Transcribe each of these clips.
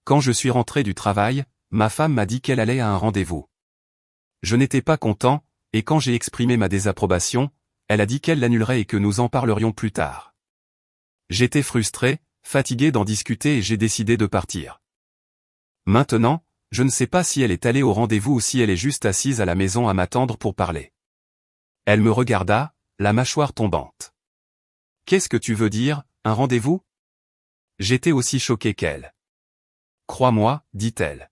Quand je suis rentré du travail, ma femme m'a dit qu'elle allait à un rendez-vous. Je n'étais pas content, et quand j'ai exprimé ma désapprobation, elle a dit qu'elle l'annulerait et que nous en parlerions plus tard. J'étais frustré, fatigué d'en discuter et j'ai décidé de partir. Maintenant, je ne sais pas si elle est allée au rendez-vous ou si elle est juste assise à la maison à m'attendre pour parler. Elle me regarda, la mâchoire tombante. « Qu'est-ce que tu veux dire, un rendez-vous » J'étais aussi choqué qu'elle. « Crois-moi, dit-elle. »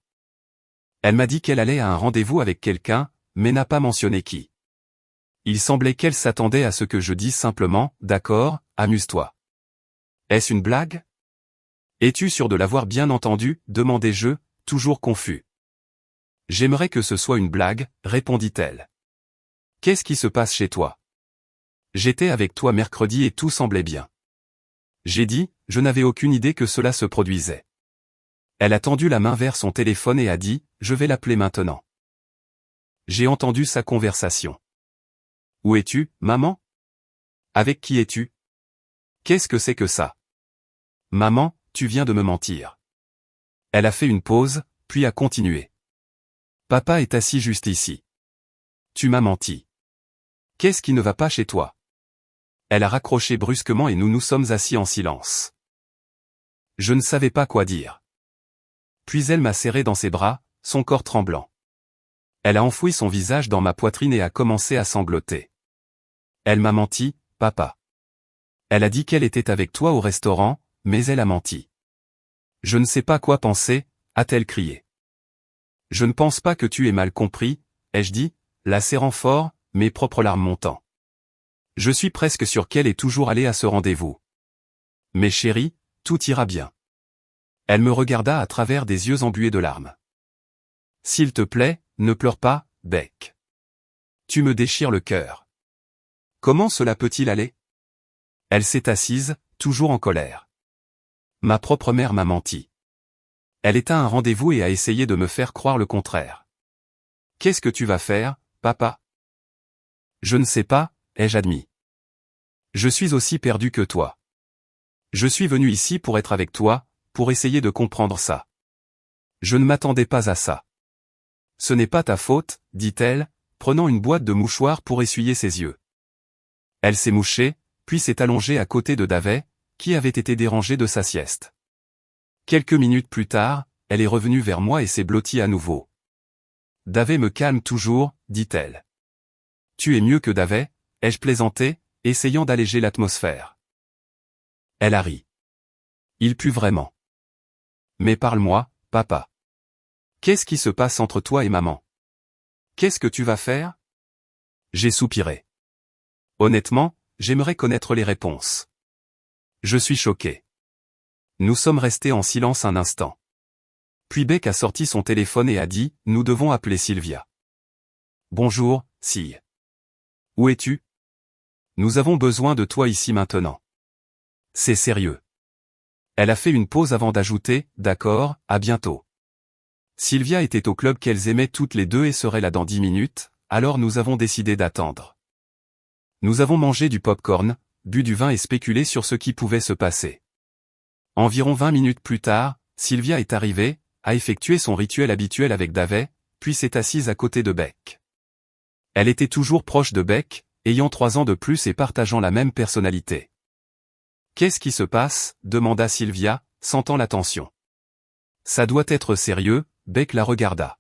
Elle m'a dit qu'elle allait à un rendez-vous avec quelqu'un, mais n'a pas mentionné qui. Il semblait qu'elle s'attendait à ce que je dise simplement « D'accord, amuse-toi ». Est-ce une blague ? Es-tu sûr de l'avoir bien entendu ? Demandai-je, toujours confus. J'aimerais que ce soit une blague, répondit-elle. Qu'est-ce qui se passe chez toi ? J'étais avec toi mercredi et tout semblait bien. J'ai dit, je n'avais aucune idée que cela se produisait. Elle a tendu la main vers son téléphone et a dit, je vais l'appeler maintenant. J'ai entendu sa conversation. Où es-tu, maman ? Avec qui es-tu ? Qu'est-ce que c'est que ça ? Maman, tu viens de me mentir. Elle a fait une pause, puis a continué. Papa est assis juste ici. Tu m'as menti. Qu'est-ce qui ne va pas chez toi ? Elle a raccroché brusquement et nous nous sommes assis en silence. Je ne savais pas quoi dire. Puis elle m'a serré dans ses bras, son corps tremblant. Elle a enfoui son visage dans ma poitrine et a commencé à sangloter. Elle m'a menti, papa. Elle a dit qu'elle était avec toi au restaurant, mais elle a menti. Je ne sais pas quoi penser, a-t-elle crié. Je ne pense pas que tu aies mal compris, ai-je dit, la serrant fort, mes propres larmes montant. Je suis presque sûr qu'elle est toujours allée à ce rendez-vous. Mais chérie, tout ira bien. Elle me regarda à travers des yeux embués de larmes. S'il te plaît, ne pleure pas, Beck. Tu me déchires le cœur. Comment cela peut-il aller ? Elle s'est assise, toujours en colère. Ma propre mère m'a menti. Elle est à un rendez-vous et a essayé de me faire croire le contraire. Qu'est-ce que tu vas faire, papa ? Je ne sais pas, ai-je admis. Je suis aussi perdu que toi. Je suis venu ici pour être avec toi, pour essayer de comprendre ça. Je ne m'attendais pas à ça. Ce n'est pas ta faute, dit-elle, prenant une boîte de mouchoirs pour essuyer ses yeux. Elle s'est mouchée, puis s'est allongée à côté de Davet, qui avait été dérangé de sa sieste. Quelques minutes plus tard, elle est revenue vers moi et s'est blottie à nouveau. Davet me calme toujours, dit-elle. Tu es mieux que Davet, ai-je plaisanté, essayant d'alléger l'atmosphère. Elle a ri. Il pue vraiment. Mais parle-moi, papa. Qu'est-ce qui se passe entre toi et maman ? Qu'est-ce que tu vas faire ? J'ai soupiré. Honnêtement, j'aimerais connaître les réponses. Je suis choqué. Nous sommes restés en silence un instant. Puis Beck a sorti son téléphone et a dit, nous devons appeler Sylvia. Bonjour, Sille. Où es-tu ? Nous avons besoin de toi ici maintenant. C'est sérieux. Elle a fait une pause avant d'ajouter, d'accord, à bientôt. Sylvia était au club qu'elles aimaient toutes les deux et serait là dans 10 minutes, alors nous avons décidé d'attendre. Nous avons mangé du popcorn, bu du vin et spéculé sur ce qui pouvait se passer. Environ 20 minutes plus tard, Sylvia est arrivée, a effectué son rituel habituel avec Davet, puis s'est assise à côté de Beck. Elle était toujours proche de Beck, ayant 3 ans de plus et partageant la même personnalité. Qu'est-ce qui se passe ? Demanda Sylvia, sentant la tension. Ça doit être sérieux, Beck la regarda.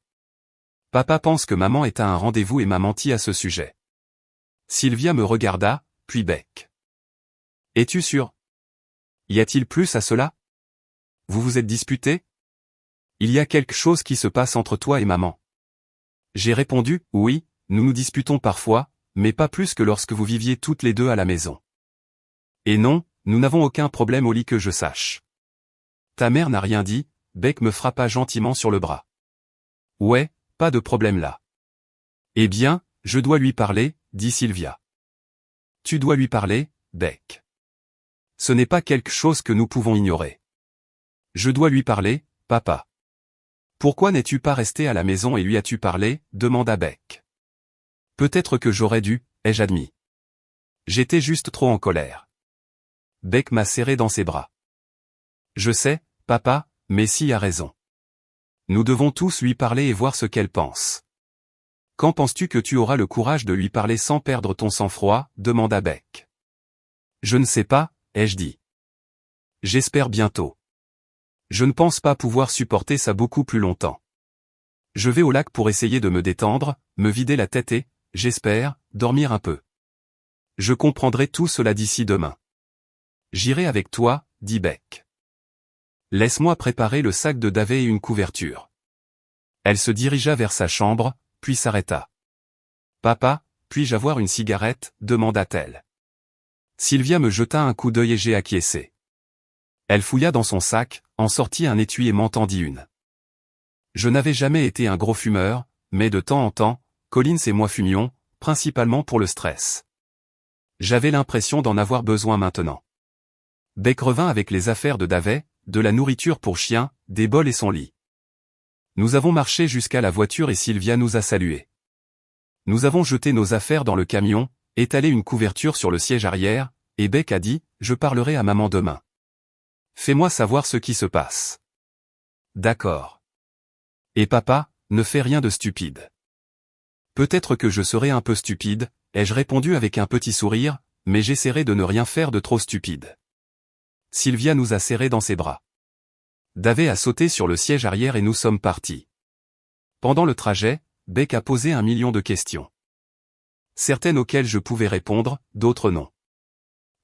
Papa pense que maman est à un rendez-vous et m'a menti à ce sujet. Sylvia me regarda, puis Beck. Es-tu sûr ? Y a-t-il plus à cela ? Vous vous êtes disputés ? Il y a quelque chose qui se passe entre toi et maman. J'ai répondu, oui, nous nous disputons parfois, mais pas plus que lorsque vous viviez toutes les deux à la maison. Et non, nous n'avons aucun problème au lit que je sache. Ta mère n'a rien dit, Beck me frappa gentiment sur le bras. Ouais, pas de problème là. Eh bien, je dois lui parler, dit Sylvia. Tu dois lui parler, Beck. Ce n'est pas quelque chose que nous pouvons ignorer. Je dois lui parler, papa. Pourquoi n'es-tu pas resté à la maison et lui as-tu parlé ? Demanda Beck. Peut-être que j'aurais dû, ai-je admis. J'étais juste trop en colère. Beck m'a serré dans ses bras. Je sais, papa, mais Si a raison. Nous devons tous lui parler et voir ce qu'elle pense. Quand penses-tu que tu auras le courage de lui parler sans perdre ton sang-froid, demanda Beck. Je ne sais pas, ai-je dit. J'espère bientôt. Je ne pense pas pouvoir supporter ça beaucoup plus longtemps. Je vais au lac pour essayer de me détendre, me vider la tête et, j'espère, dormir un peu. Je comprendrai tout cela d'ici demain. J'irai avec toi, dit Beck. Laisse-moi préparer le sac de Dave et une couverture. Elle se dirigea vers sa chambre, puis s'arrêta. Papa, puis-je avoir une cigarette, demanda-t-elle. Sylvia me jeta un coup d'œil et j'ai acquiescé. Elle fouilla dans son sac, en sortit un étui et m'en tendit une. Je n'avais jamais été un gros fumeur, mais de temps en temps, Collins et moi fumions, principalement pour le stress. J'avais l'impression d'en avoir besoin maintenant. Beck revint avec les affaires de Dave, de la nourriture pour chien, des bols et son lit. Nous avons marché jusqu'à la voiture et Sylvia nous a salués. Nous avons jeté nos affaires dans le camion, étalé une couverture sur le siège arrière, et Beck a dit, je parlerai à maman demain. Fais-moi savoir ce qui se passe. D'accord. Et papa, ne fais rien de stupide. Peut-être que je serai un peu stupide, ai-je répondu avec un petit sourire, mais j'essaierai de ne rien faire de trop stupide. Sylvia nous a serrés dans ses bras. Dave a sauté sur le siège arrière et nous sommes partis. Pendant le trajet, Beck a posé 1 million de questions. Certaines auxquelles je pouvais répondre, d'autres non.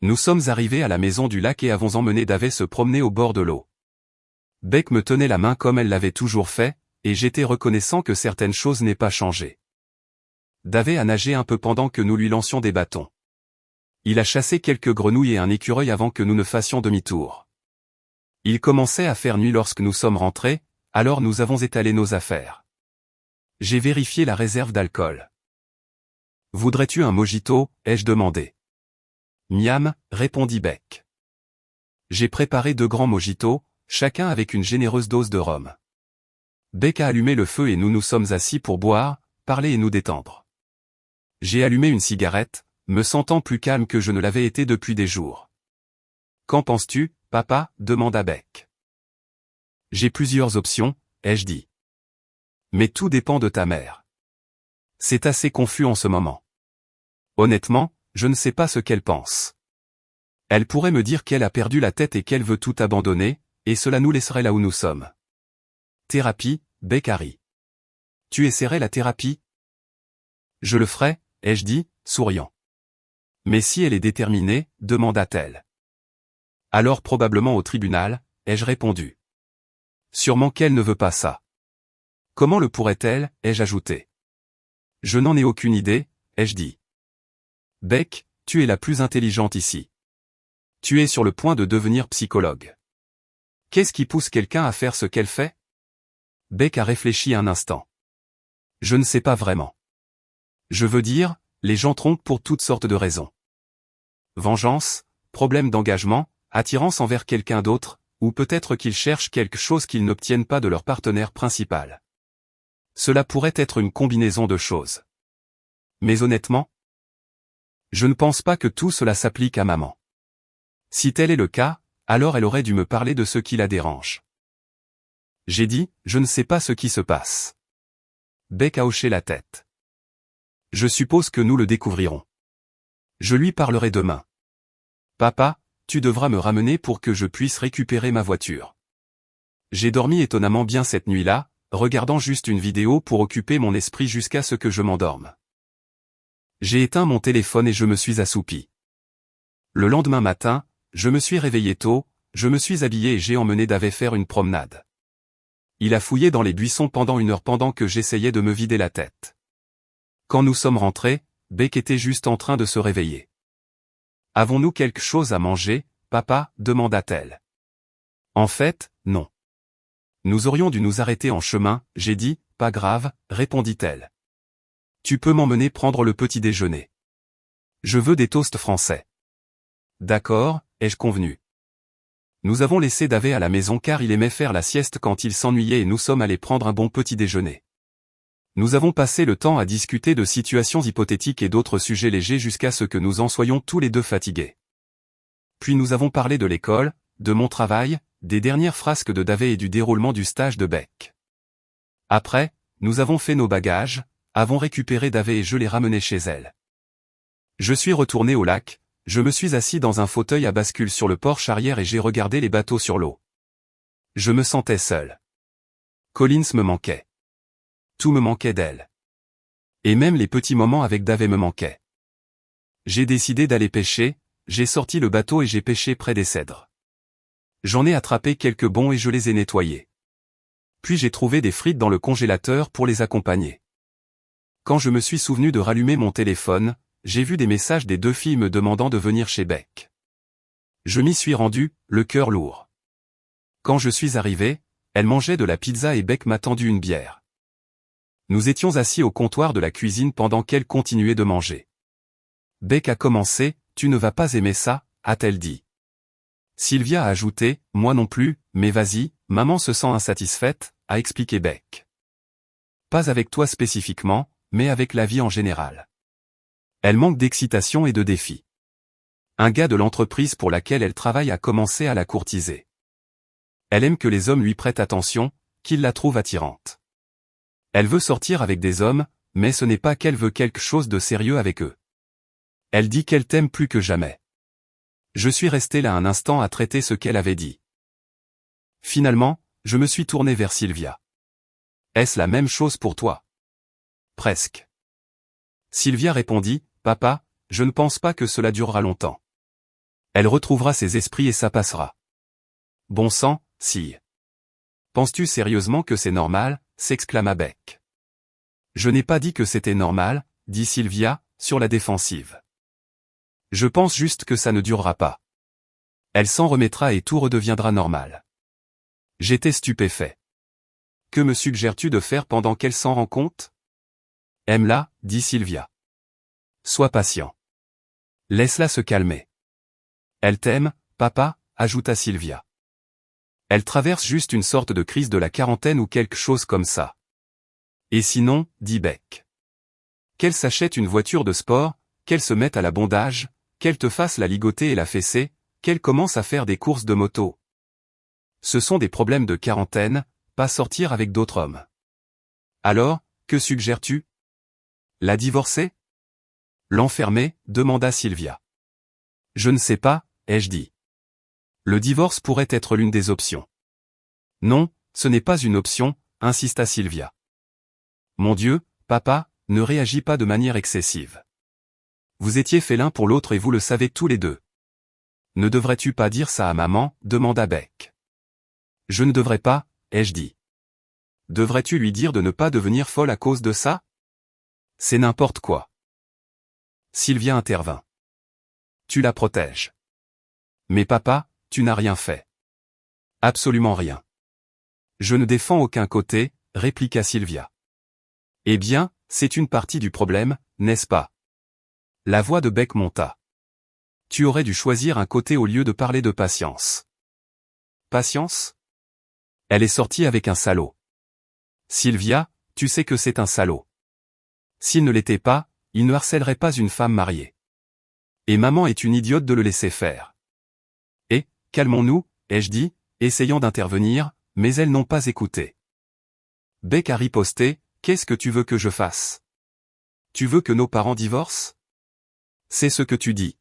Nous sommes arrivés à la maison du lac et avons emmené Dave se promener au bord de l'eau. Beck me tenait la main comme elle l'avait toujours fait, et j'étais reconnaissant que certaines choses n'aient pas changé. Dave a nagé un peu pendant que nous lui lancions des bâtons. Il a chassé quelques grenouilles et un écureuil avant que nous ne fassions demi-tour. Il commençait à faire nuit lorsque nous sommes rentrés, alors nous avons étalé nos affaires. J'ai vérifié la réserve d'alcool. Voudrais-tu un mojito, ai-je demandé. Miam, répondit Beck. J'ai préparé 2 grands mojitos, chacun avec une généreuse dose de rhum. Beck a allumé le feu et nous nous sommes assis pour boire, parler et nous détendre. J'ai allumé une cigarette, me sentant plus calme que je ne l'avais été depuis des jours. Qu'en penses-tu, papa, demanda Beck. J'ai plusieurs options, ai-je dit. Mais tout dépend de ta mère. C'est assez confus en ce moment. Honnêtement, je ne sais pas ce qu'elle pense. Elle pourrait me dire qu'elle a perdu la tête et qu'elle veut tout abandonner, et cela nous laisserait là où nous sommes. Thérapie, Beck a ri. Tu essaierais la thérapie? Je le ferai, ai-je dit, souriant. Mais si elle est déterminée, demanda-t-elle. Alors probablement au tribunal, ai-je répondu. Sûrement qu'elle ne veut pas ça. Comment le pourrait-elle, ai-je ajouté. Je n'en ai aucune idée, ai-je dit. Beck, tu es la plus intelligente ici. Tu es sur le point de devenir psychologue. Qu'est-ce qui pousse quelqu'un à faire ce qu'elle fait? Beck a réfléchi un instant. Je ne sais pas vraiment. Je veux dire, les gens trompent pour toutes sortes de raisons. Vengeance, problème d'engagement, attirance envers quelqu'un d'autre, ou peut-être qu'ils cherchent quelque chose qu'ils n'obtiennent pas de leur partenaire principal. Cela pourrait être une combinaison de choses. Mais honnêtement, je ne pense pas que tout cela s'applique à maman. Si tel est le cas, alors elle aurait dû me parler de ce qui la dérange. J'ai dit, je ne sais pas ce qui se passe. Beck a hoché la tête. Je suppose que nous le découvrirons. Je lui parlerai demain. Papa, tu devras me ramener pour que je puisse récupérer ma voiture. J'ai dormi étonnamment bien cette nuit-là, regardant juste une vidéo pour occuper mon esprit jusqu'à ce que je m'endorme. J'ai éteint mon téléphone et je me suis assoupi. Le lendemain matin, je me suis réveillé tôt, je me suis habillé et j'ai emmené Dave faire une promenade. Il a fouillé dans les buissons pendant 1 heure pendant que j'essayais de me vider la tête. Quand nous sommes rentrés, Beck était juste en train de se réveiller. Avons-nous quelque chose à manger, papa, demanda-t-elle. En fait, non. Nous aurions dû nous arrêter en chemin, j'ai dit, pas grave, répondit-elle. Tu peux m'emmener prendre le petit déjeuner. Je veux des toasts français. D'accord, ai-je convenu. Nous avons laissé Dave à la maison car il aimait faire la sieste quand il s'ennuyait et nous sommes allés prendre un bon petit déjeuner. Nous avons passé le temps à discuter de situations hypothétiques et d'autres sujets légers jusqu'à ce que nous en soyons tous les deux fatigués. Puis nous avons parlé de l'école, de mon travail, des dernières frasques de Dave et du déroulement du stage de Beck. Après, nous avons fait nos bagages, avons récupéré Dave et je l'ai ramené chez elle. Je suis retourné au lac, je me suis assis dans un fauteuil à bascule sur le porche arrière et j'ai regardé les bateaux sur l'eau. Je me sentais seul. Collins me manquait. Tout me manquait d'elle. Et même les petits moments avec Dave me manquaient. J'ai décidé d'aller pêcher, j'ai sorti le bateau et j'ai pêché près des cèdres. J'en ai attrapé quelques bons et je les ai nettoyés. Puis j'ai trouvé des frites dans le congélateur pour les accompagner. Quand je me suis souvenu de rallumer mon téléphone, j'ai vu des messages des deux filles me demandant de venir chez Beck. Je m'y suis rendu, le cœur lourd. Quand je suis arrivé, elle mangeait de la pizza et Beck m'a tendu une bière. Nous étions assis au comptoir de la cuisine pendant qu'elle continuait de manger. Beck a commencé, « Tu ne vas pas aimer ça », a-t-elle dit. Sylvia a ajouté, « Moi non plus, mais vas-y, maman se sent insatisfaite », a expliqué Beck. Pas avec toi spécifiquement, mais avec la vie en général. Elle manque d'excitation et de défis. Un gars de l'entreprise pour laquelle elle travaille a commencé à la courtiser. Elle aime que les hommes lui prêtent attention, qu'ils la trouvent attirante. Elle veut sortir avec des hommes, mais ce n'est pas qu'elle veut quelque chose de sérieux avec eux. Elle dit qu'elle t'aime plus que jamais. Je suis resté là un instant à traiter ce qu'elle avait dit. Finalement, je me suis tourné vers Sylvia. Est-ce la même chose pour toi? Presque. Sylvia répondit, Papa, je ne pense pas que cela durera longtemps. Elle retrouvera ses esprits et ça passera. Bon sang, si. Penses-tu sérieusement que c'est normal? S'exclama Beck. Je n'ai pas dit que c'était normal, dit Sylvia, sur la défensive. Je pense juste que ça ne durera pas. Elle s'en remettra et tout redeviendra normal. J'étais stupéfait. Que me suggères-tu de faire pendant qu'elle s'en rend compte? Aime-la, dit Sylvia. Sois patient. Laisse-la se calmer. Elle t'aime, papa, ajouta Sylvia. Elle traverse juste une sorte de crise de la quarantaine ou quelque chose comme ça. Et sinon, dit Beck. Qu'elle s'achète une voiture de sport, qu'elle se mette à la bondage, qu'elle te fasse la ligoter et la fessée, qu'elle commence à faire des courses de moto. Ce sont des problèmes de quarantaine, pas sortir avec d'autres hommes. Alors, que suggères-tu? La divorcer? L'enfermer, demanda Sylvia. Je ne sais pas, ai-je dit. Le divorce pourrait être l'une des options. Non, ce n'est pas une option, insista Sylvia. Mon Dieu, papa, ne réagis pas de manière excessive. Vous étiez faits l'un pour l'autre et vous le savez tous les deux. Ne devrais-tu pas dire ça à maman? Demanda Beck. Je ne devrais pas, ai-je dit. Devrais-tu lui dire de ne pas devenir folle à cause de ça? C'est n'importe quoi. Sylvia intervint. Tu la protèges. Mais papa, tu n'as rien fait. Absolument rien. Je ne défends aucun côté, répliqua Sylvia. Eh bien, c'est une partie du problème, n'est-ce pas? La voix de Beck monta. Tu aurais dû choisir un côté au lieu de parler de patience. Patience? Elle est sortie avec un salaud. Sylvia, tu sais que c'est un salaud. S'il ne l'était pas, il ne harcèlerait pas une femme mariée. Et maman est une idiote de le laisser faire. Et, calmons-nous, ai-je dit, essayant d'intervenir, mais elles n'ont pas écouté. Beck a riposté, qu'est-ce que tu veux que je fasse? Tu veux que nos parents divorcent? C'est ce que tu dis.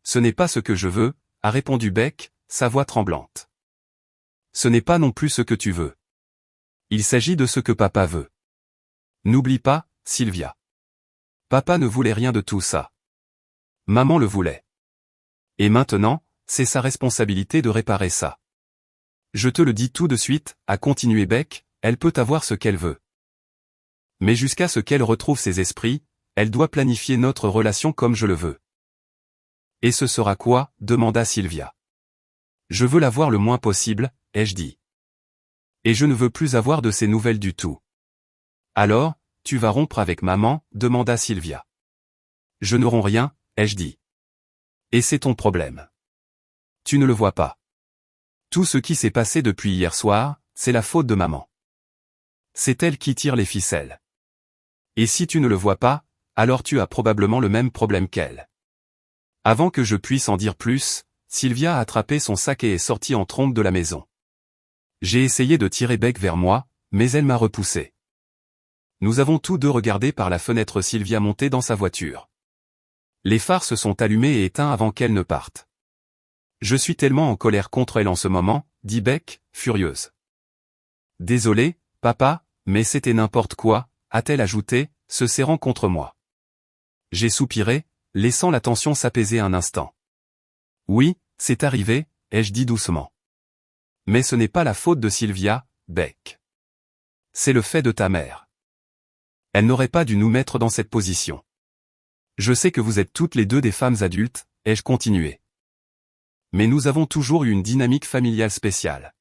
Ce n'est pas ce que je veux, a répondu Beck, sa voix tremblante. Ce n'est pas non plus ce que tu veux. Il s'agit de ce que papa veut. N'oublie pas, Sylvia. Papa ne voulait rien de tout ça. Maman le voulait. Et maintenant, c'est sa responsabilité de réparer ça. Je te le dis tout de suite, a continué Beck, elle peut avoir ce qu'elle veut. Mais jusqu'à ce qu'elle retrouve ses esprits, elle doit planifier notre relation comme je le veux. Et ce sera quoi? Demanda Sylvia. Je veux la voir le moins possible, ai-je dit. Et je ne veux plus avoir de ses nouvelles du tout. Alors, tu vas rompre avec maman? Demanda Sylvia. Je ne romps rien, ai-je dit. Et c'est ton problème. Tu ne le vois pas. Tout ce qui s'est passé depuis hier soir, c'est la faute de maman. C'est elle qui tire les ficelles. Et si tu ne le vois pas, alors tu as probablement le même problème qu'elle. Avant que je puisse en dire plus, Sylvia a attrapé son sac et est sortie en trombe de la maison. J'ai essayé de tirer Beck vers moi, mais elle m'a repoussé. Nous avons tous deux regardé par la fenêtre Sylvia monter dans sa voiture. Les phares se sont allumés et éteints avant qu'elle ne parte. Je suis tellement en colère contre elle en ce moment, dit Beck, furieuse. Désolé, papa, mais c'était n'importe quoi, a-t-elle ajouté, se serrant contre moi. J'ai soupiré, laissant la tension s'apaiser un instant. Oui, c'est arrivé, ai-je dit doucement. Mais ce n'est pas la faute de Sylvia, Beck. C'est le fait de ta mère. Elle n'aurait pas dû nous mettre dans cette position. Je sais que vous êtes toutes les deux des femmes adultes, ai-je continué. Mais nous avons toujours eu une dynamique familiale spéciale.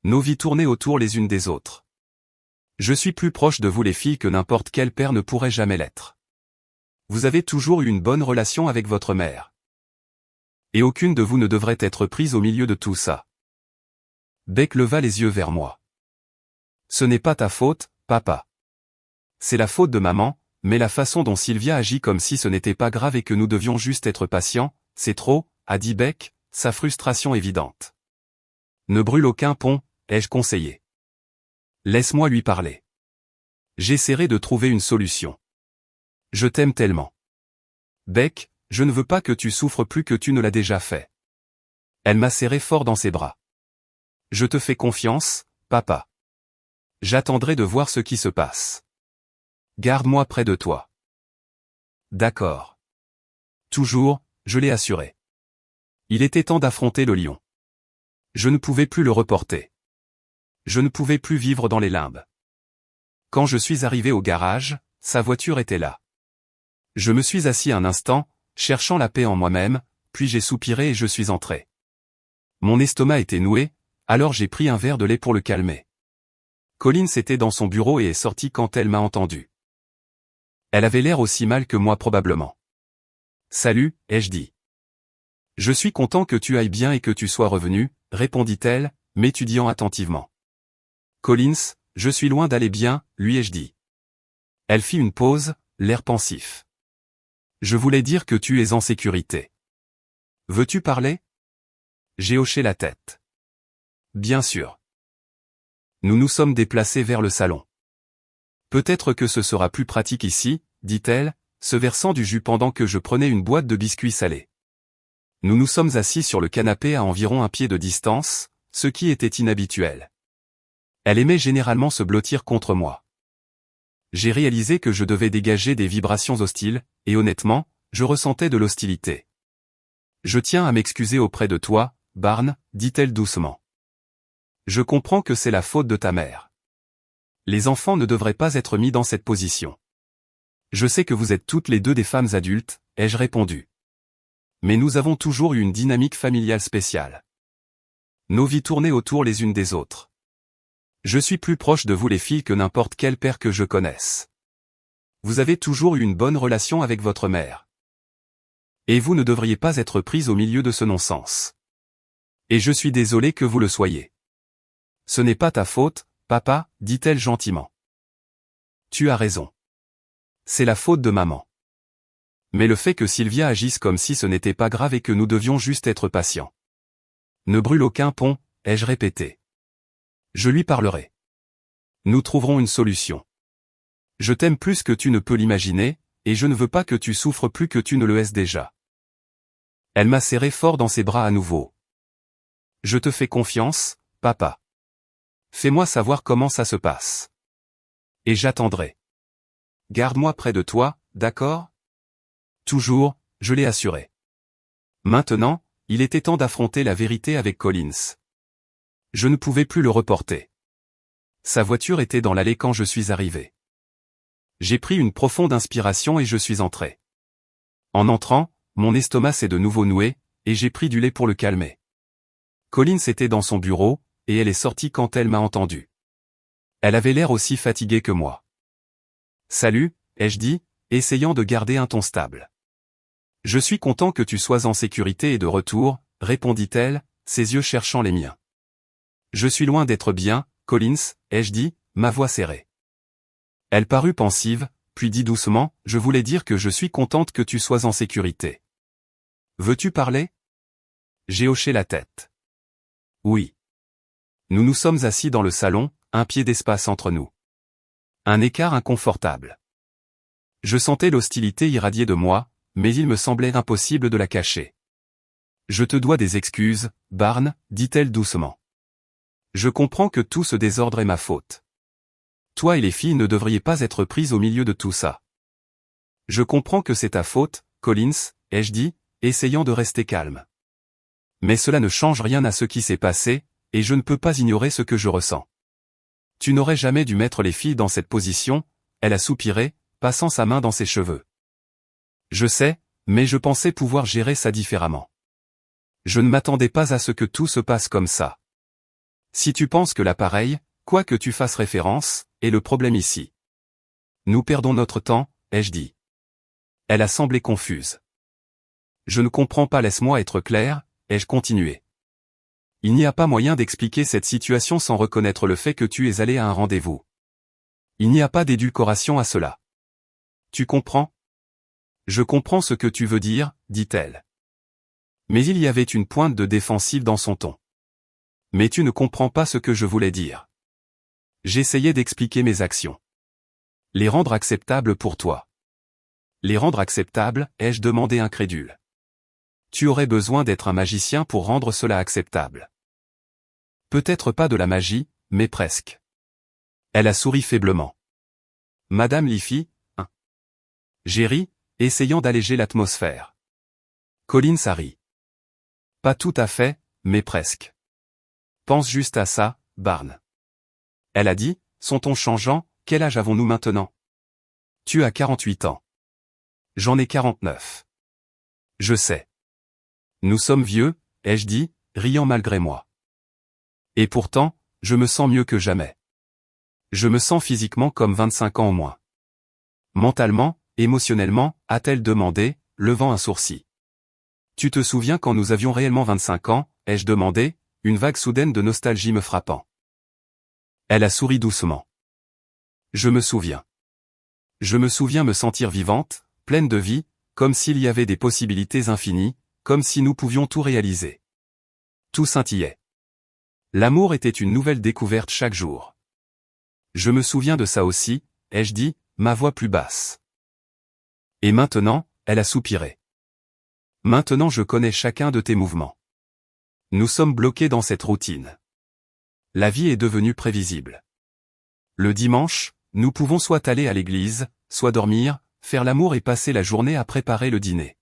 Nos vies tournaient autour les unes des autres. Je suis plus proche de vous les filles que n'importe quel père ne pourrait jamais l'être. Vous avez toujours eu une bonne relation avec votre mère. Et aucune de vous ne devrait être prise au milieu de tout ça. Beck leva les yeux vers moi. Ce n'est pas ta faute, papa. C'est la faute de maman, mais la façon dont Sylvia agit comme si ce n'était pas grave et que nous devions juste être patients, c'est trop, a dit Beck, sa frustration évidente. Ne brûle aucun pont, ai-je conseillé. Laisse-moi lui parler. J'essaierai de trouver une solution. Je t'aime tellement. Beck, je ne veux pas que tu souffres plus que tu ne l'as déjà fait. Elle m'a serré fort dans ses bras. Je te fais confiance, papa. J'attendrai de voir ce qui se passe. Garde-moi près de toi. D'accord. Toujours, je l'ai assuré. Il était temps d'affronter le lion. Je ne pouvais plus le reporter. Je ne pouvais plus vivre dans les limbes. Quand je suis arrivé au garage, sa voiture était là. Je me suis assis un instant, cherchant la paix en moi-même, puis j'ai soupiré et je suis entré. Mon estomac était noué, alors j'ai pris un verre de lait pour le calmer. Collins était dans son bureau et est sortie quand elle m'a entendu. Elle avait l'air aussi mal que moi probablement. Salut, ai-je dit. Je suis content que tu ailles bien et que tu sois revenu, répondit-elle, m'étudiant attentivement. Collins, je suis loin d'aller bien, lui ai-je dit. Elle fit une pause, l'air pensif. Je voulais dire que tu es en sécurité. Veux-tu parler? J'ai hoché la tête. Bien sûr. Nous nous sommes déplacés vers le salon. Peut-être que ce sera plus pratique ici, dit-elle, se versant du jus pendant que je prenais une boîte de biscuits salés. Nous nous sommes assis sur le canapé à environ un pied de distance, ce qui était inhabituel. Elle aimait généralement se blottir contre moi. J'ai réalisé que je devais dégager des vibrations hostiles, et honnêtement, je ressentais de l'hostilité. Je tiens à m'excuser auprès de toi, Barnes, dit-elle doucement. Je comprends que c'est la faute de ta mère. Les enfants ne devraient pas être mis dans cette position. Je sais que vous êtes toutes les deux des femmes adultes, ai-je répondu. Mais nous avons toujours eu une dynamique familiale spéciale. Nos vies tournaient autour les unes des autres. Je suis plus proche de vous les filles que n'importe quel père que je connaisse. Vous avez toujours eu une bonne relation avec votre mère. Et vous ne devriez pas être prise au milieu de ce non-sens. Et je suis désolé que vous le soyez. Ce n'est pas ta faute, papa, dit-elle gentiment. Tu as raison. C'est la faute de maman. Mais le fait que Sylvia agisse comme si ce n'était pas grave et que nous devions juste être patients. Ne brûle aucun pont, ai-je répété. Je lui parlerai. Nous trouverons une solution. Je t'aime plus que tu ne peux l'imaginer, et je ne veux pas que tu souffres plus que tu ne le es déjà. Elle m'a serré fort dans ses bras à nouveau. Je te fais confiance, papa. Fais-moi savoir comment ça se passe. Et j'attendrai. Garde-moi près de toi, d'accord? Toujours, je l'ai assuré. Maintenant, il était temps d'affronter la vérité avec Collins. Je ne pouvais plus le reporter. Sa voiture était dans l'allée quand je suis arrivé. J'ai pris une profonde inspiration et je suis entré. En entrant, mon estomac s'est de nouveau noué, et j'ai pris du lait pour le calmer. Collins était dans son bureau, et elle est sortie quand elle m'a entendu. Elle avait l'air aussi fatiguée que moi. Salut, ai-je dit, essayant de garder un ton stable. Je suis content que tu sois en sécurité et de retour, répondit-elle, ses yeux cherchant les miens. Je suis loin d'être bien, Collins, ai-je dit, ma voix serrée. Elle parut pensive, puis dit doucement, je voulais dire que je suis contente que tu sois en sécurité. Veux-tu parler? J'ai hoché la tête. Oui. Nous nous sommes assis dans le salon, un pied d'espace entre nous. Un écart inconfortable. Je sentais l'hostilité irradier de moi, mais il me semblait impossible de la cacher. Je te dois des excuses, Barnes, dit-elle doucement. Je comprends que tout ce désordre est ma faute. Toi et les filles ne devriez pas être prises au milieu de tout ça. Je comprends que c'est ta faute, Collins, ai-je dit, essayant de rester calme. Mais cela ne change rien à ce qui s'est passé, et je ne peux pas ignorer ce que je ressens. Tu n'aurais jamais dû mettre les filles dans cette position, elle a soupiré, passant sa main dans ses cheveux. Je sais, mais je pensais pouvoir gérer ça différemment. Je ne m'attendais pas à ce que tout se passe comme ça. Si tu penses que l'appareil, quoi que tu fasses référence, est le problème ici. Nous perdons notre temps, ai-je dit. Elle a semblé confuse. Je ne comprends pas, laisse-moi être clair, ai-je continué. Il n'y a pas moyen d'expliquer cette situation sans reconnaître le fait que tu es allé à un rendez-vous. Il n'y a pas d'édulcoration à cela. Tu comprends? Je comprends ce que tu veux dire, dit-elle. Mais il y avait une pointe de défensive dans son ton. Mais tu ne comprends pas ce que je voulais dire. J'essayais d'expliquer mes actions. Les rendre acceptables pour toi. Les rendre acceptables, ai-je demandé incrédule. Tu aurais besoin d'être un magicien pour rendre cela acceptable. Peut-être pas de la magie, mais presque. Elle a souri faiblement. Madame Liffey, hein. J'ai ri, essayant d'alléger l'atmosphère. Collins a ri. Pas tout à fait, mais presque. Pense juste à ça, Barnes. Elle a dit, son ton changeant, quel âge avons-nous maintenant? Tu as 48 ans. J'en ai 49. Je sais. Nous sommes vieux, ai-je dit, riant malgré moi. Et pourtant, je me sens mieux que jamais. Je me sens physiquement comme 25 ans au moins. Mentalement, émotionnellement, a-t-elle demandé, levant un sourcil. Tu te souviens quand nous avions réellement 25 ans, ai-je demandé, une vague soudaine de nostalgie me frappant. Elle a souri doucement. Je me souviens. Je me souviens me sentir vivante, pleine de vie, comme s'il y avait des possibilités infinies, comme si nous pouvions tout réaliser. Tout scintillait. L'amour était une nouvelle découverte chaque jour. Je me souviens de ça aussi, ai-je dit, ma voix plus basse. Et maintenant, elle a soupiré. Maintenant je connais chacun de tes mouvements. Nous sommes bloqués dans cette routine. La vie est devenue prévisible. Le dimanche, nous pouvons soit aller à l'église, soit dormir, faire l'amour et passer la journée à préparer le dîner.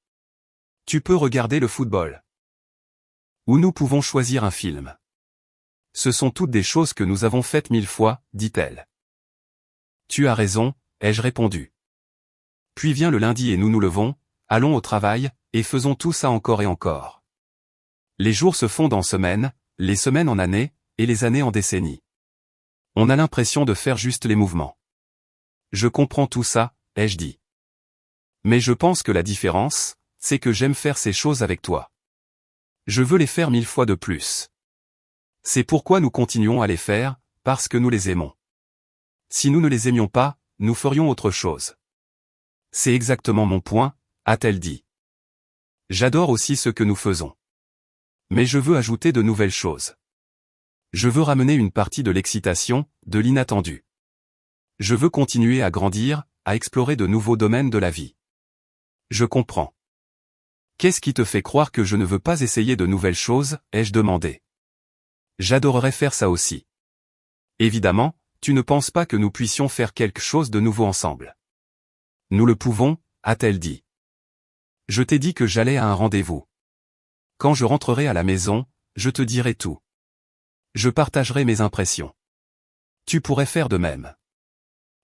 Tu peux regarder le football. Ou nous pouvons choisir un film. Ce sont toutes des choses que nous avons faites 1000 fois, dit-elle. Tu as raison, ai-je répondu. Puis vient le lundi et nous nous levons, allons au travail, et faisons tout ça encore et encore. Les jours se fondent en semaines, les semaines en années, et les années en décennies. On a l'impression de faire juste les mouvements. Je comprends tout ça, ai-je dit. Mais je pense que la différence, c'est que j'aime faire ces choses avec toi. Je veux les faire 1000 fois de plus. C'est pourquoi nous continuons à les faire, parce que nous les aimons. Si nous ne les aimions pas, nous ferions autre chose. C'est exactement mon point, a-t-elle dit. J'adore aussi ce que nous faisons. Mais je veux ajouter de nouvelles choses. Je veux ramener une partie de l'excitation, de l'inattendu. Je veux continuer à grandir, à explorer de nouveaux domaines de la vie. Je comprends. Qu'est-ce qui te fait croire que je ne veux pas essayer de nouvelles choses, ai-je demandé. J'adorerais faire ça aussi. Évidemment, tu ne penses pas que nous puissions faire quelque chose de nouveau ensemble. Nous le pouvons, a-t-elle dit. Je t'ai dit que j'allais à un rendez-vous. Quand je rentrerai à la maison, je te dirai tout. Je partagerai mes impressions. Tu pourrais faire de même.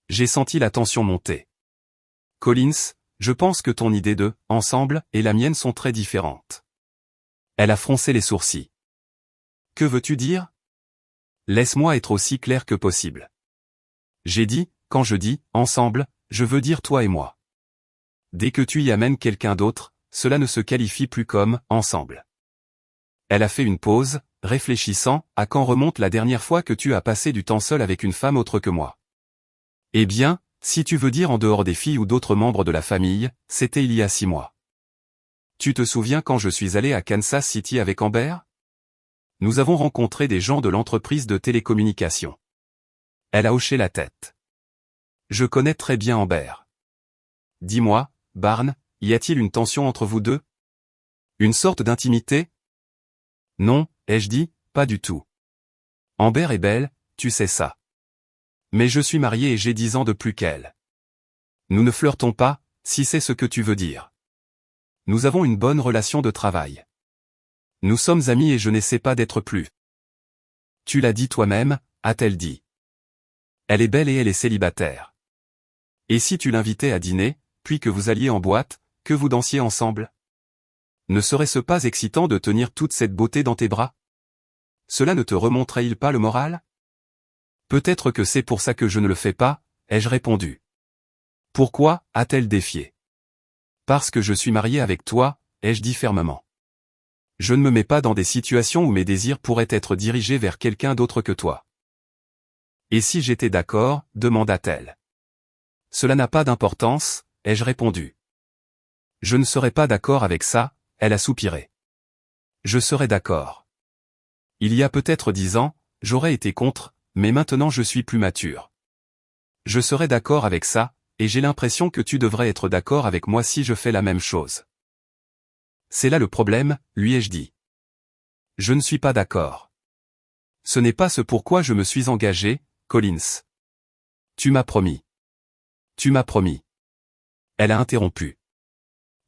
J'ai senti la tension monter. Collins, je pense que ton idée de « ensemble » et la mienne sont très différentes. Elle a froncé les sourcils. Que veux-tu dire? Laisse-moi être aussi clair que possible. J'ai dit, quand je dis « ensemble », je veux dire toi et moi. Dès que tu y amènes quelqu'un d'autre, cela ne se qualifie plus comme « ensemble ». Elle a fait une pause, réfléchissant, à quand remonte la dernière fois que tu as passé du temps seul avec une femme autre que moi. Eh bien, si tu veux dire en dehors des filles ou d'autres membres de la famille, c'était il y a 6 mois. Tu te souviens quand je suis allé à Kansas City avec Amber? Nous avons rencontré des gens de l'entreprise de télécommunications. Elle a hoché la tête. Je connais très bien Amber. Dis-moi, Barn, y a-t-il une tension entre vous deux? Une sorte d'intimité? Non, ai-je dit, pas du tout. Amber est belle, tu sais ça. Mais je suis marié et j'ai 10 ans de plus qu'elle. Nous ne flirtons pas, si c'est ce que tu veux dire. Nous avons une bonne relation de travail. Nous sommes amis et je n'essaie pas d'être plus. Tu l'as dit toi-même, a-t-elle dit. Elle est belle et elle est célibataire. Et si tu l'invitais à dîner, puis que vous alliez en boîte, que vous dansiez ensemble? Ne serait-ce pas excitant de tenir toute cette beauté dans tes bras? Cela ne te remonterait-il pas le moral? Peut-être que c'est pour ça que je ne le fais pas, ai-je répondu. Pourquoi, a-t-elle défié? Parce que je suis marié avec toi, ai-je dit fermement. Je ne me mets pas dans des situations où mes désirs pourraient être dirigés vers quelqu'un d'autre que toi. Et si j'étais d'accord, demanda-t-elle. Cela n'a pas d'importance, ai-je répondu. Je ne serais pas d'accord avec ça, elle a soupiré. Je serais d'accord. Il y a peut-être 10 ans, j'aurais été contre, mais maintenant je suis plus mature. Je serais d'accord avec ça, et j'ai l'impression que tu devrais être d'accord avec moi si je fais la même chose. C'est là le problème, lui ai-je dit. Je ne suis pas d'accord. Ce n'est pas ce pourquoi je me suis engagé, Collins. Tu m'as promis. Tu m'as promis. Elle a interrompu.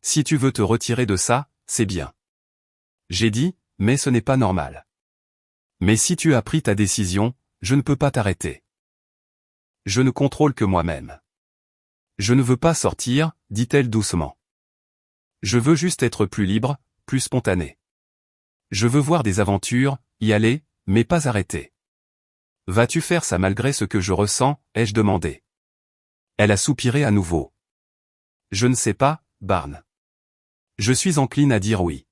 Si tu veux te retirer de ça, c'est bien. J'ai dit, mais ce n'est pas normal. Mais si tu as pris ta décision, je ne peux pas t'arrêter. Je ne contrôle que moi-même. Je ne veux pas sortir, dit-elle doucement. Je veux juste être plus libre, plus spontané. Je veux voir des aventures, y aller, mais pas arrêter. Vas-tu faire ça malgré ce que je ressens, ai-je demandé. Elle a soupiré à nouveau. Je ne sais pas, Barn. Je suis encline à dire oui.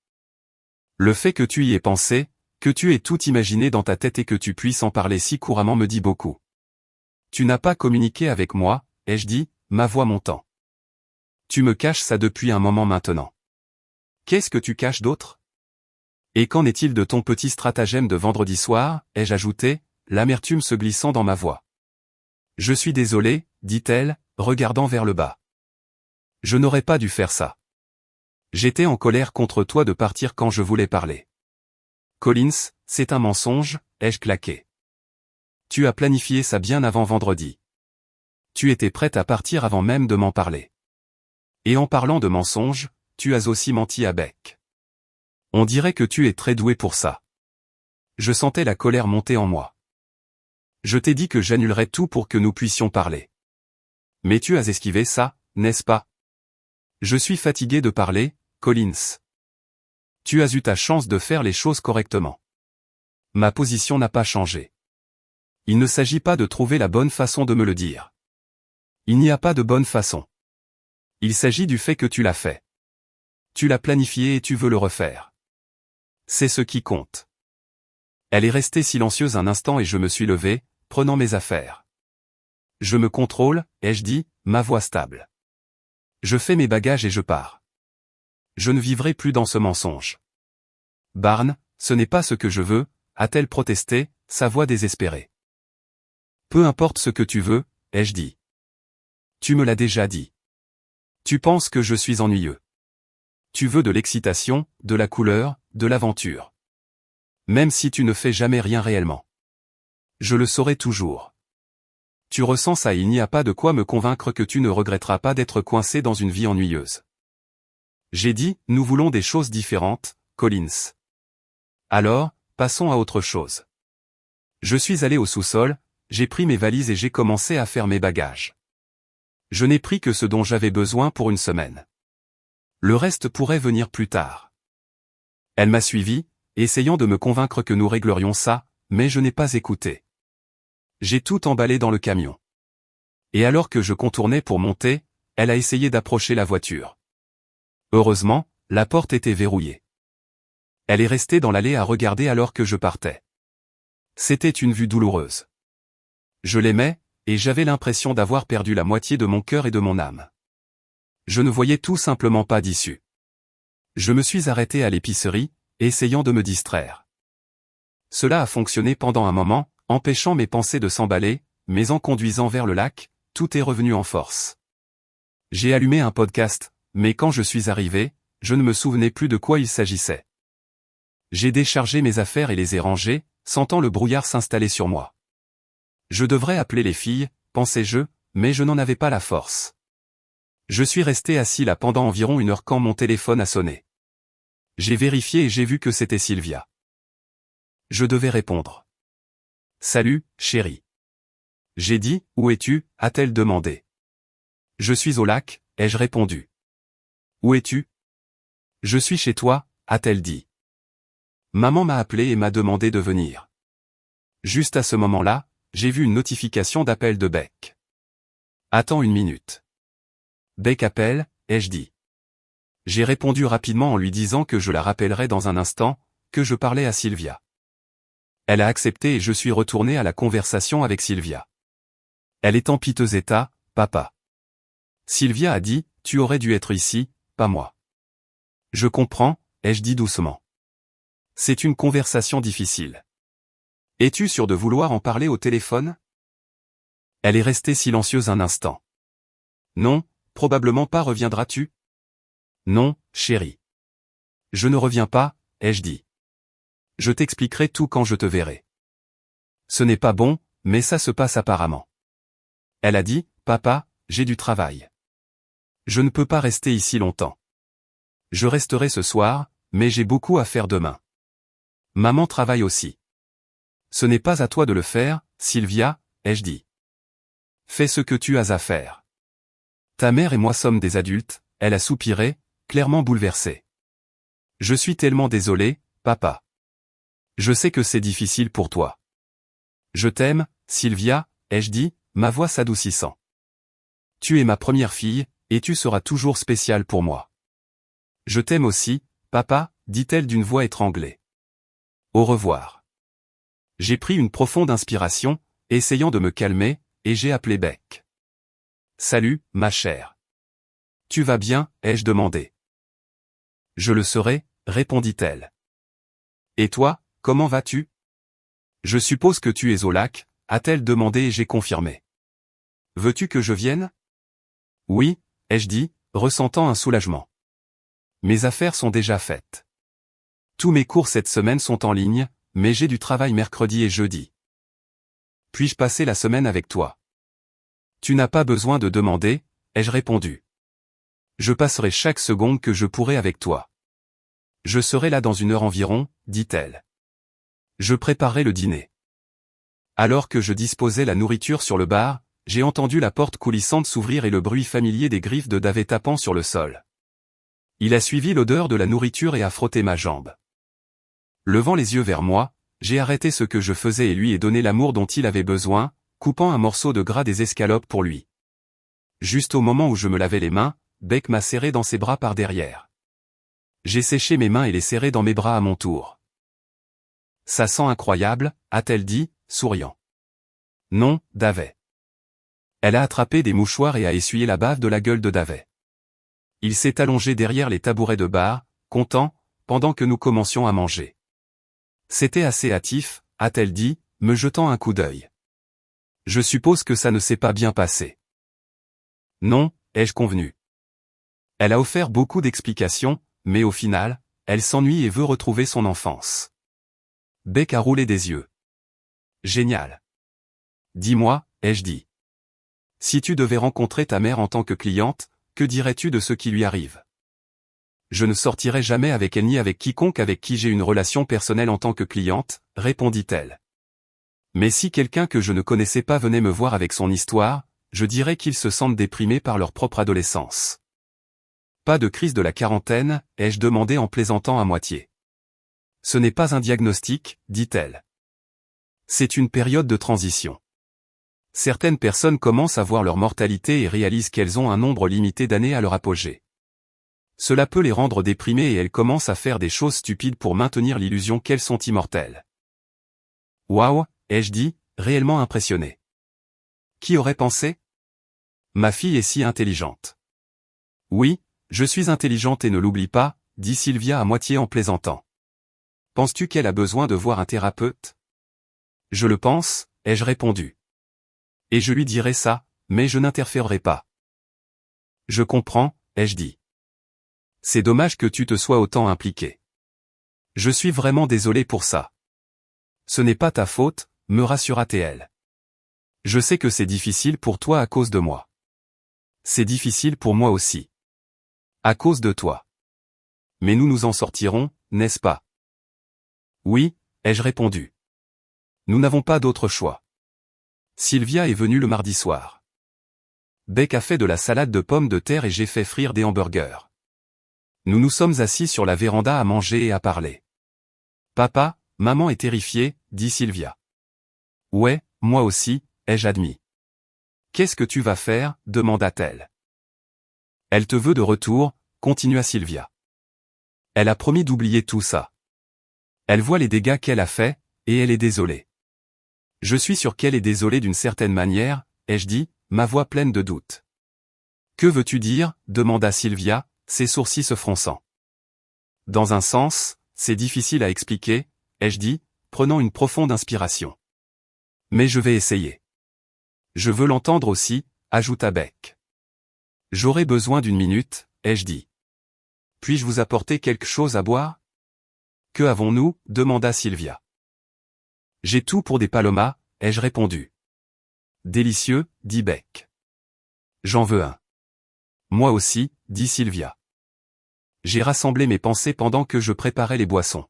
Le fait que tu y aies pensé, que tu aies tout imaginé dans ta tête et que tu puisses en parler si couramment me dit beaucoup. Tu n'as pas communiqué avec moi, ai-je dit, ma voix montant. Tu me caches ça depuis un moment maintenant. Qu'est-ce que tu caches d'autre? Et qu'en est-il de ton petit stratagème de vendredi soir, ai-je ajouté, l'amertume se glissant dans ma voix. Je suis désolé, dit-elle, regardant vers le bas. Je n'aurais pas dû faire ça. J'étais en colère contre toi de partir quand je voulais parler. Collins, c'est un mensonge, ai-je claqué. Tu as planifié ça bien avant vendredi. Tu étais prête à partir avant même de m'en parler. Et en parlant de mensonges, tu as aussi menti à Beck. On dirait que tu es très doué pour ça. Je sentais la colère monter en moi. Je t'ai dit que j'annulerais tout pour que nous puissions parler. Mais tu as esquivé ça, n'est-ce pas? Je suis fatigué de parler, Collins. Tu as eu ta chance de faire les choses correctement. Ma position n'a pas changé. Il ne s'agit pas de trouver la bonne façon de me le dire. Il n'y a pas de bonne façon. Il s'agit du fait que tu l'as fait. Tu l'as planifié et tu veux le refaire. C'est ce qui compte. Elle est restée silencieuse un instant et je me suis levé, prenant mes affaires. Je me contrôle, ai-je dit, ma voix stable. Je fais mes bagages et je pars. Je ne vivrai plus dans ce mensonge. Barn, ce n'est pas ce que je veux, a-t-elle protesté, sa voix désespérée. Peu importe ce que tu veux, ai-je dit. Tu me l'as déjà dit. Tu penses que je suis ennuyeux. Tu veux de l'excitation, de la couleur, de l'aventure. Même si tu ne fais jamais rien réellement. Je le saurai toujours. Tu ressens ça et il n'y a pas de quoi me convaincre que tu ne regretteras pas d'être coincé dans une vie ennuyeuse. J'ai dit, nous voulons des choses différentes, Collins. Alors, passons à autre chose. Je suis allé au sous-sol, j'ai pris mes valises et j'ai commencé à faire mes bagages. Je n'ai pris que ce dont j'avais besoin pour une semaine. Le reste pourrait venir plus tard. Elle m'a suivi, essayant de me convaincre que nous réglerions ça, mais je n'ai pas écouté. J'ai tout emballé dans le camion. Et alors que je contournais pour monter, elle a essayé d'approcher la voiture. Heureusement, la porte était verrouillée. Elle est restée dans l'allée à regarder alors que je partais. C'était une vue douloureuse. Je l'aimais, et j'avais l'impression d'avoir perdu la moitié de mon cœur et de mon âme. Je ne voyais tout simplement pas d'issue. Je me suis arrêté à l'épicerie, essayant de me distraire. Cela a fonctionné pendant un moment, empêchant mes pensées de s'emballer, mais en conduisant vers le lac, tout est revenu en force. J'ai allumé un podcast, mais quand je suis arrivé, je ne me souvenais plus de quoi il s'agissait. J'ai déchargé mes affaires et les ai rangées, sentant le brouillard s'installer sur moi. Je devrais appeler les filles, pensais-je, mais je n'en avais pas la force. Je suis resté assis là pendant environ 1 heure quand mon téléphone a sonné. J'ai vérifié et j'ai vu que c'était Sylvia. Je devais répondre. « Salut, chérie. » J'ai dit, « Où es-tu » a-t-elle demandé. « Je suis au lac » ai-je répondu. « Où es-tu » ? « Je suis chez toi » a-t-elle dit. Maman m'a appelé et m'a demandé de venir. Juste à ce moment-là, j'ai vu une notification d'appel de Beck. « Attends 1 minute. » Beck appelle, ai-je dit. J'ai répondu rapidement en lui disant que je la rappellerais dans un instant, que je parlais à Sylvia. Elle a accepté et je suis retourné à la conversation avec Sylvia. Elle est en piteux état, papa. Sylvia a dit, tu aurais dû être ici, pas moi. Je comprends, ai-je dit doucement. C'est une conversation difficile. Es-tu sûr de vouloir en parler au téléphone ? Elle est restée silencieuse un instant. Non, probablement pas. Reviendras-tu ? Non, chérie. Je ne reviens pas, ai-je dit. Je t'expliquerai tout quand je te verrai. Ce n'est pas bon, mais ça se passe apparemment. Elle a dit, papa, j'ai du travail. Je ne peux pas rester ici longtemps. Je resterai ce soir, mais j'ai beaucoup à faire demain. Maman travaille aussi. Ce n'est pas à toi de le faire, Sylvia, ai-je dit. Fais ce que tu as à faire. Ta mère et moi sommes des adultes, elle a soupiré, clairement bouleversée. Je suis tellement désolé, papa. Je sais que c'est difficile pour toi. Je t'aime, Sylvia, ai-je dit, ma voix s'adoucissant. Tu es ma première fille, et tu seras toujours spéciale pour moi. Je t'aime aussi, papa, dit-elle d'une voix étranglée. Au revoir. J'ai pris une profonde inspiration, essayant de me calmer, et j'ai appelé Beck. Salut, ma chère. Tu vas bien, ai-je demandé. Je le serai, répondit-elle. Et toi, comment vas-tu ? Je suppose que tu es au lac, a-t-elle demandé et j'ai confirmé. Veux-tu que je vienne ? Oui, ai-je dit, ressentant un soulagement. Mes affaires sont déjà faites. Tous mes cours cette semaine sont en ligne, mais j'ai du travail mercredi et jeudi. Puis-je passer la semaine avec toi ? Tu n'as pas besoin de demander, ai-je répondu. Je passerai chaque seconde que je pourrai avec toi. Je serai là dans 1 heure environ, dit-elle. Je préparerai le dîner. Alors que je disposais la nourriture sur le bar, j'ai entendu la porte coulissante s'ouvrir et le bruit familier des griffes de Davet tapant sur le sol. Il a suivi l'odeur de la nourriture et a frotté ma jambe. Levant les yeux vers moi, j'ai arrêté ce que je faisais et lui ai donné l'amour dont il avait besoin, coupant un morceau de gras des escalopes pour lui. Juste au moment où je me lavais les mains, Beck m'a serré dans ses bras par derrière. J'ai séché mes mains et les serré dans mes bras à mon tour. Ça sent incroyable, a-t-elle dit, souriant. Non, Davet. Elle a attrapé des mouchoirs et a essuyé la bave de la gueule de Davet. Il s'est allongé derrière les tabourets de bar, content, pendant que nous commencions à manger. C'était assez hâtif, a-t-elle dit, me jetant un coup d'œil. Je suppose que ça ne s'est pas bien passé. Non, ai-je convenu. Elle a offert beaucoup d'explications, mais au final, elle s'ennuie et veut retrouver son enfance. Beck a roulé des yeux. Génial. Dis-moi, ai-je dit. Si tu devais rencontrer ta mère en tant que cliente, que dirais-tu de ce qui lui arrive ? Je ne sortirai jamais avec elle ni avec quiconque avec qui j'ai une relation personnelle en tant que cliente, répondit-elle. Mais si quelqu'un que je ne connaissais pas venait me voir avec son histoire, je dirais qu'ils se sentent déprimés par leur propre adolescence. Pas de crise de la quarantaine, ai-je demandé en plaisantant à moitié. Ce n'est pas un diagnostic, dit-elle. C'est une période de transition. Certaines personnes commencent à voir leur mortalité et réalisent qu'elles ont un nombre limité d'années à leur apogée. Cela peut les rendre déprimées et elles commencent à faire des choses stupides pour maintenir l'illusion qu'elles sont immortelles. Waouh, ai-je dit, réellement impressionné. Qui aurait pensé ? Ma fille est si intelligente. Oui, je suis intelligente et ne l'oublie pas, dit Sylvia à moitié en plaisantant. Penses-tu qu'elle a besoin de voir un thérapeute ? Je le pense, ai-je répondu. Et je lui dirai ça, mais je n'interférerai pas. Je comprends, ai-je dit. C'est dommage que tu te sois autant impliqué. Je suis vraiment désolé pour ça. Ce n'est pas ta faute, me rassura-t-elle. Je sais que c'est difficile pour toi à cause de moi. C'est difficile pour moi aussi. À cause de toi. Mais nous nous en sortirons, n'est-ce pas? Oui, ai-je répondu. Nous n'avons pas d'autre choix. Sylvia est venue le mardi soir. Beck a fait de la salade de pommes de terre et j'ai fait frire des hamburgers. Nous nous sommes assis sur la véranda à manger et à parler. Papa, maman est terrifiée, dit Sylvia. Ouais, moi aussi, ai-je admis. Qu'est-ce que tu vas faire, demanda-t-elle. Elle te veut de retour, continua Sylvia. Elle a promis d'oublier tout ça. Elle voit les dégâts qu'elle a faits, et elle est désolée. Je suis sûr qu'elle est désolée d'une certaine manière, ai-je dit, ma voix pleine de doute. Que veux-tu dire, demanda Sylvia, ses sourcils se fronçant. Dans un sens, c'est difficile à expliquer, ai-je dit, prenant une profonde inspiration. Mais je vais essayer. Je veux l'entendre aussi, ajouta Beck. J'aurai besoin d'une minute, ai-je dit. Puis-je vous apporter quelque chose à boire? Que avons-nous? Demanda Sylvia. J'ai tout pour des palomas, ai-je répondu. Délicieux, dit Beck. J'en veux un. Moi aussi, dit Sylvia. J'ai rassemblé mes pensées pendant que je préparais les boissons.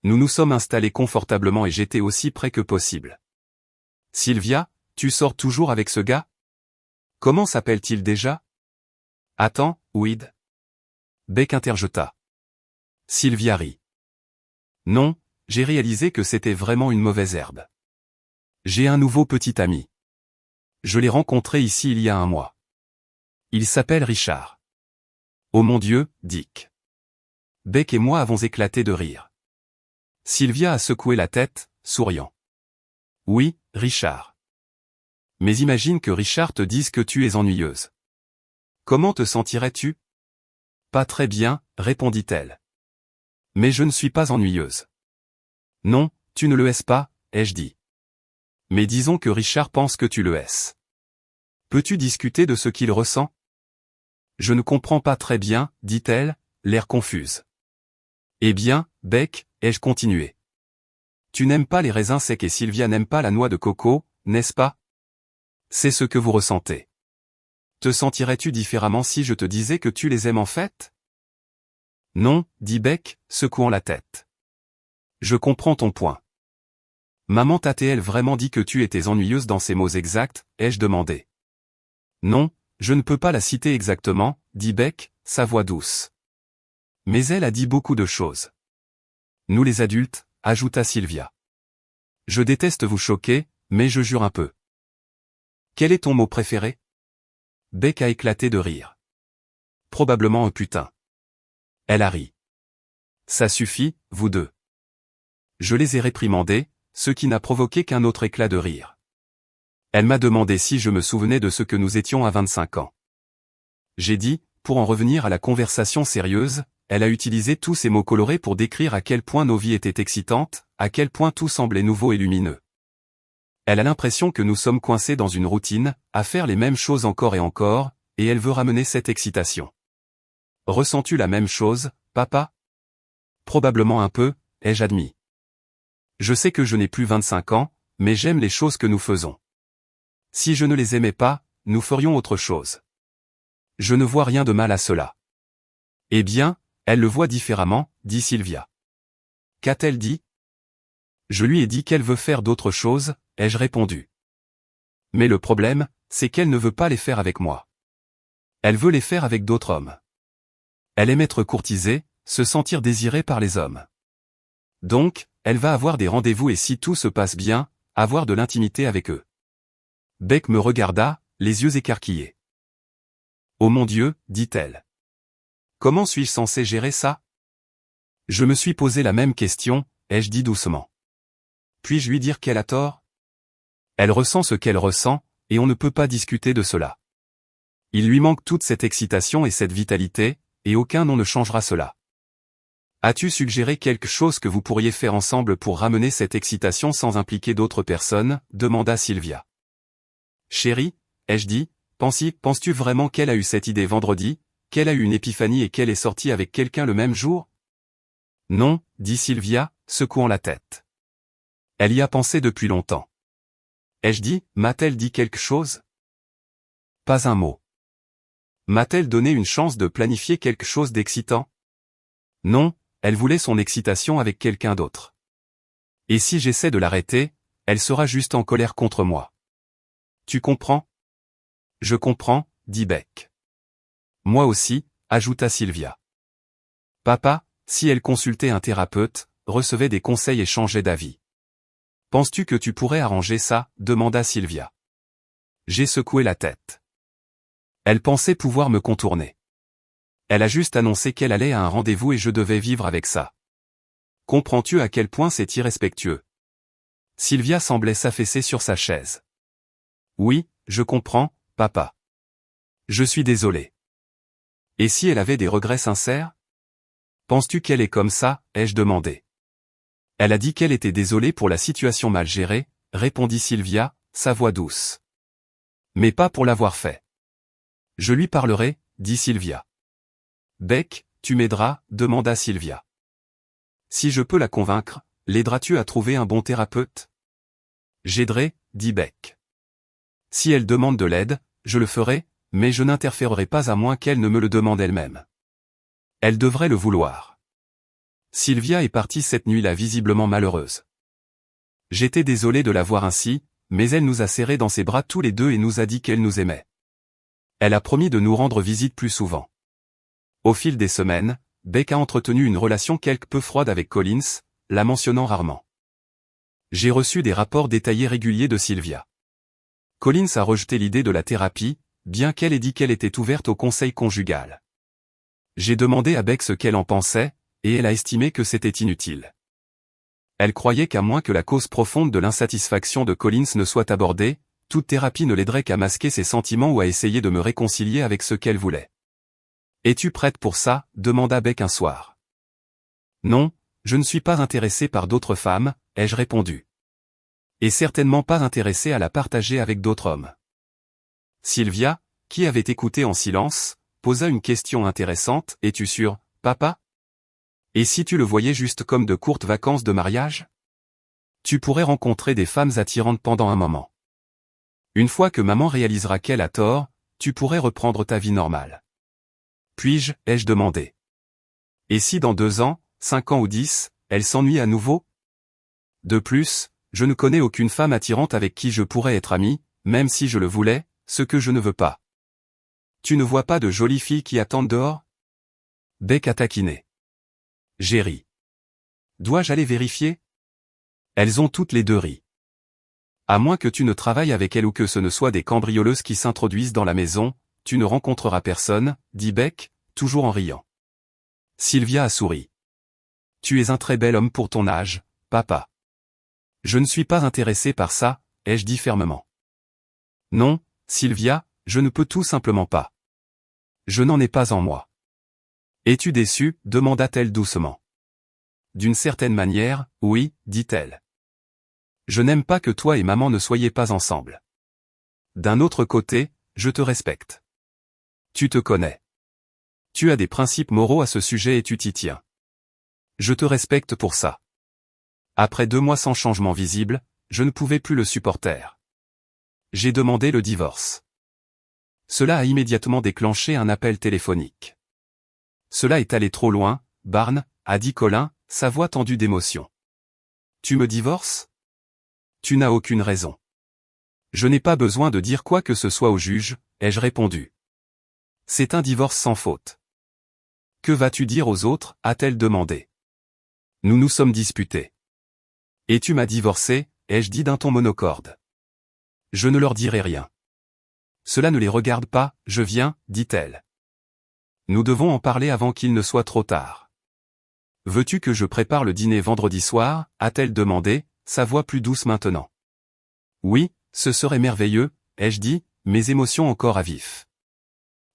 Nous nous sommes installés confortablement et j'étais aussi près que possible. Sylvia, tu sors toujours avec ce gars? Comment s'appelle-t-il déjà? Attends, Ouid. Beck interjeta. Sylvia rit. Non, j'ai réalisé que c'était vraiment une mauvaise herbe. J'ai un nouveau petit ami. Je l'ai rencontré ici il y a un mois. Il s'appelle Richard. Oh mon Dieu, Dick. Beck et moi avons éclaté de rire. Sylvia a secoué la tête, souriant. Oui, Richard. Mais imagine que Richard te dise que tu es ennuyeuse. Comment te sentirais-tu? Pas très bien, répondit-elle. Mais je ne suis pas ennuyeuse. Non, tu ne le es pas, ai-je dit. Mais disons que Richard pense que tu le es. Peux-tu discuter de ce qu'il ressent? Je ne comprends pas très bien, dit-elle, l'air confuse. Eh bien, Beck, ai-je continué. Tu n'aimes pas les raisins secs et Sylvia n'aime pas la noix de coco, n'est-ce pas? C'est ce que vous ressentez. Te sentirais-tu différemment si je te disais que tu les aimes en fait? Non, dit Beck, secouant la tête. Je comprends ton point. Maman t'a-t-elle vraiment dit que tu étais ennuyeuse dans ces mots exacts, ai-je demandé. Non, je ne peux pas la citer exactement, dit Beck, sa voix douce. Mais elle a dit beaucoup de choses. Nous les adultes, ajouta Sylvia. Je déteste vous choquer, mais je jure un peu. Quel est ton mot préféré? Beck a éclaté de rire. Probablement un putain. Elle a ri. Ça suffit, vous deux. Je les ai réprimandés, ce qui n'a provoqué qu'un autre éclat de rire. Elle m'a demandé si je me souvenais de ce que nous étions à 25 ans. J'ai dit, pour en revenir à la conversation sérieuse, elle a utilisé tous ces mots colorés pour décrire à quel point nos vies étaient excitantes, à quel point tout semblait nouveau et lumineux. Elle a l'impression que nous sommes coincés dans une routine, à faire les mêmes choses encore et encore, et elle veut ramener cette excitation. Ressens-tu la même chose, papa? Probablement un peu, ai-je admis. Je sais que je n'ai plus 25 ans, mais j'aime les choses que nous faisons. Si je ne les aimais pas, nous ferions autre chose. Je ne vois rien de mal à cela. Eh bien, elle le voit différemment, dit Sylvia. Qu'a-t-elle dit? Je lui ai dit qu'elle veut faire d'autres choses, ai-je répondu. Mais le problème, c'est qu'elle ne veut pas les faire avec moi. Elle veut les faire avec d'autres hommes. Elle aime être courtisée, se sentir désirée par les hommes. Donc, elle va avoir des rendez-vous et si tout se passe bien, avoir de l'intimité avec eux. Beck me regarda, les yeux écarquillés. Oh mon Dieu, dit-elle. Comment suis-je censé gérer ça? Je me suis posé la même question, ai-je dit doucement. Puis-je lui dire qu'elle a tort? Elle ressent ce qu'elle ressent, et on ne peut pas discuter de cela. Il lui manque toute cette excitation et cette vitalité, et aucun nom ne changera cela. As-tu suggéré quelque chose que vous pourriez faire ensemble pour ramener cette excitation sans impliquer d'autres personnes? Demanda Sylvia. Chérie, ai-je dit, penses-tu vraiment qu'elle a eu cette idée vendredi, qu'elle a eu une épiphanie et qu'elle est sortie avec quelqu'un le même jour? Non, dit Sylvia, secouant la tête. Elle y a pensé depuis longtemps. Ai-je dit, m'a-t-elle dit quelque chose? Pas un mot. M'a-t-elle donné une chance de planifier quelque chose d'excitant? Non, elle voulait son excitation avec quelqu'un d'autre. Et si j'essaie de l'arrêter, elle sera juste en colère contre moi. Tu comprends? Je comprends, dit Beck. Moi aussi, ajouta Sylvia. Papa, si elle consultait un thérapeute, recevait des conseils et changeait d'avis. Penses-tu que tu pourrais arranger ça? Demanda Sylvia. J'ai secoué la tête. Elle pensait pouvoir me contourner. Elle a juste annoncé qu'elle allait à un rendez-vous et je devais vivre avec ça. Comprends-tu à quel point c'est irrespectueux? Sylvia semblait s'affaisser sur sa chaise. Oui, je comprends, papa. Je suis désolé. Et si elle avait des regrets sincères? Penses-tu qu'elle est comme ça? Ai-je demandé. Elle a dit qu'elle était désolée pour la situation mal gérée, répondit Sylvia, sa voix douce. Mais pas pour l'avoir fait. Je lui parlerai, dit Sylvia. Beck, tu m'aideras? Demanda Sylvia. Si je peux la convaincre, l'aideras-tu à trouver un bon thérapeute? J'aiderai, dit Beck. Si elle demande de l'aide, je le ferai, mais je n'interférerai pas à moins qu'elle ne me le demande elle-même. Elle devrait le vouloir. Sylvia est partie cette nuit-là visiblement malheureuse. J'étais désolé de la voir ainsi, mais elle nous a serrés dans ses bras tous les deux et nous a dit qu'elle nous aimait. Elle a promis de nous rendre visite plus souvent. Au fil des semaines, Beck a entretenu une relation quelque peu froide avec Collins, la mentionnant rarement. J'ai reçu des rapports détaillés réguliers de Sylvia. Collins a rejeté l'idée de la thérapie, bien qu'elle ait dit qu'elle était ouverte au conseil conjugal. J'ai demandé à Beck ce qu'elle en pensait, et elle a estimé que c'était inutile. Elle croyait qu'à moins que la cause profonde de l'insatisfaction de Collins ne soit abordée, toute thérapie ne l'aiderait qu'à masquer ses sentiments ou à essayer de me réconcilier avec ce qu'elle voulait. Es-tu prête pour ça? Demanda Beck un soir. Non, je ne suis pas intéressé par d'autres femmes, ai-je répondu. Et certainement pas intéressé à la partager avec d'autres hommes. Sylvia, qui avait écouté en silence, posa une question intéressante. Es-tu sûr, papa? Et si tu le voyais juste comme de courtes vacances de mariage? Tu pourrais rencontrer des femmes attirantes pendant un moment. Une fois que maman réalisera qu'elle a tort, tu pourrais reprendre ta vie normale. Puis-je, ai-je demandé. Et si dans 2 ans, 5 ans ou 10, elle s'ennuie à nouveau? De plus, je ne connais aucune femme attirante avec qui je pourrais être ami, même si je le voulais, ce que je ne veux pas. Tu ne vois pas de jolies filles qui attendent dehors? Beck a taquiné. J'ai ri. Dois-je aller vérifier? Elles ont toutes les deux ri. À moins que tu ne travailles avec elles ou que ce ne soient des cambrioleuses qui s'introduisent dans la maison, tu ne rencontreras personne, dit Beck, toujours en riant. Sylvia a souri. Tu es un très bel homme pour ton âge, papa. Je ne suis pas intéressé par ça, ai-je dit fermement. Non, Sylvia, je ne peux tout simplement pas. Je n'en ai pas en moi. Es-tu déçue? Demanda-t-elle doucement. D'une certaine manière, oui, dit-elle. Je n'aime pas que toi et maman ne soyez pas ensemble. D'un autre côté, je te respecte. Tu te connais. Tu as des principes moraux à ce sujet et tu t'y tiens. Je te respecte pour ça. Après 2 mois sans changement visible, je ne pouvais plus le supporter. J'ai demandé le divorce. Cela a immédiatement déclenché un appel téléphonique. Cela est allé trop loin, Barnes, a dit Colin, sa voix tendue d'émotion. Tu me divorces? Tu n'as aucune raison. Je n'ai pas besoin de dire quoi que ce soit au juge, ai-je répondu. C'est un divorce sans faute. Que vas-tu dire aux autres? A-t-elle demandé. Nous nous sommes disputés. Et tu m'as divorcé, ai-je dit d'un ton monocorde. Je ne leur dirai rien. Cela ne les regarde pas, je viens, dit-elle. Nous devons en parler avant qu'il ne soit trop tard. Veux-tu que je prépare le dîner vendredi soir? A-t-elle demandé, sa voix plus douce maintenant. Oui, ce serait merveilleux, ai-je dit, mes émotions encore à vif.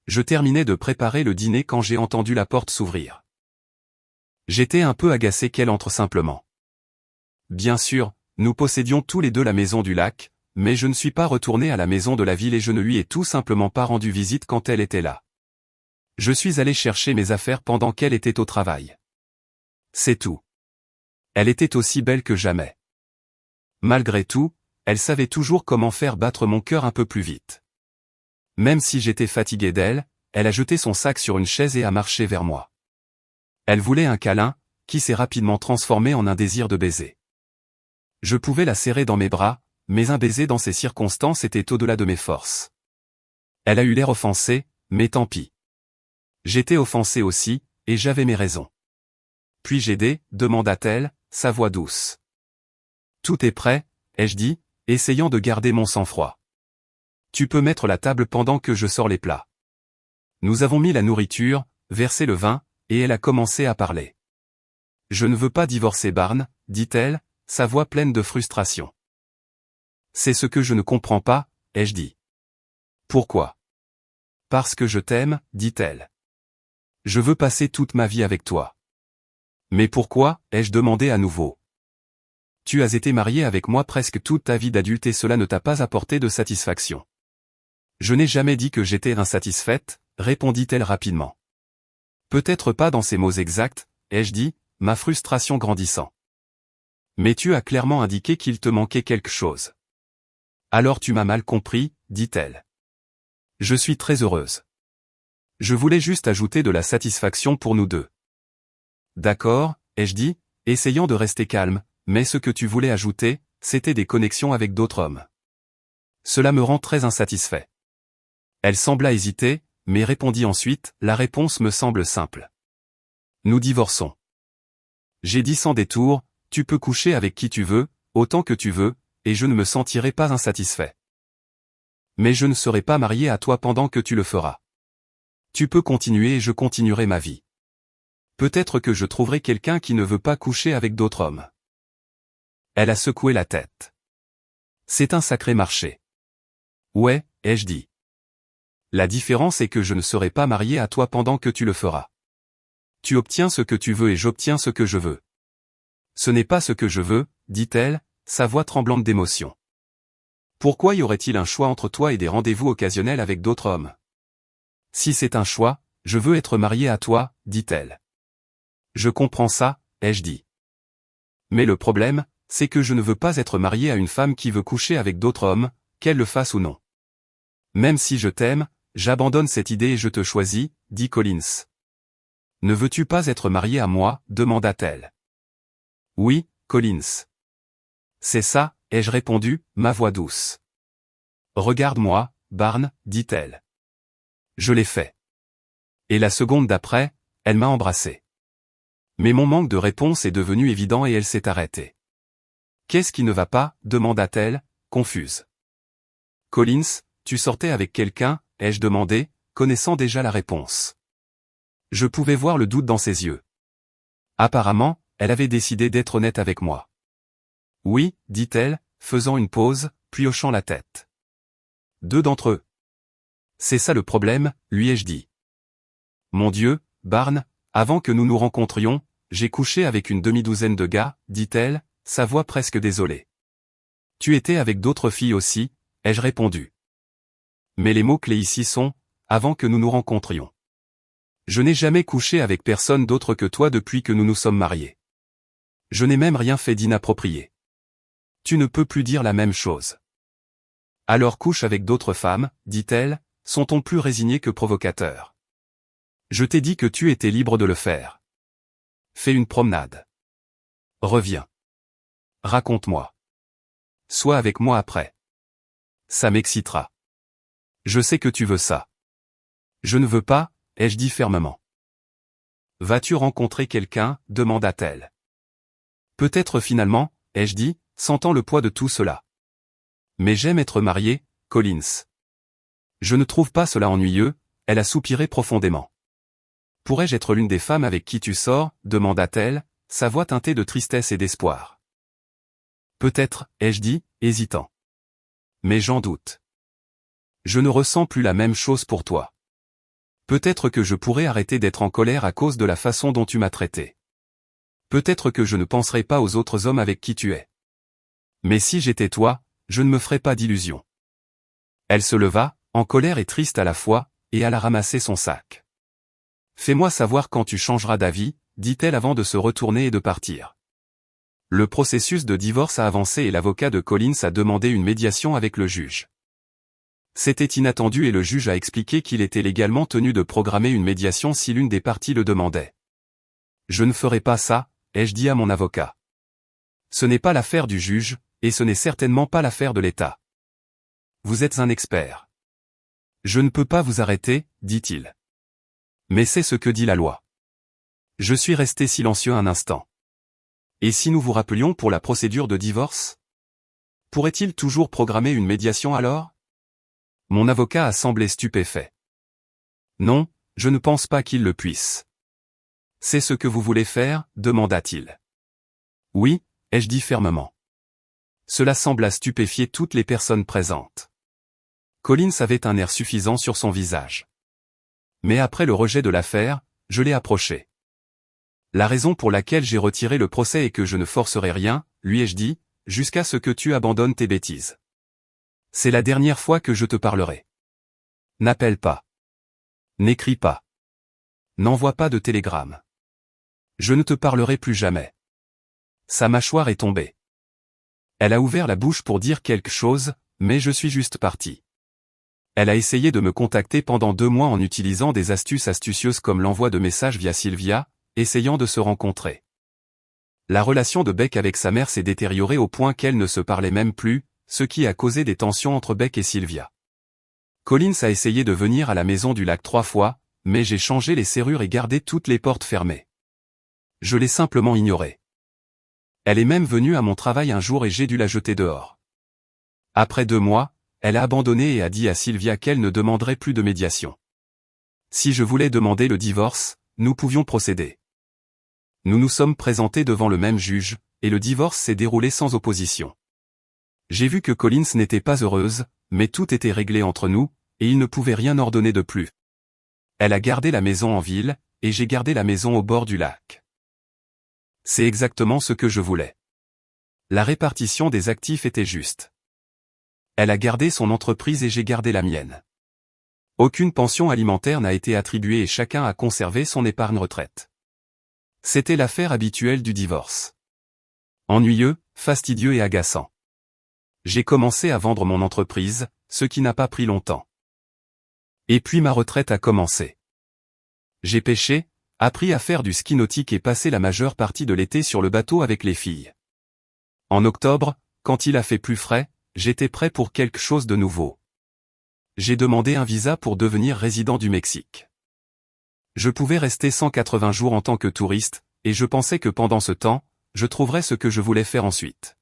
Je terminais de préparer le dîner quand j'ai entendu la porte s'ouvrir. J'étais un peu agacé qu'elle entre simplement. Bien sûr, nous possédions tous les deux la maison du lac, mais je ne suis pas retourné à la maison de la ville et je ne lui ai tout simplement pas rendu visite quand elle était là. Je suis allé chercher mes affaires pendant qu'elle était au travail. C'est tout. Elle était aussi belle que jamais. Malgré tout, elle savait toujours comment faire battre mon cœur un peu plus vite. Même si j'étais fatigué d'elle, elle a jeté son sac sur une chaise et a marché vers moi. Elle voulait un câlin, qui s'est rapidement transformé en un désir de baiser. Je pouvais la serrer dans mes bras, mais un baiser dans ces circonstances était au-delà de mes forces. Elle a eu l'air offensée, mais tant pis. J'étais offensé aussi, et j'avais mes raisons. Puis-je aider, demanda-t-elle, sa voix douce. Tout est prêt, ai-je dit, essayant de garder mon sang-froid. Tu peux mettre la table pendant que je sors les plats. Nous avons mis la nourriture, versé le vin, et elle a commencé à parler. Je ne veux pas divorcer Barnes, dit-elle, sa voix pleine de frustration. C'est ce que je ne comprends pas, ai-je dit. Pourquoi? Parce que je t'aime, dit-elle. Je veux passer toute ma vie avec toi. Mais pourquoi, ai-je demandé à nouveau. Tu as été marié avec moi presque toute ta vie d'adulte et cela ne t'a pas apporté de satisfaction. Je n'ai jamais dit que j'étais insatisfaite, répondit-elle rapidement. Peut-être pas dans ces mots exacts, ai-je dit, ma frustration grandissant. Mais tu as clairement indiqué qu'il te manquait quelque chose. Alors tu m'as mal compris, dit-elle. Je suis très heureuse. Je voulais juste ajouter de la satisfaction pour nous deux. D'accord, ai-je dit, essayant de rester calme, mais ce que tu voulais ajouter, c'était des connexions avec d'autres hommes. Cela me rend très insatisfait. Elle sembla hésiter, mais répondit ensuite, la réponse me semble simple. Nous divorçons. J'ai dit sans détour, tu peux coucher avec qui tu veux, autant que tu veux, et je ne me sentirai pas insatisfait. Mais je ne serai pas marié à toi pendant que tu le feras. Tu peux continuer et je continuerai ma vie. Peut-être que je trouverai quelqu'un qui ne veut pas coucher avec d'autres hommes. Elle a secoué la tête. C'est un sacré marché. Ouais, ai-je dit. La différence est que je ne serai pas marié à toi pendant que tu le feras. Tu obtiens ce que tu veux et j'obtiens ce que je veux. Ce n'est pas ce que je veux, dit-elle, sa voix tremblante d'émotion. Pourquoi y aurait-il un choix entre toi et des rendez-vous occasionnels avec d'autres hommes? Si c'est un choix, je veux être marié à toi, dit-elle. Je comprends ça, ai-je dit. Mais le problème, c'est que je ne veux pas être marié à une femme qui veut coucher avec d'autres hommes, qu'elle le fasse ou non. Même si je t'aime, j'abandonne cette idée et je te choisis, dit Collins. Ne veux-tu pas être marié à moi, demanda-t-elle. Oui, Collins. C'est ça, ai-je répondu, ma voix douce. Regarde-moi, Barnes, dit-elle. Je l'ai fait. Et la seconde d'après, elle m'a embrassé. Mais mon manque de réponse est devenu évident et elle s'est arrêtée. Qu'est-ce qui ne va pas, demanda-t-elle, confuse. Collins, tu sortais avec quelqu'un, ai-je demandé, connaissant déjà la réponse. Je pouvais voir le doute dans ses yeux. Apparemment, elle avait décidé d'être honnête avec moi. Oui, dit-elle, faisant une pause, puis hochant la tête. 2 d'entre eux. C'est ça le problème, lui ai-je dit. Mon Dieu, Barnes, avant que nous nous rencontrions, j'ai couché avec une demi-douzaine de gars, dit-elle, sa voix presque désolée. Tu étais avec d'autres filles aussi, ai-je répondu. Mais les mots-clés ici sont, avant que nous nous rencontrions. Je n'ai jamais couché avec personne d'autre que toi depuis que nous nous sommes mariés. Je n'ai même rien fait d'inapproprié. Tu ne peux plus dire la même chose. Alors couche avec d'autres femmes, dit-elle, sont-on plus résignés que provocateurs. Je t'ai dit que tu étais libre de le faire. Fais une promenade. Reviens. Raconte-moi. Sois avec moi après. Ça m'excitera. Je sais que tu veux ça. Je ne veux pas, ai-je dit fermement. Vas-tu rencontrer quelqu'un, demanda-t-elle. Peut-être finalement, ai-je dit, sentant le poids de tout cela. Mais j'aime être marié, Collins. Je ne trouve pas cela ennuyeux, elle a soupiré profondément. Pourrais-je être l'une des femmes avec qui tu sors, demanda-t-elle, sa voix teintée de tristesse et d'espoir. Peut-être, ai-je dit, hésitant. Mais j'en doute. Je ne ressens plus la même chose pour toi. Peut-être que je pourrais arrêter d'être en colère à cause de la façon dont tu m'as traité. Peut-être que je ne penserai pas aux autres hommes avec qui tu es. Mais si j'étais toi, je ne me ferai pas d'illusions. Elle se leva, en colère et triste à la fois, et alla ramasser son sac. Fais-moi savoir quand tu changeras d'avis, dit-elle avant de se retourner et de partir. Le processus de divorce a avancé et l'avocat de Collins a demandé une médiation avec le juge. C'était inattendu et le juge a expliqué qu'il était légalement tenu de programmer une médiation si l'une des parties le demandait. Je ne ferai pas ça, ai-je dit à mon avocat. Ce n'est pas l'affaire du juge, et ce n'est certainement pas l'affaire de l'État. Vous êtes un expert. Je ne peux pas vous arrêter, dit-il. Mais c'est ce que dit la loi. Je suis resté silencieux un instant. Et si nous vous rappelions pour la procédure de divorce? Pourrait-il toujours programmer une médiation alors? Mon avocat a semblé stupéfait. Non, je ne pense pas qu'il le puisse. C'est ce que vous voulez faire, demanda-t-il. Oui, ai-je dit fermement. Cela sembla stupéfier toutes les personnes présentes. Collins avait un air suffisant sur son visage. Mais après le rejet de l'affaire, je l'ai approché. La raison pour laquelle j'ai retiré le procès est que je ne forcerai rien, lui ai-je dit, jusqu'à ce que tu abandonnes tes bêtises. C'est la dernière fois que je te parlerai. N'appelle pas. N'écris pas. N'envoie pas de télégramme. Je ne te parlerai plus jamais. Sa mâchoire est tombée. Elle a ouvert la bouche pour dire quelque chose, mais je suis juste parti. Elle a essayé de me contacter pendant 2 mois en utilisant des astuces astucieuses comme l'envoi de messages via Sylvia, essayant de se rencontrer. La relation de Beck avec sa mère s'est détériorée au point qu'elle ne se parlait même plus, ce qui a causé des tensions entre Beck et Sylvia. Collins a essayé de venir à la maison du lac 3 fois, mais j'ai changé les serrures et gardé toutes les portes fermées. Je l'ai simplement ignorée. Elle est même venue à mon travail un jour et j'ai dû la jeter dehors. Après 2 mois, elle a abandonné et a dit à Sylvia qu'elle ne demanderait plus de médiation. Si je voulais demander le divorce, nous pouvions procéder. Nous nous sommes présentés devant le même juge, et le divorce s'est déroulé sans opposition. J'ai vu que Collins n'était pas heureuse, mais tout était réglé entre nous, et il ne pouvait rien ordonner de plus. Elle a gardé la maison en ville, et j'ai gardé la maison au bord du lac. C'est exactement ce que je voulais. La répartition des actifs était juste. Elle a gardé son entreprise et j'ai gardé la mienne. Aucune pension alimentaire n'a été attribuée et chacun a conservé son épargne retraite. C'était l'affaire habituelle du divorce. Ennuyeux, fastidieux et agaçant. J'ai commencé à vendre mon entreprise, ce qui n'a pas pris longtemps. Et puis ma retraite a commencé. J'ai pêché, appris à faire du ski nautique et passé la majeure partie de l'été sur le bateau avec les filles. En octobre, quand il a fait plus frais, j'étais prêt pour quelque chose de nouveau. J'ai demandé un visa pour devenir résident du Mexique. Je pouvais rester 180 jours en tant que touriste, et je pensais que pendant ce temps, je trouverais ce que je voulais faire ensuite.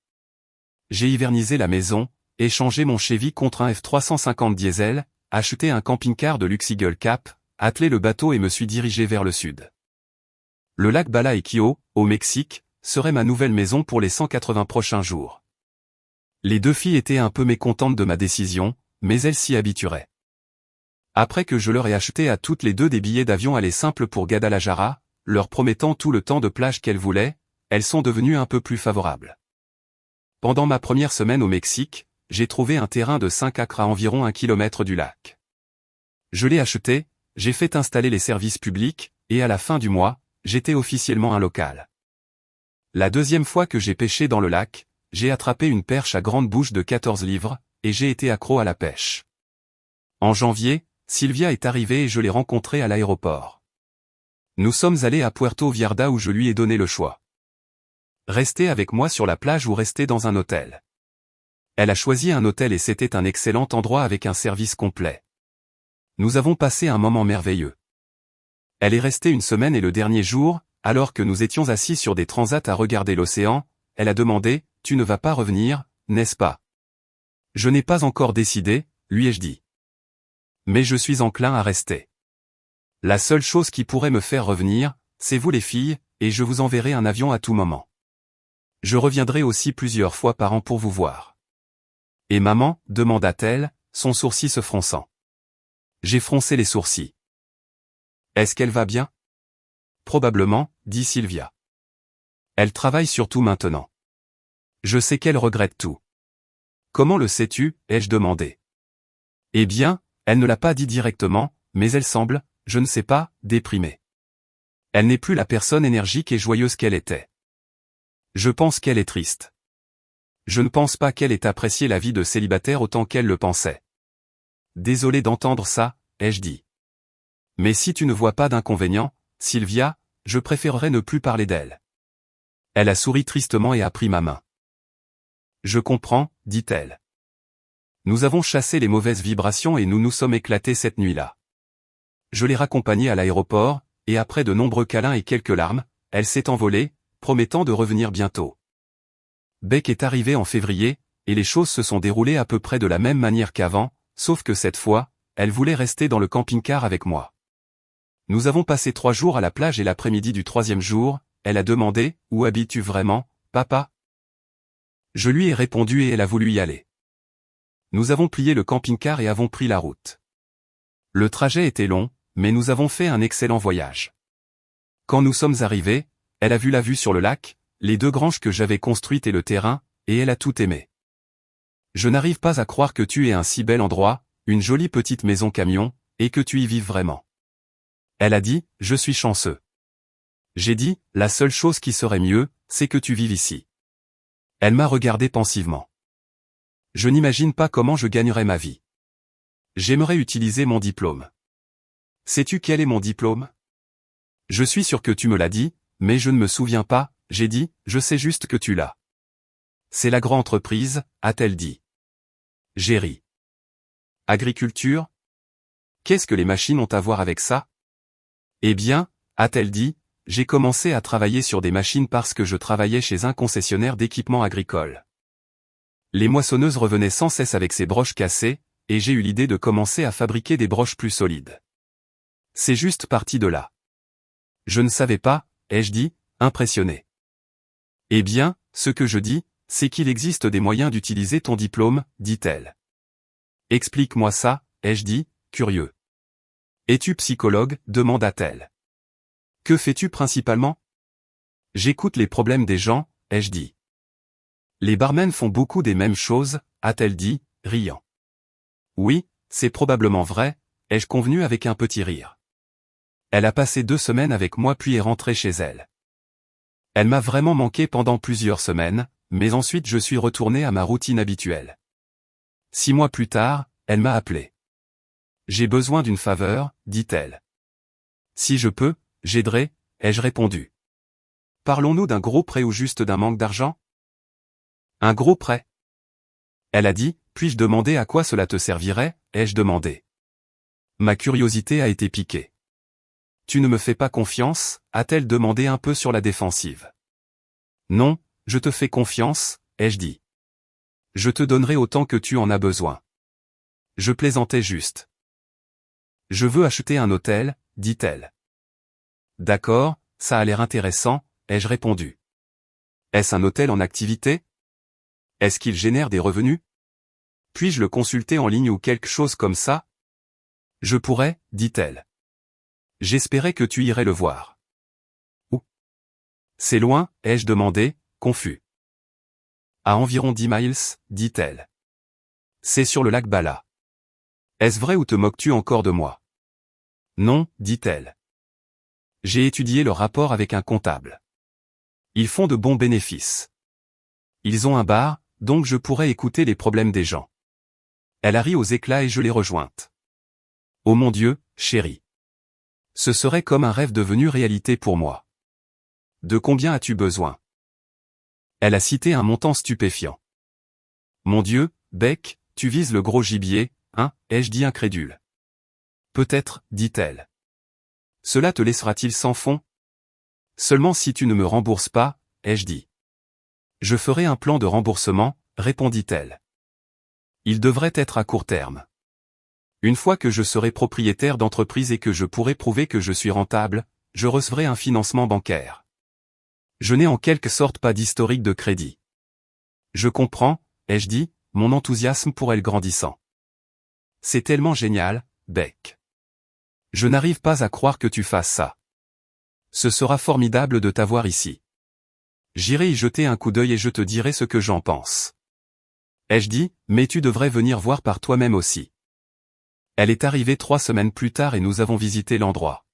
J'ai hivernisé la maison, échangé mon Chevy contre un F350 diesel, acheté un camping-car de luxe Eagle Cap, attelé le bateau et me suis dirigé vers le sud. Le lac Balaikio, au Mexique, serait ma nouvelle maison pour les 180 prochains jours. Les 2 filles étaient un peu mécontentes de ma décision, mais elles s'y habitueraient. Après que je leur ai acheté à toutes les 2 des billets d'avion aller simple pour Guadalajara, leur promettant tout le temps de plage qu'elles voulaient, elles sont devenues un peu plus favorables. Pendant ma première semaine au Mexique, j'ai trouvé un terrain de 5 acres à environ 1 kilomètre du lac. Je l'ai acheté, j'ai fait installer les services publics, et à la fin du mois, j'étais officiellement un local. La deuxième fois que j'ai pêché dans le lac, j'ai attrapé une perche à grande bouche de 14 livres, et j'ai été accro à la pêche. En janvier, Sylvia est arrivée et je l'ai rencontrée à l'aéroport. Nous sommes allés à Puerto Vallarta où je lui ai donné le choix. Rester avec moi sur la plage ou rester dans un hôtel. Elle a choisi un hôtel et c'était un excellent endroit avec un service complet. Nous avons passé un moment merveilleux. Elle est restée 1 semaine et le dernier jour, alors que nous étions assis sur des transats à regarder l'océan, elle a demandé, « Tu ne vas pas revenir, n'est-ce pas ?» Je n'ai pas encore décidé, lui ai-je dit. Mais je suis enclin à rester. La seule chose qui pourrait me faire revenir, c'est vous les filles, et je vous enverrai un avion à tout moment. Je reviendrai aussi plusieurs fois par an pour vous voir. Et maman, demanda-t-elle, son sourcil se fronçant. J'ai froncé les sourcils. Est-ce qu'elle va bien? Probablement, dit Sylvia. Elle travaille surtout maintenant. Je sais qu'elle regrette tout. Comment le sais-tu, ai-je demandé. Eh bien, elle ne l'a pas dit directement, mais elle semble, je ne sais pas, déprimée. Elle n'est plus la personne énergique et joyeuse qu'elle était. Je pense qu'elle est triste. Je ne pense pas qu'elle ait apprécié la vie de célibataire autant qu'elle le pensait. Désolé d'entendre ça, ai-je dit. Mais si tu ne vois pas d'inconvénient, Sylvia, je préférerais ne plus parler d'elle. Elle a souri tristement et a pris ma main. Je comprends, dit-elle. Nous avons chassé les mauvaises vibrations et nous nous sommes éclatés cette nuit-là. Je l'ai raccompagnée à l'aéroport, et après de nombreux câlins et quelques larmes, elle s'est envolée, promettant de revenir bientôt. Beck est arrivé en février, et les choses se sont déroulées à peu près de la même manière qu'avant, sauf que cette fois, elle voulait rester dans le camping-car avec moi. Nous avons passé 3 jours à la plage et l'après-midi du 3e jour, elle a demandé « Où habites-tu vraiment, papa ?» Je lui ai répondu et elle a voulu y aller. Nous avons plié le camping-car et avons pris la route. Le trajet était long, mais nous avons fait un excellent voyage. Quand nous sommes arrivés, elle a vu la vue sur le lac, les 2 granges que j'avais construites et le terrain, et elle a tout aimé. Je n'arrive pas à croire que tu aies un si bel endroit, une jolie petite maison camion, et que tu y vives vraiment. Elle a dit, je suis chanceux. J'ai dit, la seule chose qui serait mieux, c'est que tu vives ici. Elle m'a regardé pensivement. Je n'imagine pas comment je gagnerais ma vie. J'aimerais utiliser mon diplôme. Sais-tu quel est mon diplôme? Je suis sûr que tu me l'as dit, mais je ne me souviens pas, j'ai dit, je sais juste que tu l'as. C'est l'agro-entreprise, a-t-elle dit. J'ai ri. Agriculture? Qu'est-ce que les machines ont à voir avec ça? Eh bien, a-t-elle dit, j'ai commencé à travailler sur des machines parce que je travaillais chez un concessionnaire d'équipements agricoles. Les moissonneuses revenaient sans cesse avec ces broches cassées, et j'ai eu l'idée de commencer à fabriquer des broches plus solides. C'est juste parti de là. Je ne savais pas, ai-je dit, impressionné. Eh bien, ce que je dis, c'est qu'il existe des moyens d'utiliser ton diplôme, dit-elle. Explique-moi ça, ai-je dit, curieux. Es-tu psychologue, demanda-t-elle. Que fais-tu principalement? J'écoute les problèmes des gens, ai-je dit. Les barmen font beaucoup des mêmes choses, a-t-elle dit, riant. Oui, c'est probablement vrai, ai-je convenu avec un petit rire. Elle a passé 2 semaines avec moi puis est rentrée chez elle. Elle m'a vraiment manqué pendant plusieurs semaines, mais ensuite je suis retourné à ma routine habituelle. 6 mois plus tard, elle m'a appelé. J'ai besoin d'une faveur, dit-elle. Si je peux, j'aiderai, ai-je répondu. Parlons-nous d'un gros prêt ou juste d'un manque d'argent? Un gros prêt. Elle a dit, puis-je demander à quoi cela te servirait, ai-je demandé. Ma curiosité a été piquée. Tu ne me fais pas confiance, a-t-elle demandé un peu sur la défensive. Non, je te fais confiance, ai-je dit. Je te donnerai autant que tu en as besoin. Je plaisantais juste. Je veux acheter un hôtel, dit-elle. D'accord, ça a l'air intéressant, ai-je répondu. Est-ce un hôtel en activité? Est-ce qu'il génère des revenus? Puis-je le consulter en ligne ou quelque chose comme ça? Je pourrais, dit-elle. J'espérais que tu irais le voir. Où? C'est loin, ai-je demandé, confus. À environ 10 miles, dit-elle. C'est sur le lac Bala. Est-ce vrai ou te moques-tu encore de moi? Non, dit-elle. J'ai étudié leur rapport avec un comptable. Ils font de bons bénéfices. Ils ont un bar, donc je pourrais écouter les problèmes des gens. Elle a ri aux éclats et je l'ai rejointe. Oh mon Dieu, chérie. Ce serait comme un rêve devenu réalité pour moi. De combien as-tu besoin? Elle a cité un montant stupéfiant. Mon Dieu, Beck, tu vises le gros gibier, hein, ai-je dit incrédule. Peut-être, dit-elle. Cela te laissera-t-il sans fond? Seulement si tu ne me rembourses pas, ai-je dit. Je ferai un plan de remboursement, répondit-elle. Il devrait être à court terme. Une fois que je serai propriétaire d'entreprise et que je pourrai prouver que je suis rentable, je recevrai un financement bancaire. Je n'ai en quelque sorte pas d'historique de crédit. Je comprends, ai-je dit, mon enthousiasme pour elle grandissant. C'est tellement génial, Beck. Je n'arrive pas à croire que tu fasses ça. Ce sera formidable de t'avoir ici. J'irai y jeter un coup d'œil et je te dirai ce que j'en pense. Ai-je dit, mais tu devrais venir voir par toi-même aussi. Elle est arrivée 3 semaines plus tard et nous avons visité l'endroit.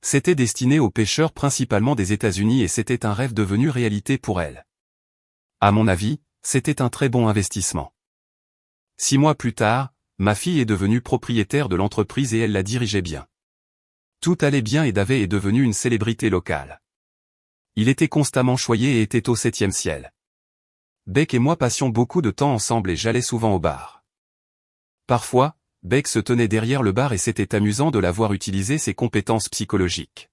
C'était destiné aux pêcheurs principalement des États-Unis et c'était un rêve devenu réalité pour elle. À mon avis, c'était un très bon investissement. 6 mois plus tard, ma fille est devenue propriétaire de l'entreprise et elle la dirigeait bien. Tout allait bien et Dave est devenu une célébrité locale. Il était constamment choyé et était au 7e ciel. Beck et moi passions beaucoup de temps ensemble et j'allais souvent au bar. Parfois, Beck se tenait derrière le bar et c'était amusant de la voir utiliser ses compétences psychologiques.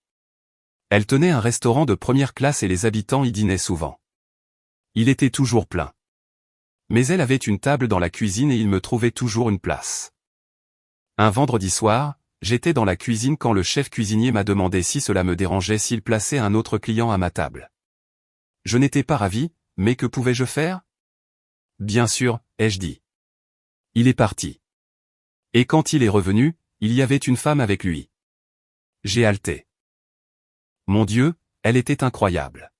Elle tenait un restaurant de première classe et les habitants y dînaient souvent. Il était toujours plein. Mais elle avait une table dans la cuisine et il me trouvait toujours une place. Un vendredi soir, j'étais dans la cuisine quand le chef cuisinier m'a demandé si cela me dérangeait s'il plaçait un autre client à ma table. Je n'étais pas ravi, mais que pouvais-je faire? Bien sûr, ai-je dit. Il est parti. Et quand il est revenu, il y avait une femme avec lui. J'ai halté. Mon Dieu, elle était incroyable.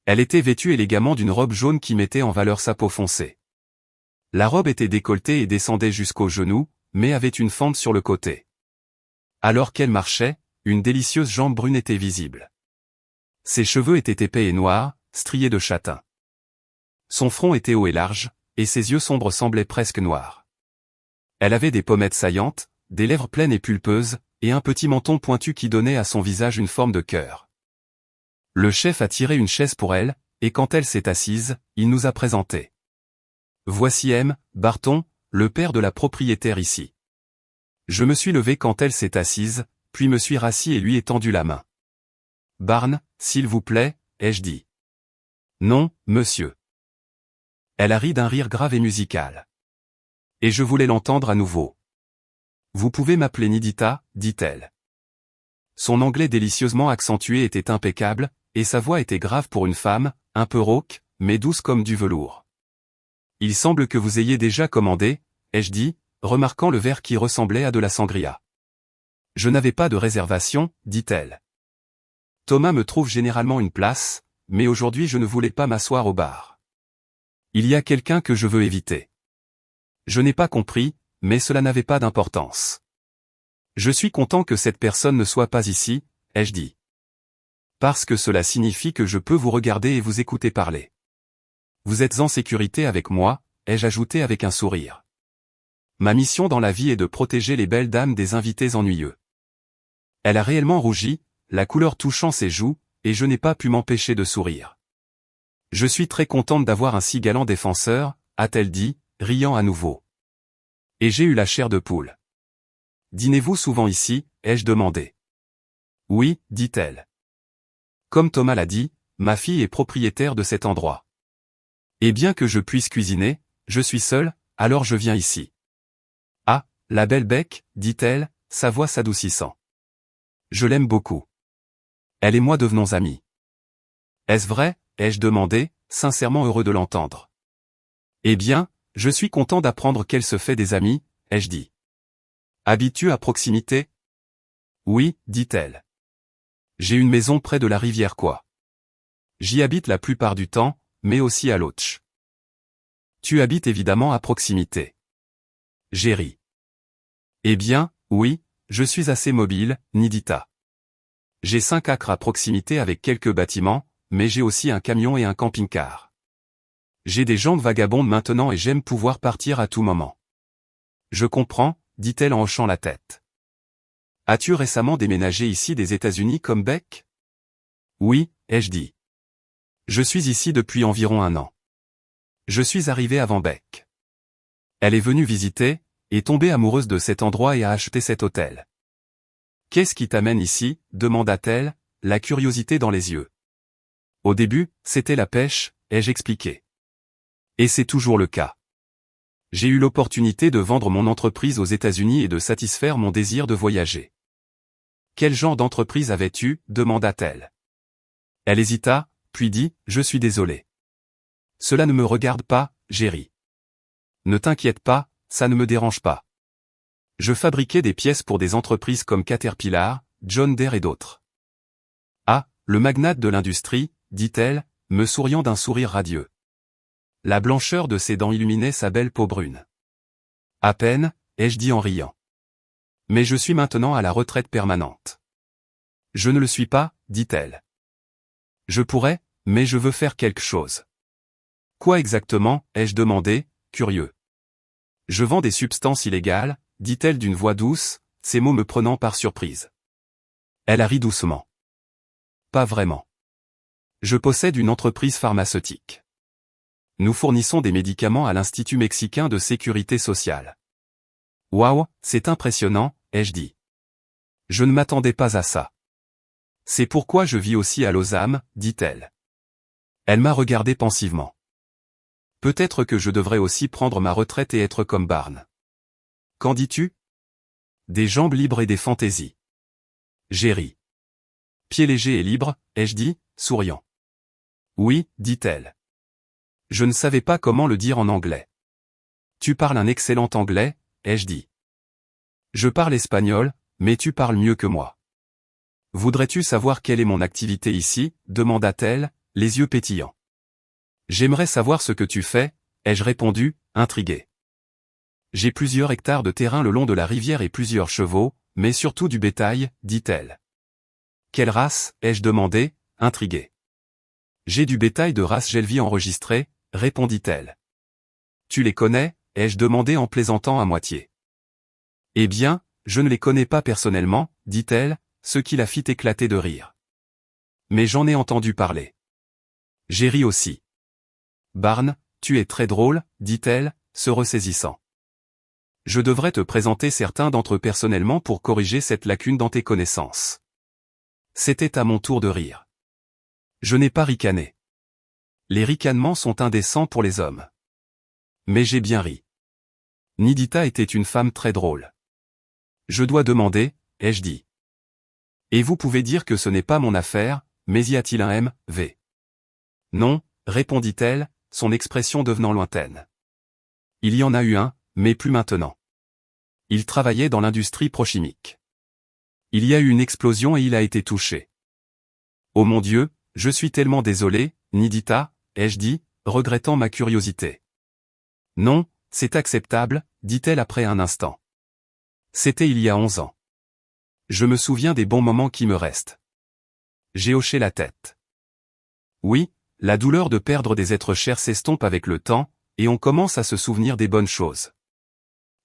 Elle était vêtue élégamment d'une robe jaune qui mettait en valeur sa peau foncée. La robe était décolletée et descendait jusqu'aux genoux, mais avait une fente sur le côté. Alors qu'elle marchait, une délicieuse jambe brune était visible. Ses cheveux étaient épais et noirs, striés de châtain. Son front était haut et large, et ses yeux sombres semblaient presque noirs. Elle avait des pommettes saillantes, des lèvres pleines et pulpeuses, et un petit menton pointu qui donnait à son visage une forme de cœur. Le chef a tiré une chaise pour elle, et quand elle s'est assise, il nous a présenté. Voici M. Barton, le père de la propriétaire ici. Je me suis levé quand elle s'est assise, puis me suis rassis et lui ai tendu la main. Barn, s'il vous plaît, ai-je dit. Non, monsieur. Elle a ri d'un rire grave et musical. Et je voulais l'entendre à nouveau. Vous pouvez m'appeler Nidita, dit-elle. Son anglais délicieusement accentué était impeccable, et sa voix était grave pour une femme, un peu rauque, mais douce comme du velours. Il semble que vous ayez déjà commandé, ai-je dit, remarquant le verre qui ressemblait à de la sangria. Je n'avais pas de réservation, dit-elle. Thomas me trouve généralement une place, mais aujourd'hui je ne voulais pas m'asseoir au bar. Il y a quelqu'un que je veux éviter. Je n'ai pas compris, mais cela n'avait pas d'importance. Je suis content que cette personne ne soit pas ici, ai-je dit. Parce que cela signifie que je peux vous regarder et vous écouter parler. Vous êtes en sécurité avec moi, ai-je ajouté avec un sourire. Ma mission dans la vie est de protéger les belles dames des invités ennuyeux. Elle a réellement rougi, la couleur touchant ses joues, et je n'ai pas pu m'empêcher de sourire. Je suis très contente d'avoir un si galant défenseur, a-t-elle dit, riant à nouveau. Et j'ai eu la chair de poule. Dînez-vous souvent ici, ai-je demandé. Oui, dit-elle. Comme Thomas l'a dit, ma fille est propriétaire de cet endroit. Et bien que je puisse cuisiner, je suis seule, alors je viens ici. Ah, la belle Beck, dit-elle, sa voix s'adoucissant. Je l'aime beaucoup. Elle et moi devenons amis. Est-ce vrai, ai-je demandé, sincèrement heureux de l'entendre. Eh bien, je suis content d'apprendre qu'elle se fait des amis, ai-je dit. Habites-tu à proximité? Oui, dit-elle. J'ai une maison près de la rivière quoi. J'y habite la plupart du temps, mais aussi à Loch. Tu habites évidemment à proximité. J'ai ri. Eh bien, oui, je suis assez mobile, Nidita. J'ai 5 acres à proximité avec quelques bâtiments, mais j'ai aussi un camion et un camping-car. J'ai des jambes vagabondes maintenant et j'aime pouvoir partir à tout moment. Je comprends, dit-elle en hochant la tête. As-tu récemment déménagé ici des États-Unis comme Beck? Oui, ai-je dit. Je suis ici depuis environ 1 an. Je suis arrivé avant Beck. Elle est venue visiter, est tombée amoureuse de cet endroit et a acheté cet hôtel. Qu'est-ce qui t'amène ici? Demanda-t-elle, la curiosité dans les yeux. Au début, c'était la pêche, ai-je expliqué. Et c'est toujours le cas. J'ai eu l'opportunité de vendre mon entreprise aux États-Unis et de satisfaire mon désir de voyager. Quel genre d'entreprise avais-tu? Demanda-t-elle. Elle hésita, puis dit, je suis désolé. Cela ne me regarde pas, j'ai ri. Ne t'inquiète pas, ça ne me dérange pas. Je fabriquais des pièces pour des entreprises comme Caterpillar, John Deere et d'autres. Ah, le magnate de l'industrie, dit-elle, me souriant d'un sourire radieux. La blancheur de ses dents illuminait sa belle peau brune. À peine, ai-je dit en riant. Mais je suis maintenant à la retraite permanente. Je ne le suis pas, dit-elle. Je pourrais, mais je veux faire quelque chose. Quoi exactement, ai-je demandé, curieux. Je vends des substances illégales, dit-elle d'une voix douce, ces mots me prenant par surprise. Elle a ri doucement. Pas vraiment. Je possède une entreprise pharmaceutique. Nous fournissons des médicaments à l'Institut mexicain de sécurité sociale. Waouh, c'est impressionnant, ai-je dit. Je ne m'attendais pas à ça. C'est pourquoi je vis aussi à Lausanne, dit-elle. Elle m'a regardé pensivement. Peut-être que je devrais aussi prendre ma retraite et être comme Barnes. Qu'en dis-tu? Des jambes libres et des fantaisies. J'ai ri. Pieds légers et libres, ai-je dit, souriant. Oui, dit-elle. Je ne savais pas comment le dire en anglais. Tu parles un excellent anglais, ai-je dit. Je parle espagnol, mais tu parles mieux que moi. Voudrais-tu savoir quelle est mon activité ici, demanda-t-elle, les yeux pétillants. J'aimerais savoir ce que tu fais, ai-je répondu, intrigué. J'ai plusieurs hectares de terrain le long de la rivière et plusieurs chevaux, mais surtout du bétail, dit-elle. Quelle race, ai-je demandé, intrigué. J'ai du bétail de race Gelvi enregistré, répondit-elle. Tu les connais, ai-je demandé en plaisantant à moitié. Eh bien, je ne les connais pas personnellement, dit-elle, ce qui la fit éclater de rire. Mais j'en ai entendu parler. J'ai ri aussi. Barnes, tu es très drôle, dit-elle, se ressaisissant. Je devrais te présenter certains d'entre eux personnellement pour corriger cette lacune dans tes connaissances. C'était à mon tour de rire. Je n'ai pas ricané. Les ricanements sont indécents pour les hommes. Mais j'ai bien ri. Nidita était une femme très drôle. Je dois demander, ai-je dit. Et vous pouvez dire que ce n'est pas mon affaire, mais y a-t-il un M.V. Non, répondit-elle, son expression devenant lointaine. Il y en a eu un, mais plus maintenant. Il travaillait dans l'industrie prochimique. Il y a eu une explosion et il a été touché. Oh mon Dieu, je suis tellement désolé, Nidita, ai-je dit, regrettant ma curiosité. Non, c'est acceptable, dit-elle après un instant. C'était il y a 11 ans. Je me souviens des bons moments qui me restent. J'ai hoché la tête. Oui, la douleur de perdre des êtres chers s'estompe avec le temps, et on commence à se souvenir des bonnes choses.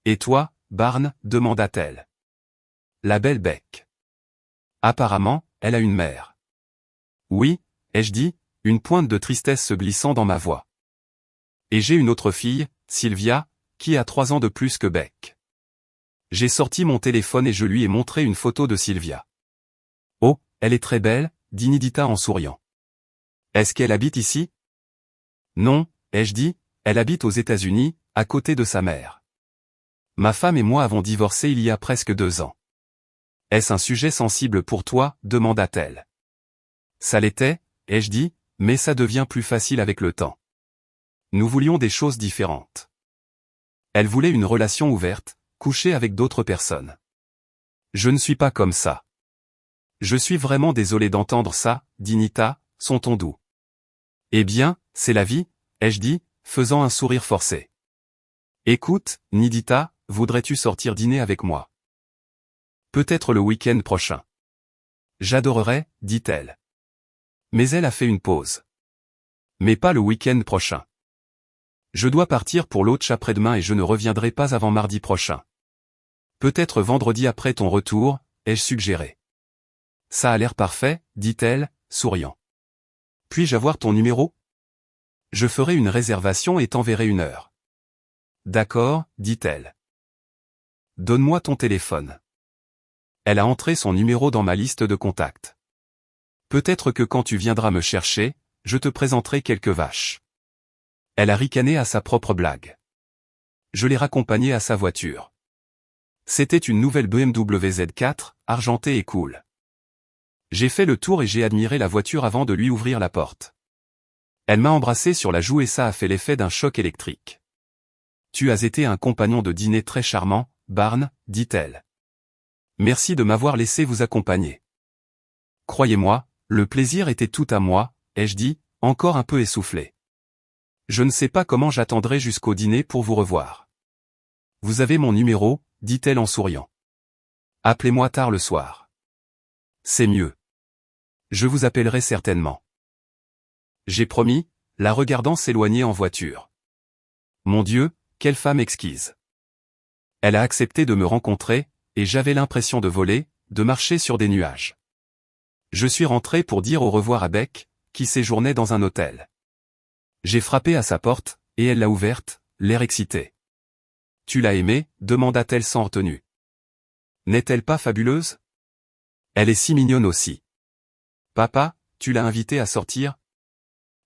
Et toi, Barnes, demanda-t-elle. La belle Bec. Apparemment, elle a une mère. Oui, ai-je dit, une pointe de tristesse se glissant dans ma voix. Et j'ai une autre fille, Sylvia, qui a 3 ans de plus que Bec. J'ai sorti mon téléphone et je lui ai montré une photo de Sylvia. Oh, elle est très belle, dit Nidita en souriant. Est-ce qu'elle habite ici? Non, ai-je dit, elle habite aux États-Unis, à côté de sa mère. Ma femme et moi avons divorcé il y a presque 2 ans. Est-ce un sujet sensible pour toi, demanda-t-elle. Ça l'était, ai-je dit, mais ça devient plus facile avec le temps. Nous voulions des choses différentes. Elle voulait une relation ouverte, coucher avec d'autres personnes. Je ne suis pas comme ça. Je suis vraiment désolé d'entendre ça, dit Nita, son ton doux. Eh bien, c'est la vie, ai-je dit, faisant un sourire forcé. Écoute, Nidita, voudrais-tu sortir dîner avec moi? Peut-être le week-end prochain. J'adorerais, dit-elle. Mais elle a fait une pause. Mais pas le week-end prochain. Je dois partir pour l'Autriche après-demain et je ne reviendrai pas avant mardi prochain. Peut-être vendredi après ton retour, ai-je suggéré. Ça a l'air parfait, dit-elle, souriant. Puis-je avoir ton numéro? Je ferai une réservation et t'enverrai une heure. D'accord, dit-elle. Donne-moi ton téléphone. Elle a entré son numéro dans ma liste de contacts. Peut-être que quand tu viendras me chercher, je te présenterai quelques vaches. Elle a ricané à sa propre blague. Je l'ai raccompagnée à sa voiture. C'était une nouvelle BMW Z4, argentée et cool. J'ai fait le tour et j'ai admiré la voiture avant de lui ouvrir la porte. Elle m'a embrassé sur la joue et ça a fait l'effet d'un choc électrique. Tu as été un compagnon de dîner très charmant, Barnes, dit-elle. Merci de m'avoir laissé vous accompagner. Croyez-moi, le plaisir était tout à moi, ai-je dit, encore un peu essoufflé. Je ne sais pas comment j'attendrai jusqu'au dîner pour vous revoir. Vous avez mon numéro, dit-elle en souriant. Appelez-moi tard le soir. C'est mieux. Je vous appellerai certainement. J'ai promis, la regardant s'éloigner en voiture. Mon Dieu, quelle femme exquise. Elle a accepté de me rencontrer, et j'avais l'impression de voler, de marcher sur des nuages. Je suis rentré pour dire au revoir à Beck, qui séjournait dans un hôtel. J'ai frappé à sa porte, et elle l'a ouverte, l'air excité. « Tu l'as aimée » demanda-t-elle sans retenue. « N'est-elle pas fabuleuse ? Elle est si mignonne aussi. »« Papa, tu l'as invitée à sortir ?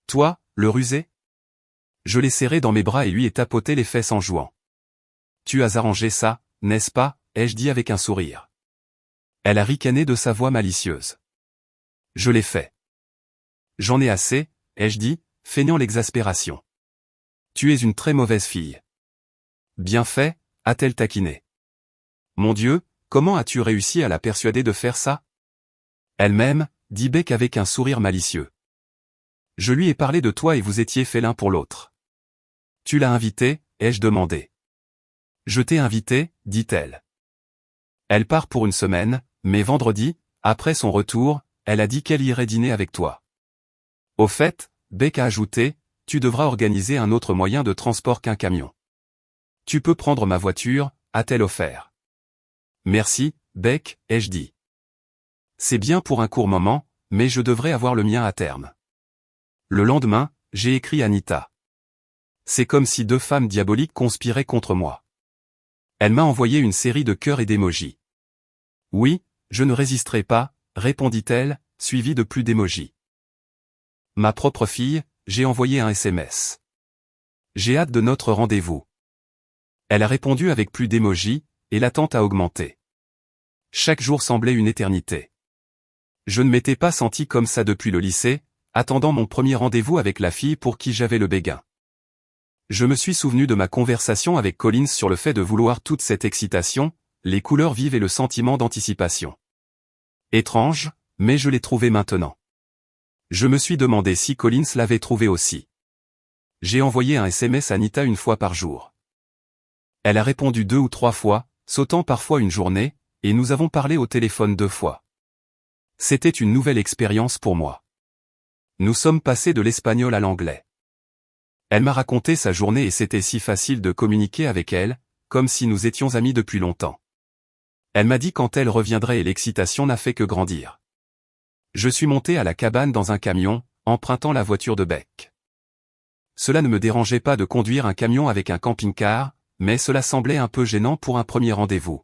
Toi, le rusé ?» Je l'ai serré dans mes bras et lui ai tapoté les fesses en jouant. « Tu as arrangé ça, n'est-ce pas ?» ai-je dit avec un sourire. Elle a ricané de sa voix malicieuse. Je l'ai fait. « J'en ai assez, » ai-je dit, feignant l'exaspération. « Tu es une très mauvaise fille. »« Bien fait, » a-t-elle taquiné. « Mon Dieu, comment as-tu réussi à la persuader de faire ça ? » Elle m'aime, dit Beck avec un sourire malicieux. « Je lui ai parlé de toi et vous étiez faits l'un pour l'autre. »« Tu l'as invitée ?» ai-je demandé. « Je t'ai invité, » dit-elle. Elle part pour une semaine, mais vendredi, après son retour, elle a dit qu'elle irait dîner avec toi. Au fait, Beck a ajouté, tu devras organiser un autre moyen de transport qu'un camion. Tu peux prendre ma voiture, a-t-elle offert. Merci, Beck, ai-je dit. C'est bien pour un court moment, mais je devrais avoir le mien à terme. Le lendemain, j'ai écrit Anita. C'est comme si deux femmes diaboliques conspiraient contre moi. Elle m'a envoyé une série de cœurs et d'émojis. Oui, je ne résisterai pas, répondit-elle, suivie de plus d'émojis. Ma propre fille, j'ai envoyé un SMS. J'ai hâte de notre rendez-vous. Elle a répondu avec plus d'émojis, et l'attente a augmenté. Chaque jour semblait une éternité. Je ne m'étais pas senti comme ça depuis le lycée, attendant mon premier rendez-vous avec la fille pour qui j'avais le béguin. Je me suis souvenu de ma conversation avec Collins sur le fait de vouloir toute cette excitation, les couleurs vives et le sentiment d'anticipation. Étrange, mais je l'ai trouvé maintenant. Je me suis demandé si Collins l'avait trouvé aussi. J'ai envoyé un SMS à Anita une fois par jour. Elle a répondu 2 ou 3 fois, sautant parfois une journée, et nous avons parlé au téléphone 2 fois. C'était une nouvelle expérience pour moi. Nous sommes passés de l'espagnol à l'anglais. Elle m'a raconté sa journée et c'était si facile de communiquer avec elle, comme si nous étions amis depuis longtemps. Elle m'a dit quand elle reviendrait et l'excitation n'a fait que grandir. Je suis monté à la cabane dans un camion, empruntant la voiture de Beck. Cela ne me dérangeait pas de conduire un camion avec un camping-car, mais cela semblait un peu gênant pour un premier rendez-vous.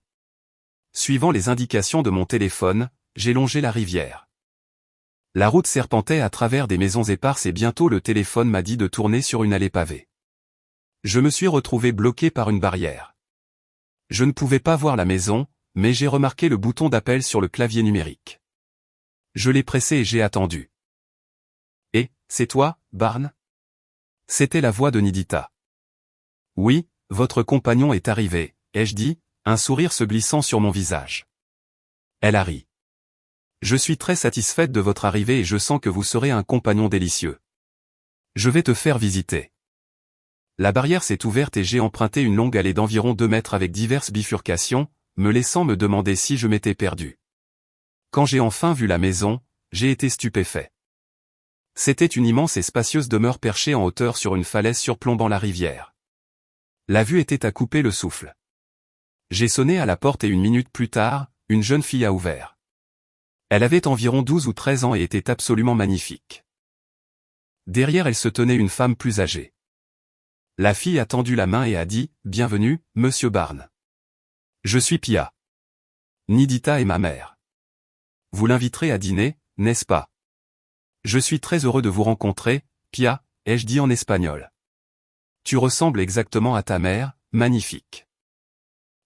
Suivant les indications de mon téléphone, j'ai longé la rivière. La route serpentait à travers des maisons éparses et bientôt le téléphone m'a dit de tourner sur une allée pavée. Je me suis retrouvé bloqué par une barrière. Je ne pouvais pas voir la maison, mais j'ai remarqué le bouton d'appel sur le clavier numérique. Je l'ai pressé et j'ai attendu. « Et, c'est toi, Barnes ?» C'était la voix de Nidita. « Oui, votre compagnon est arrivé, » ai-je dit, un sourire se glissant sur mon visage. Elle a ri. « Je suis très satisfaite de votre arrivée et je sens que vous serez un compagnon délicieux. Je vais te faire visiter. » La barrière s'est ouverte et j'ai emprunté une longue allée d'environ 2 mètres avec diverses bifurcations, me laissant me demander si je m'étais perdu. Quand j'ai enfin vu la maison, j'ai été stupéfait. C'était une immense et spacieuse demeure perchée en hauteur sur une falaise surplombant la rivière. La vue était à couper le souffle. J'ai sonné à la porte et 1 minute plus tard, une jeune fille a ouvert. Elle avait environ 12 ou 13 ans et était absolument magnifique. Derrière elle se tenait une femme plus âgée. La fille a tendu la main et a dit « Bienvenue, Monsieur Barnes. Je suis Pia. Nidita est ma mère. Vous l'inviterez à dîner, n'est-ce pas? Je suis très heureux de vous rencontrer, Pia, ai-je dit en espagnol. Tu ressembles exactement à ta mère, magnifique. »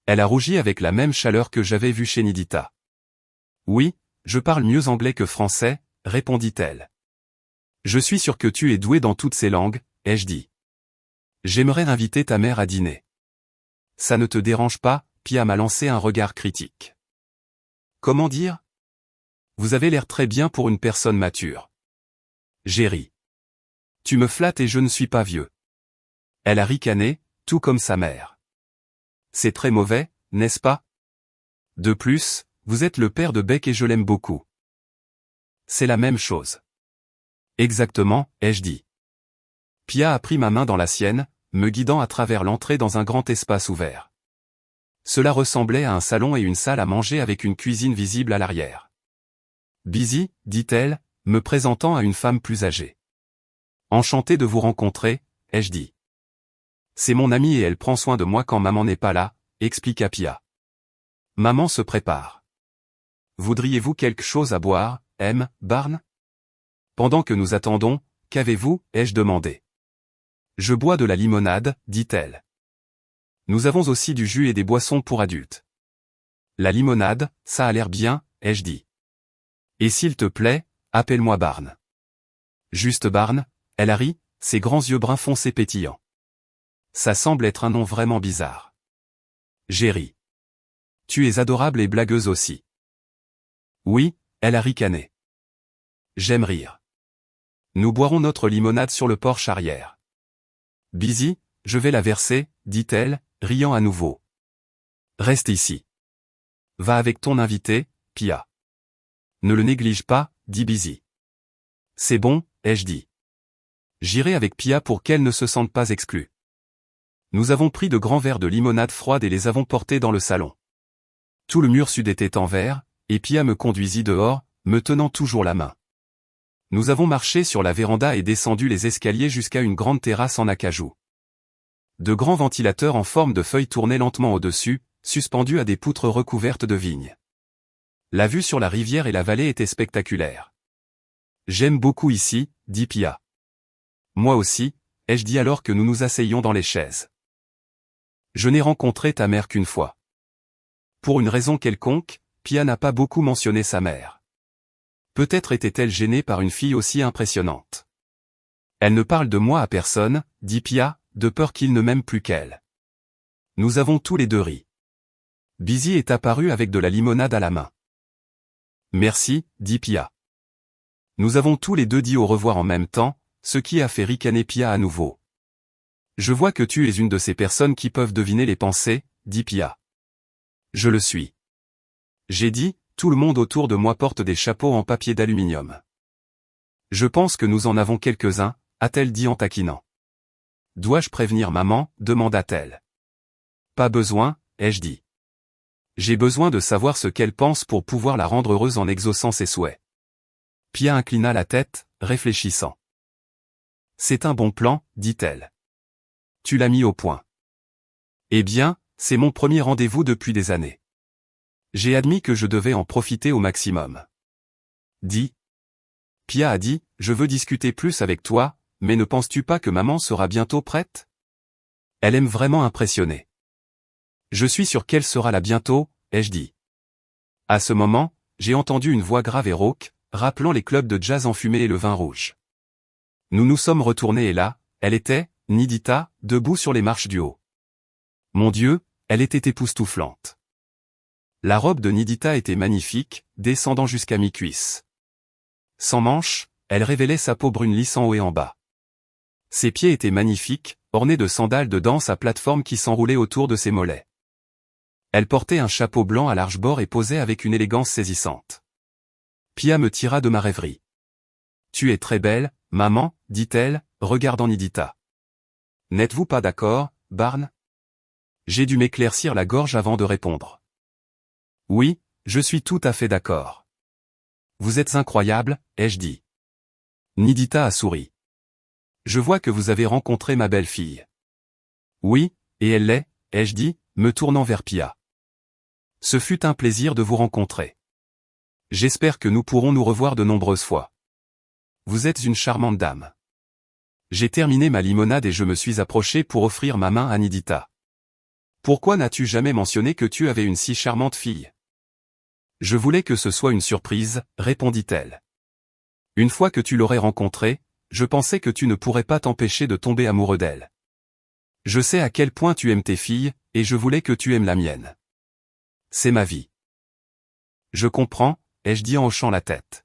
Elle a rougi avec la même chaleur que j'avais vue chez Nidita. « Oui, je parle mieux anglais que français, » répondit-elle. « Je suis sûr que tu es doué dans toutes ces langues, » ai-je dit. « J'aimerais inviter ta mère à dîner. » Ça ne te dérange pas? Pia m'a lancé un regard critique. Comment dire? Vous avez l'air très bien pour une personne mature. J'ai ri. Tu me flattes et je ne suis pas vieux. Elle a ricané, tout comme sa mère. C'est très mauvais, n'est-ce pas? De plus, vous êtes le père de Beck et je l'aime beaucoup. C'est la même chose. Exactement, ai-je dit. Pia a pris ma main dans la sienne, me guidant à travers l'entrée dans un grand espace ouvert. Cela ressemblait à un salon et une salle à manger avec une cuisine visible à l'arrière. Busy, dit-elle, me présentant à une femme plus âgée. Enchantée de vous rencontrer, ai-je dit. C'est mon amie et elle prend soin de moi quand maman n'est pas là, expliqua Pia. Maman se prépare. Voudriez-vous quelque chose à boire, Barn? Pendant que nous attendons, qu'avez-vous, ai-je demandé. Je bois de la limonade, dit-elle. Nous avons aussi du jus et des boissons pour adultes. La limonade, ça a l'air bien, ai-je dit. Et s'il te plaît, appelle-moi Barn. Juste Barn, elle a ri, ses grands yeux bruns foncés pétillants. Ça semble être un nom vraiment bizarre. J'ai ri. Tu es adorable et blagueuse aussi. Oui, elle a ricané. J'aime rire. Nous boirons notre limonade sur le porche arrière. Busy, je vais la verser, dit-elle, riant à nouveau. Reste ici. Va avec ton invité, Pia. Ne le néglige pas, dit Busy. C'est bon, ai-je dit. J'irai avec Pia pour qu'elle ne se sente pas exclue. Nous avons pris de grands verres de limonade froide et les avons portés dans le salon. Tout le mur sud était en verre, et Pia me conduisit dehors, me tenant toujours la main. Nous avons marché sur la véranda et descendu les escaliers jusqu'à une grande terrasse en acajou. De grands ventilateurs en forme de feuilles tournaient lentement au-dessus, suspendus à des poutres recouvertes de vignes. La vue sur la rivière et la vallée était spectaculaire. J'aime beaucoup ici, dit Pia. Moi aussi, ai-je dit alors que nous nous asseyions dans les chaises. Je n'ai rencontré ta mère qu'une fois. Pour une raison quelconque, Pia n'a pas beaucoup mentionné sa mère. Peut-être était-elle gênée par une fille aussi impressionnante. Elle ne parle de moi à personne, dit Pia, de peur qu'il ne m'aime plus qu'elle. Nous avons tous les deux ri. Busy est apparu avec de la limonade à la main. Merci, dit Pia. Nous avons tous les deux dit au revoir en même temps, ce qui a fait ricaner Pia à nouveau. Je vois que tu es une de ces personnes qui peuvent deviner les pensées, dit Pia. Je le suis. J'ai dit, tout le monde autour de moi porte des chapeaux en papier d'aluminium. Je pense que nous en avons quelques-uns, a-t-elle dit en taquinant. Dois-je prévenir maman, demanda-t-elle. Pas besoin, ai-je dit. J'ai besoin de savoir ce qu'elle pense pour pouvoir la rendre heureuse en exaucant ses souhaits. Pia inclina la tête, réfléchissant. C'est un bon plan, dit-elle. Tu l'as mis au point. Eh bien, c'est mon premier rendez-vous depuis des années. J'ai admis que je devais en profiter au maximum. Dis. Pia a dit, je veux discuter plus avec toi, mais ne penses-tu pas que maman sera bientôt prête? Elle aime vraiment impressionner. Je suis sûr qu'elle sera là bientôt, ai-je dit. À ce moment, j'ai entendu une voix grave et rauque, rappelant les clubs de jazz enfumés et le vin rouge. Nous nous sommes retournés et là, elle était, Nidita, debout sur les marches du haut. Mon Dieu, elle était époustouflante. La robe de Nidita était magnifique, descendant jusqu'à mi-cuisse. Sans manches, elle révélait sa peau brune lisse en haut et en bas. Ses pieds étaient magnifiques, ornés de sandales de danse à plateforme qui s'enroulaient autour de ses mollets. Elle portait un chapeau blanc à large bord et posait avec une élégance saisissante. Pia me tira de ma rêverie. Tu es très belle, maman, dit-elle, regardant Nidita. N'êtes-vous pas d'accord, Barn? J'ai dû m'éclaircir la gorge avant de répondre. Oui, je suis tout à fait d'accord. Vous êtes incroyable, ai-je dit. Nidita a souri. Je vois que vous avez rencontré ma belle-fille. Oui, et elle l'est, ai-je dit, me tournant vers Pia. Ce fut un plaisir de vous rencontrer. J'espère que nous pourrons nous revoir de nombreuses fois. Vous êtes une charmante dame. J'ai terminé ma limonade et je me suis approché pour offrir ma main à Nidita. Pourquoi n'as-tu jamais mentionné que tu avais une si charmante fille? Je voulais que ce soit une surprise, répondit-elle. Une fois que tu l'aurais rencontrée, je pensais que tu ne pourrais pas t'empêcher de tomber amoureux d'elle. Je sais à quel point tu aimes tes filles, et je voulais que tu aimes la mienne. C'est ma vie. Je comprends, ai-je dit en hochant la tête.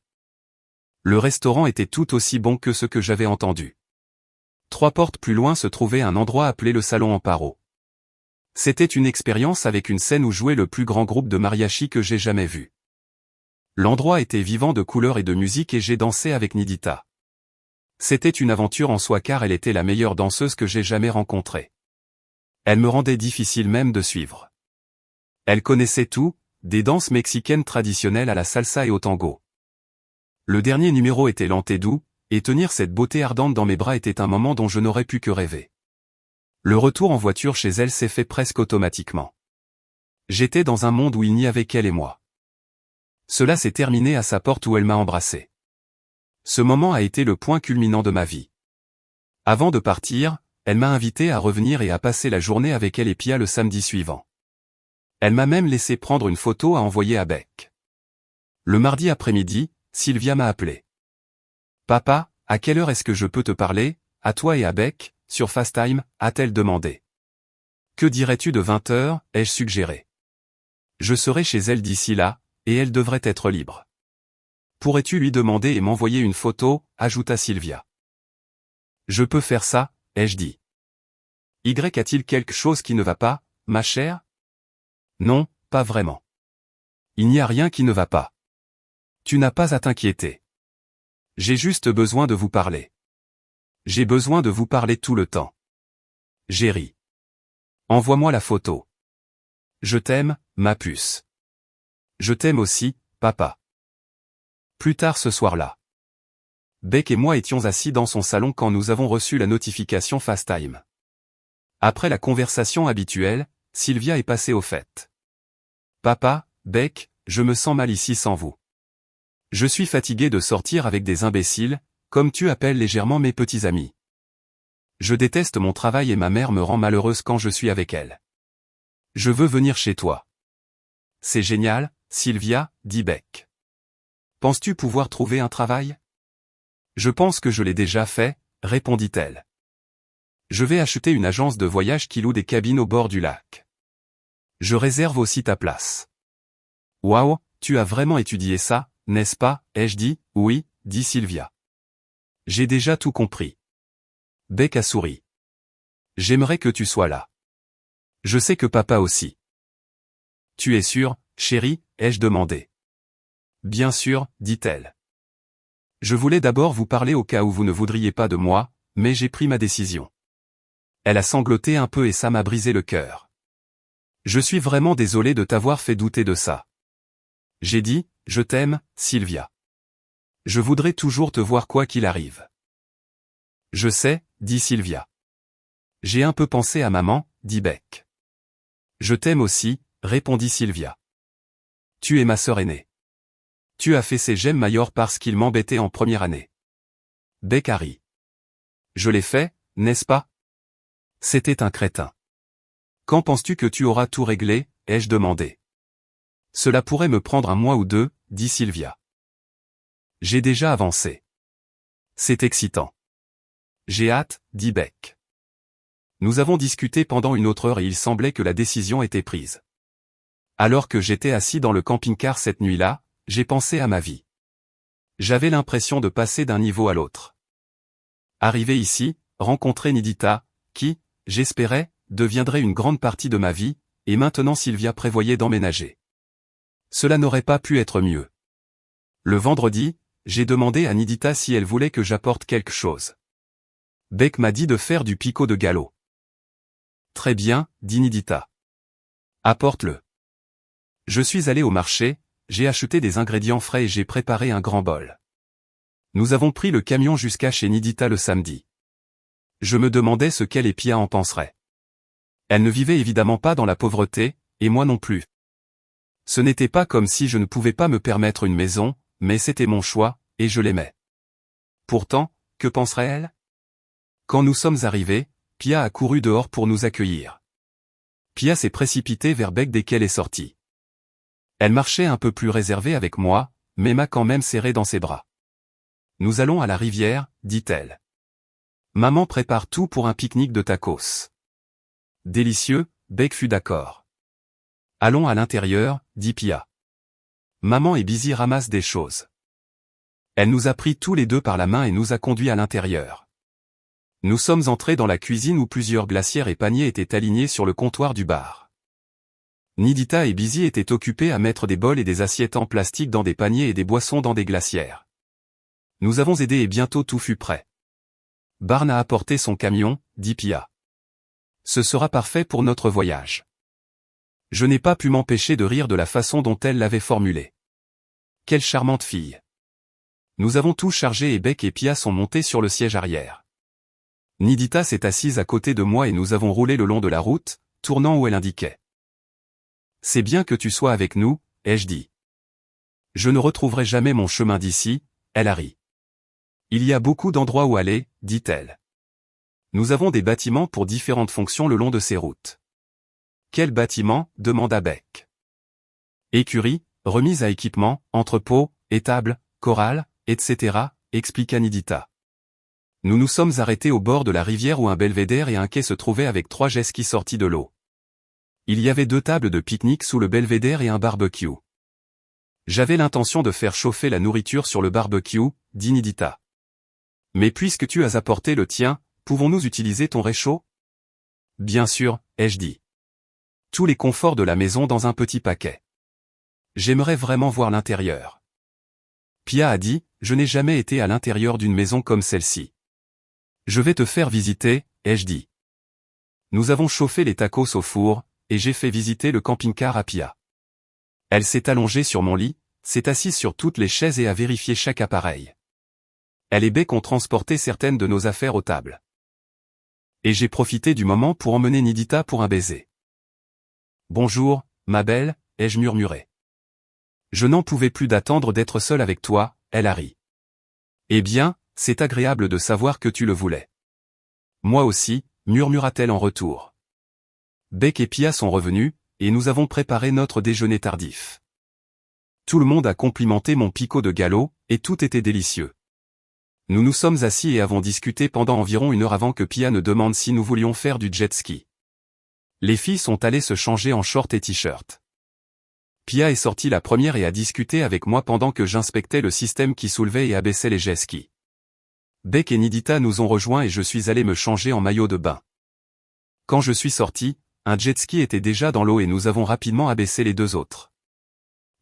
Le restaurant était tout aussi bon que ce que j'avais entendu. 3 portes plus loin se trouvait un endroit appelé le salon Amparo. C'était une expérience avec une scène où jouait le plus grand groupe de mariachi que j'ai jamais vu. L'endroit était vivant de couleurs et de musique et j'ai dansé avec Nidita. C'était une aventure en soi car elle était la meilleure danseuse que j'ai jamais rencontrée. Elle me rendait difficile même de suivre. Elle connaissait tout, des danses mexicaines traditionnelles à la salsa et au tango. Le dernier numéro était lent et doux, et tenir cette beauté ardente dans mes bras était un moment dont je n'aurais pu que rêver. Le retour en voiture chez elle s'est fait presque automatiquement. J'étais dans un monde où il n'y avait qu'elle et moi. Cela s'est terminé à sa porte où elle m'a embrassé. Ce moment a été le point culminant de ma vie. Avant de partir, elle m'a invité à revenir et à passer la journée avec elle et Pia le samedi suivant. Elle m'a même laissé prendre une photo à envoyer à Beck. Le mardi après-midi, Sylvia m'a appelé. « Papa, à quelle heure est-ce que je peux te parler, à toi et à Beck, sur FaceTime ?» a-t-elle demandé. « Que dirais-tu de 20h ?» ai-je suggéré. « Je serai chez elle d'ici là, et elle devrait être libre. »« Pourrais-tu lui demander et m'envoyer une photo ?» ajouta Sylvia. « Je peux faire ça, » ai-je dit. « Y a-t-il quelque chose qui ne va pas, ma chère ? » Non, pas vraiment. Il n'y a rien qui ne va pas. Tu n'as pas à t'inquiéter. J'ai juste besoin de vous parler. J'ai besoin de vous parler tout le temps. J'ai ri. Envoie-moi la photo. Je t'aime, ma puce. Je t'aime aussi, papa. Plus tard ce soir-là. Beck et moi étions assis dans son salon quand nous avons reçu la notification FaceTime. Après la conversation habituelle, Sylvia est passée au fait. Papa, Beck, je me sens mal ici sans vous. Je suis fatigué de sortir avec des imbéciles, comme tu appelles légèrement mes petits amis. Je déteste mon travail et ma mère me rend malheureuse quand je suis avec elle. Je veux venir chez toi. C'est génial, Sylvia, dit Beck. Penses-tu pouvoir trouver un travail ? Je pense que je l'ai déjà fait, répondit-elle. Je vais acheter une agence de voyage qui loue des cabines au bord du lac. Je réserve aussi ta place. Waouh, tu as vraiment étudié ça, n'est-ce pas, ai-je dit ? Oui, dit Sylvia. J'ai déjà tout compris. Beck a souri. J'aimerais que tu sois là. Je sais que papa aussi. Tu es sûr, chérie, ai-je demandé. Bien sûr, dit-elle. Je voulais d'abord vous parler au cas où vous ne voudriez pas de moi, mais j'ai pris ma décision. Elle a sangloté un peu et ça m'a brisé le cœur. Je suis vraiment désolé de t'avoir fait douter de ça. J'ai dit, je t'aime, Sylvia. Je voudrais toujours te voir quoi qu'il arrive. Je sais, dit Sylvia. J'ai un peu pensé à maman, dit Beck. Je t'aime aussi, répondit Sylvia. Tu es ma sœur aînée. Tu as fait ces gemmes Mayor parce qu'il m'embêtait en première année. Beck a ri. Je l'ai fait, n'est-ce pas ? C'était un crétin. Quand penses-tu que tu auras tout réglé, ai-je demandé. Cela pourrait me prendre un mois ou deux, dit Sylvia. J'ai déjà avancé. C'est excitant. J'ai hâte, dit Beck. Nous avons discuté pendant une autre heure et il semblait que la décision était prise. Alors que j'étais assis dans le camping-car cette nuit-là, j'ai pensé à ma vie. J'avais l'impression de passer d'un niveau à l'autre. Arrivé ici, rencontrer Nidita, qui, j'espérais, deviendrait une grande partie de ma vie, et maintenant Sylvia prévoyait d'emménager. Cela n'aurait pas pu être mieux. Le vendredi, j'ai demandé à Nidita si elle voulait que j'apporte quelque chose. Beck m'a dit de faire du picot de galop. Très bien, dit Nidita. Apporte-le. Je suis allé au marché, j'ai acheté des ingrédients frais et j'ai préparé un grand bol. Nous avons pris le camion jusqu'à chez Nidita le samedi. Je me demandais ce qu'elle et Pia en penseraient. Elle ne vivait évidemment pas dans la pauvreté, et moi non plus. Ce n'était pas comme si je ne pouvais pas me permettre une maison, mais c'était mon choix, et je l'aimais. Pourtant, que penserait-elle ? Quand nous sommes arrivés, Pia a couru dehors pour nous accueillir. Pia s'est précipitée vers Beck dès qu'elle est sortie. Elle marchait un peu plus réservée avec moi, mais m'a quand même serré dans ses bras. Nous allons à la rivière, dit-elle. Maman prépare tout pour un pique-nique de tacos. Délicieux, Beck fut d'accord. Allons à l'intérieur, dit Pia. Maman et Busy ramassent des choses. Elle nous a pris tous les deux par la main et nous a conduits à l'intérieur. Nous sommes entrés dans la cuisine où plusieurs glacières et paniers étaient alignés sur le comptoir du bar. Nidita et Busy étaient occupés à mettre des bols et des assiettes en plastique dans des paniers et des boissons dans des glacières. Nous avons aidé et bientôt tout fut prêt. Barn a apporté son camion, dit Pia. Ce sera parfait pour notre voyage. Je n'ai pas pu m'empêcher de rire de la façon dont elle l'avait formulé. Quelle charmante fille. Nous avons tout chargé et Beck et Pia sont montés sur le siège arrière. Nidita s'est assise à côté de moi et nous avons roulé le long de la route, tournant où elle indiquait. C'est bien que tu sois avec nous, ai-je dit. Je ne retrouverai jamais mon chemin d'ici, elle a ri. Il y a beaucoup d'endroits où aller, dit-elle. Nous avons des bâtiments pour différentes fonctions le long de ces routes. Quel bâtiment, demanda Beck. Écurie, remise à équipement, entrepôt, étable, chorale, etc., expliqua Nidita. Nous nous sommes arrêtés au bord de la rivière où un belvédère et un quai se trouvaient avec 3 jet skis sortis de l'eau. Il y avait 2 tables de pique-nique sous le belvédère et un barbecue. J'avais l'intention de faire chauffer la nourriture sur le barbecue, dit Nidita. Mais puisque tu as apporté le tien, pouvons-nous utiliser ton réchaud? Bien sûr, ai-je dit. Tous les conforts de la maison dans un petit paquet. J'aimerais vraiment voir l'intérieur. Pia a dit, je n'ai jamais été à l'intérieur d'une maison comme celle-ci. Je vais te faire visiter, ai-je dit. Nous avons chauffé les tacos au four, et j'ai fait visiter le camping-car à Pia. Elle s'est allongée sur mon lit, s'est assise sur toutes les chaises et a vérifié chaque appareil. Elle et Beck ont transporté certaines de nos affaires aux tables. Et j'ai profité du moment pour emmener Nidita pour un baiser. Bonjour, ma belle, ai-je murmuré. Je n'en pouvais plus d'attendre d'être seule avec toi, elle a ri. Eh bien, c'est agréable de savoir que tu le voulais. Moi aussi, murmura-t-elle en retour. Beck et Pia sont revenus, et nous avons préparé notre déjeuner tardif. Tout le monde a complimenté mon picot de galop, et tout était délicieux. Nous nous sommes assis et avons discuté pendant environ 1 heure avant que Pia ne demande si nous voulions faire du jet ski. Les filles sont allées se changer en short et t-shirt. Pia est sortie la première et a discuté avec moi pendant que j'inspectais le système qui soulevait et abaissait les jet skis. Beck et Nidita nous ont rejoints et je suis allé me changer en maillot de bain. Quand je suis sorti, un jet ski était déjà dans l'eau et nous avons rapidement abaissé les 2 autres.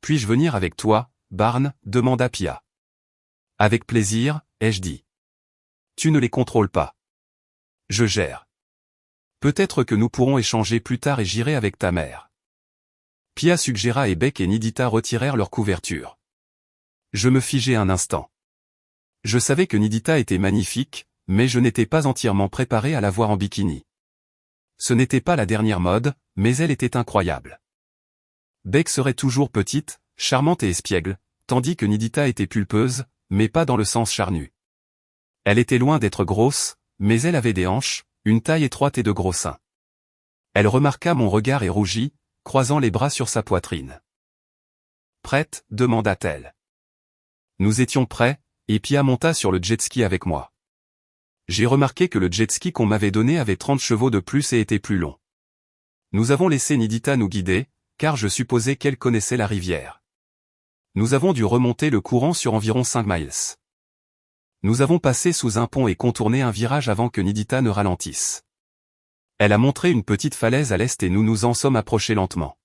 Puis-je venir avec toi, Barn, demanda Pia. Avec plaisir, ai-je dit. Tu ne les contrôles pas. Je gère. Peut-être que nous pourrons échanger plus tard et j'irai avec ta mère. Pia suggéra et Beck et Nidita retirèrent leur couverture. Je me figeai un instant. Je savais que Nidita était magnifique, mais je n'étais pas entièrement préparé à la voir en bikini. Ce n'était pas la dernière mode, mais elle était incroyable. Beck serait toujours petite, charmante et espiègle, tandis que Nidita était pulpeuse, mais pas dans le sens charnu. Elle était loin d'être grosse, mais elle avait des hanches, une taille étroite et de gros seins. Elle remarqua mon regard et rougit, croisant les bras sur sa poitrine. Prête, demanda-t-elle. Nous étions prêts, et Pia monta sur le jet ski avec moi. J'ai remarqué que le jet ski qu'on m'avait donné avait 30 chevaux de plus et était plus long. Nous avons laissé Nidita nous guider, car je supposais qu'elle connaissait la rivière. Nous avons dû remonter le courant sur environ 5 miles. Nous avons passé sous un pont et contourné un virage avant que Nidita ne ralentisse. Elle a montré une petite falaise à l'est et nous nous en sommes approchés lentement.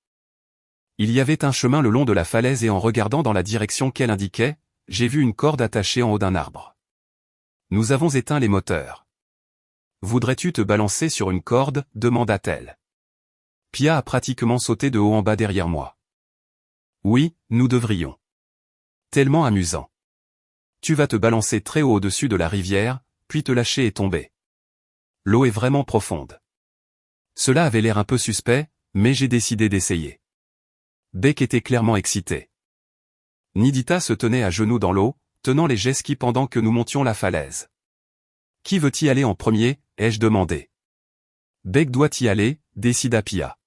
Il y avait un chemin le long de la falaise et en regardant dans la direction qu'elle indiquait, j'ai vu une corde attachée en haut d'un arbre. Nous avons éteint les moteurs. Voudrais-tu te balancer sur une corde, demanda-t-elle. Pia a pratiquement sauté de haut en bas derrière moi. Oui, nous devrions. Tellement amusant. Tu vas te balancer très haut au-dessus de la rivière, puis te lâcher et tomber. L'eau est vraiment profonde. Cela avait l'air un peu suspect, mais j'ai décidé d'essayer. Beck était clairement excité. Nidita se tenait à genoux dans l'eau, tenant les jet skis pendant que nous montions la falaise. Qui veut y aller en premier, ai-je demandé. Beck doit y aller, décida Pia.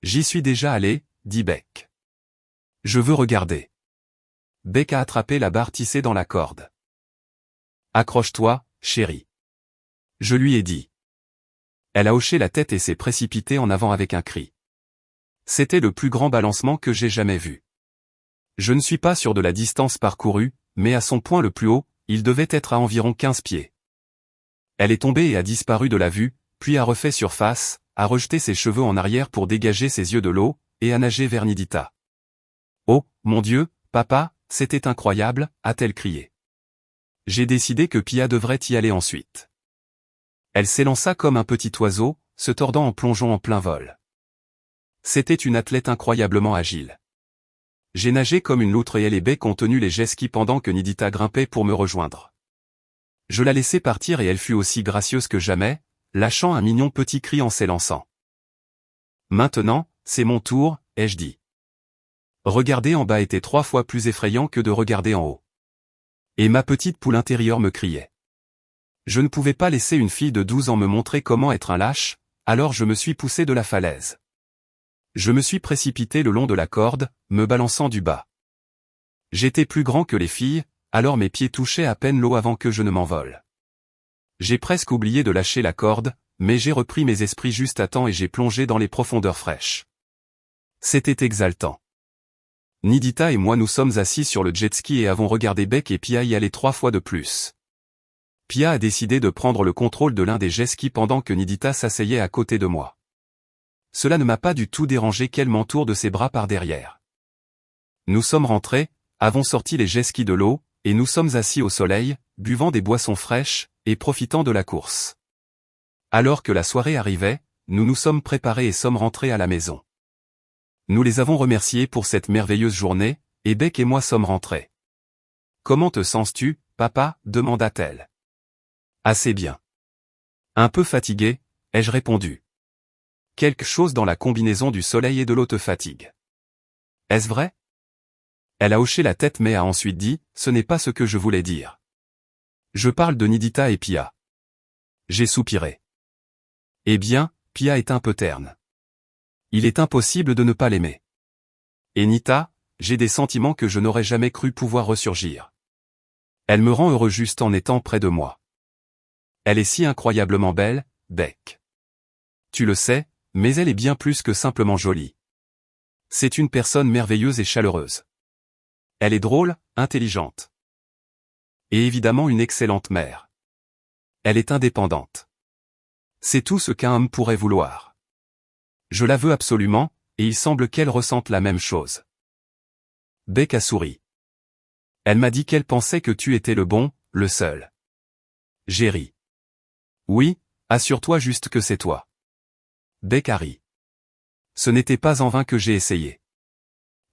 J'y suis déjà allé, dit Beck. Je veux regarder. Beck a attrapé la barre tissée dans la corde. Accroche-toi, chérie. Je lui ai dit. Elle a hoché la tête et s'est précipitée en avant avec un cri. C'était le plus grand balancement que j'ai jamais vu. Je ne suis pas sûr de la distance parcourue, mais à son point le plus haut, il devait être à environ 15 pieds. Elle est tombée et a disparu de la vue, puis a refait surface, a rejeté ses cheveux en arrière pour dégager ses yeux de l'eau, et a nagé vers Nidita. « Oh, mon Dieu, papa, c'était incroyable !» a-t-elle crié. J'ai décidé que Pia devrait y aller ensuite. Elle s'élança comme un petit oiseau, se tordant en plongeant en plein vol. C'était une athlète incroyablement agile. J'ai nagé comme une loutre et elle et Beck ont tenu les jet skis pendant que Nidita grimpait pour me rejoindre. Je la laissai partir et elle fut aussi gracieuse que jamais, lâchant un mignon petit cri en s'élançant. Maintenant, c'est mon tour, ai-je dit. Regarder en bas était 3 fois plus effrayant que de regarder en haut. Et ma petite poule intérieure me criait. Je ne pouvais pas laisser une fille de 12 ans me montrer comment être un lâche, alors je me suis poussé de la falaise. Je me suis précipité le long de la corde, me balançant du bas. J'étais plus grand que les filles, alors mes pieds touchaient à peine l'eau avant que je ne m'envole. J'ai presque oublié de lâcher la corde, mais j'ai repris mes esprits juste à temps et j'ai plongé dans les profondeurs fraîches. C'était exaltant. Nidita et moi nous sommes assis sur le jet ski et avons regardé Beck et Pia y aller 3 fois de plus. Pia a décidé de prendre le contrôle de l'un des jet skis pendant que Nidita s'asseyait à côté de moi. Cela ne m'a pas du tout dérangé qu'elle m'entoure de ses bras par derrière. Nous sommes rentrés, avons sorti les jet skis de l'eau, et nous sommes assis au soleil, buvant des boissons fraîches, et profitant de la course. Alors que la soirée arrivait, nous nous sommes préparés et sommes rentrés à la maison. Nous les avons remerciés pour cette merveilleuse journée, et Beck et moi sommes rentrés. « Comment te sens-tu, papa » demanda-t-elle. « Assez bien. »« Un peu fatigué » ai-je répondu. « Quelque chose dans la combinaison du soleil et de l'eau te fatigue. »« Est-ce vrai ?» Elle a hoché la tête mais a ensuite dit « Ce n'est pas ce que je voulais dire. Je parle de Nidita et Pia. » J'ai soupiré. Eh bien, Pia est un peu terne. Il est impossible de ne pas l'aimer. Et Nita, j'ai des sentiments que je n'aurais jamais cru pouvoir ressurgir. Elle me rend heureux juste en étant près de moi. Elle est si incroyablement belle, Beck. Tu le sais, mais elle est bien plus que simplement jolie. C'est une personne merveilleuse et chaleureuse. Elle est drôle, intelligente. Et évidemment une excellente mère. Elle est indépendante. C'est tout ce qu'un homme pourrait vouloir. Je la veux absolument, et il semble qu'elle ressente la même chose. Beck a souri. Elle m'a dit qu'elle pensait que tu étais le bon, le seul. J'ai ri. Oui, assure-toi juste que c'est toi. Beck a ri. Ce n'était pas en vain que j'ai essayé.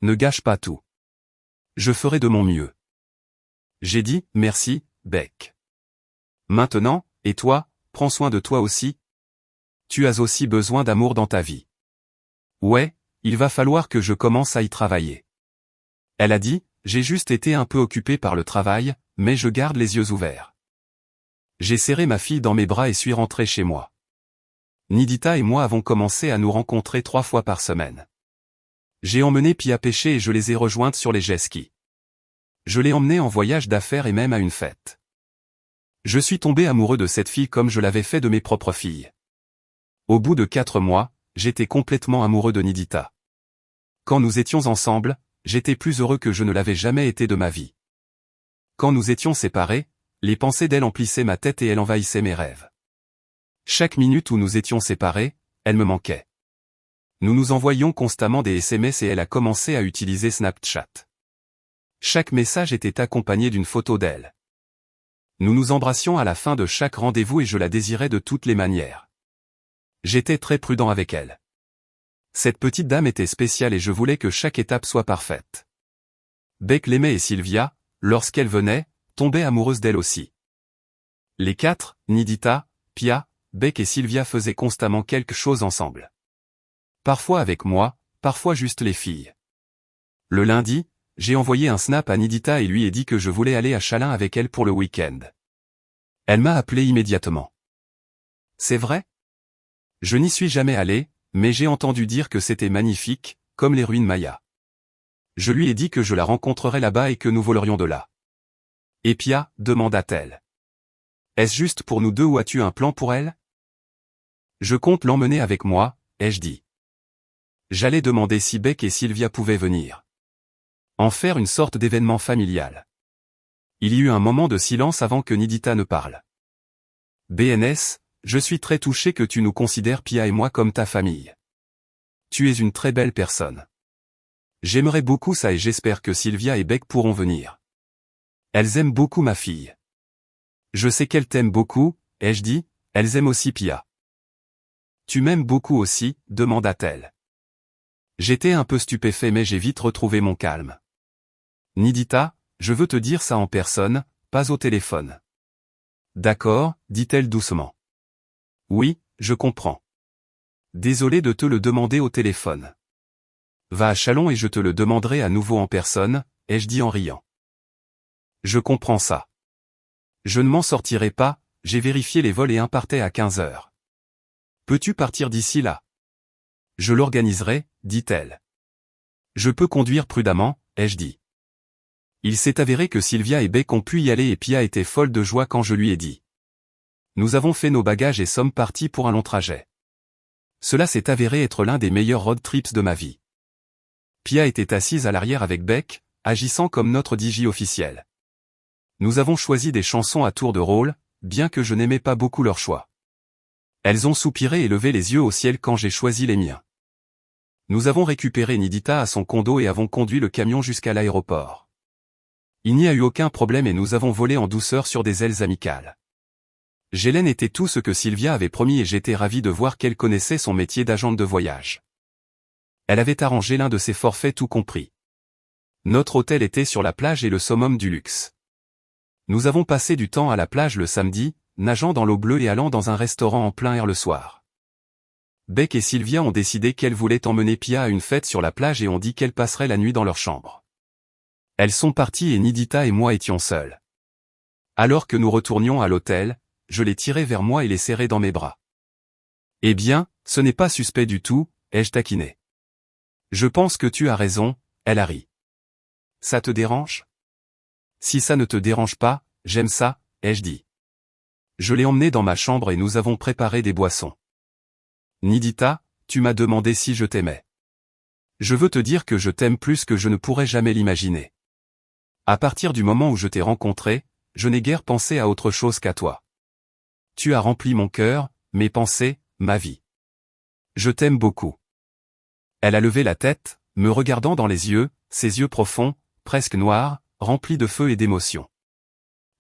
Ne gâche pas tout. Je ferai de mon mieux. J'ai dit, merci, Beck. Maintenant, et toi, prends soin de toi aussi. Tu as aussi besoin d'amour dans ta vie. Ouais, il va falloir que je commence à y travailler. Elle a dit, j'ai juste été un peu occupé par le travail, mais je garde les yeux ouverts. J'ai serré ma fille dans mes bras et suis rentré chez moi. Nidita et moi avons commencé à nous rencontrer 3 fois par semaine. J'ai emmené Pia pêcher et je les ai rejointes sur les jet skis. Je l'ai emmenée en voyage d'affaires et même à une fête. Je suis tombé amoureux de cette fille comme je l'avais fait de mes propres filles. Au bout de 4 mois, j'étais complètement amoureux de Nidita. Quand nous étions ensemble, j'étais plus heureux que je ne l'avais jamais été de ma vie. Quand nous étions séparés, les pensées d'elle emplissaient ma tête et elle envahissait mes rêves. Chaque minute où nous étions séparés, elle me manquait. Nous nous envoyions constamment des SMS et elle a commencé à utiliser Snapchat. Chaque message était accompagné d'une photo d'elle. Nous nous embrassions à la fin de chaque rendez-vous et je la désirais de toutes les manières. J'étais très prudent avec elle. Cette petite dame était spéciale et je voulais que chaque étape soit parfaite. Beck l'aimait et Sylvia, lorsqu'elle venait, tombait amoureuse d'elle aussi. Les 4, Nidita, Pia, Beck et Sylvia faisaient constamment quelque chose ensemble. Parfois avec moi, parfois juste les filles. Le lundi, j'ai envoyé un snap à Nidita et lui ai dit que je voulais aller à Chalin avec elle pour le week-end. Elle m'a appelé immédiatement. C'est vrai? Je n'y suis jamais allé, mais j'ai entendu dire que c'était magnifique, comme les ruines mayas. Je lui ai dit que je la rencontrerais là-bas et que nous volerions de là. Et Pia, demanda-t-elle. Est-ce juste pour nous deux ou as-tu un plan pour elle? Je compte l'emmener avec moi, ai-je dit. J'allais demander si Beck et Sylvia pouvaient venir. En faire une sorte d'événement familial. Il y eut un moment de silence avant que Nidita ne parle. BNS, je suis très touché que tu nous considères Pia et moi comme ta famille. Tu es une très belle personne. J'aimerais beaucoup ça et j'espère que Sylvia et Beck pourront venir. Elles aiment beaucoup ma fille. Je sais qu'elles t'aiment beaucoup, ai-je dit, elles aiment aussi Pia. Tu m'aimes beaucoup aussi, demanda-t-elle. J'étais un peu stupéfait mais j'ai vite retrouvé mon calme. Nidita, je veux te dire ça en personne, pas au téléphone. D'accord, dit-elle doucement. Oui, je comprends. Désolé de te le demander au téléphone. Va à Chalon et je te le demanderai à nouveau en personne, ai-je dit en riant. Je comprends ça. Je ne m'en sortirai pas, j'ai vérifié les vols et un partait à 15 heures. Peux-tu partir d'ici là? Je l'organiserai, dit-elle. Je peux conduire prudemment, ai-je dit. Il s'est avéré que Sylvia et Beck ont pu y aller et Pia était folle de joie quand je lui ai dit. Nous avons fait nos bagages et sommes partis pour un long trajet. Cela s'est avéré être l'un des meilleurs road trips de ma vie. Pia était assise à l'arrière avec Beck, agissant comme notre DJ officiel. Nous avons choisi des chansons à tour de rôle, bien que je n'aimais pas beaucoup leur choix. Elles ont soupiré et levé les yeux au ciel quand j'ai choisi les miens. Nous avons récupéré Nidita à son condo et avons conduit le camion jusqu'à l'aéroport. Il n'y a eu aucun problème et nous avons volé en douceur sur des ailes amicales. Gélène était tout ce que Sylvia avait promis et j'étais ravi de voir qu'elle connaissait son métier d'agente de voyage. Elle avait arrangé l'un de ses forfaits tout compris. Notre hôtel était sur la plage et le summum du luxe. Nous avons passé du temps à la plage le samedi, nageant dans l'eau bleue et allant dans un restaurant en plein air le soir. Beck et Sylvia ont décidé qu'elles voulaient emmener Pia à une fête sur la plage et ont dit qu'elles passeraient la nuit dans leur chambre. Elles sont parties et Nidita et moi étions seuls. Alors que nous retournions à l'hôtel, je les tirai vers moi et les serrai dans mes bras. Eh bien, ce n'est pas suspect du tout, ai-je taquiné. Je pense que tu as raison, elle a ri. Ça te dérange? Si ça ne te dérange pas, j'aime ça, ai-je dit. Je l'ai emmenée dans ma chambre et nous avons préparé des boissons. Nidita, tu m'as demandé si je t'aimais. Je veux te dire que je t'aime plus que je ne pourrais jamais l'imaginer. À partir du moment où je t'ai rencontré, je n'ai guère pensé à autre chose qu'à toi. Tu as rempli mon cœur, mes pensées, ma vie. Je t'aime beaucoup. Elle a levé la tête, me regardant dans les yeux, ses yeux profonds, presque noirs, remplis de feu et d'émotion.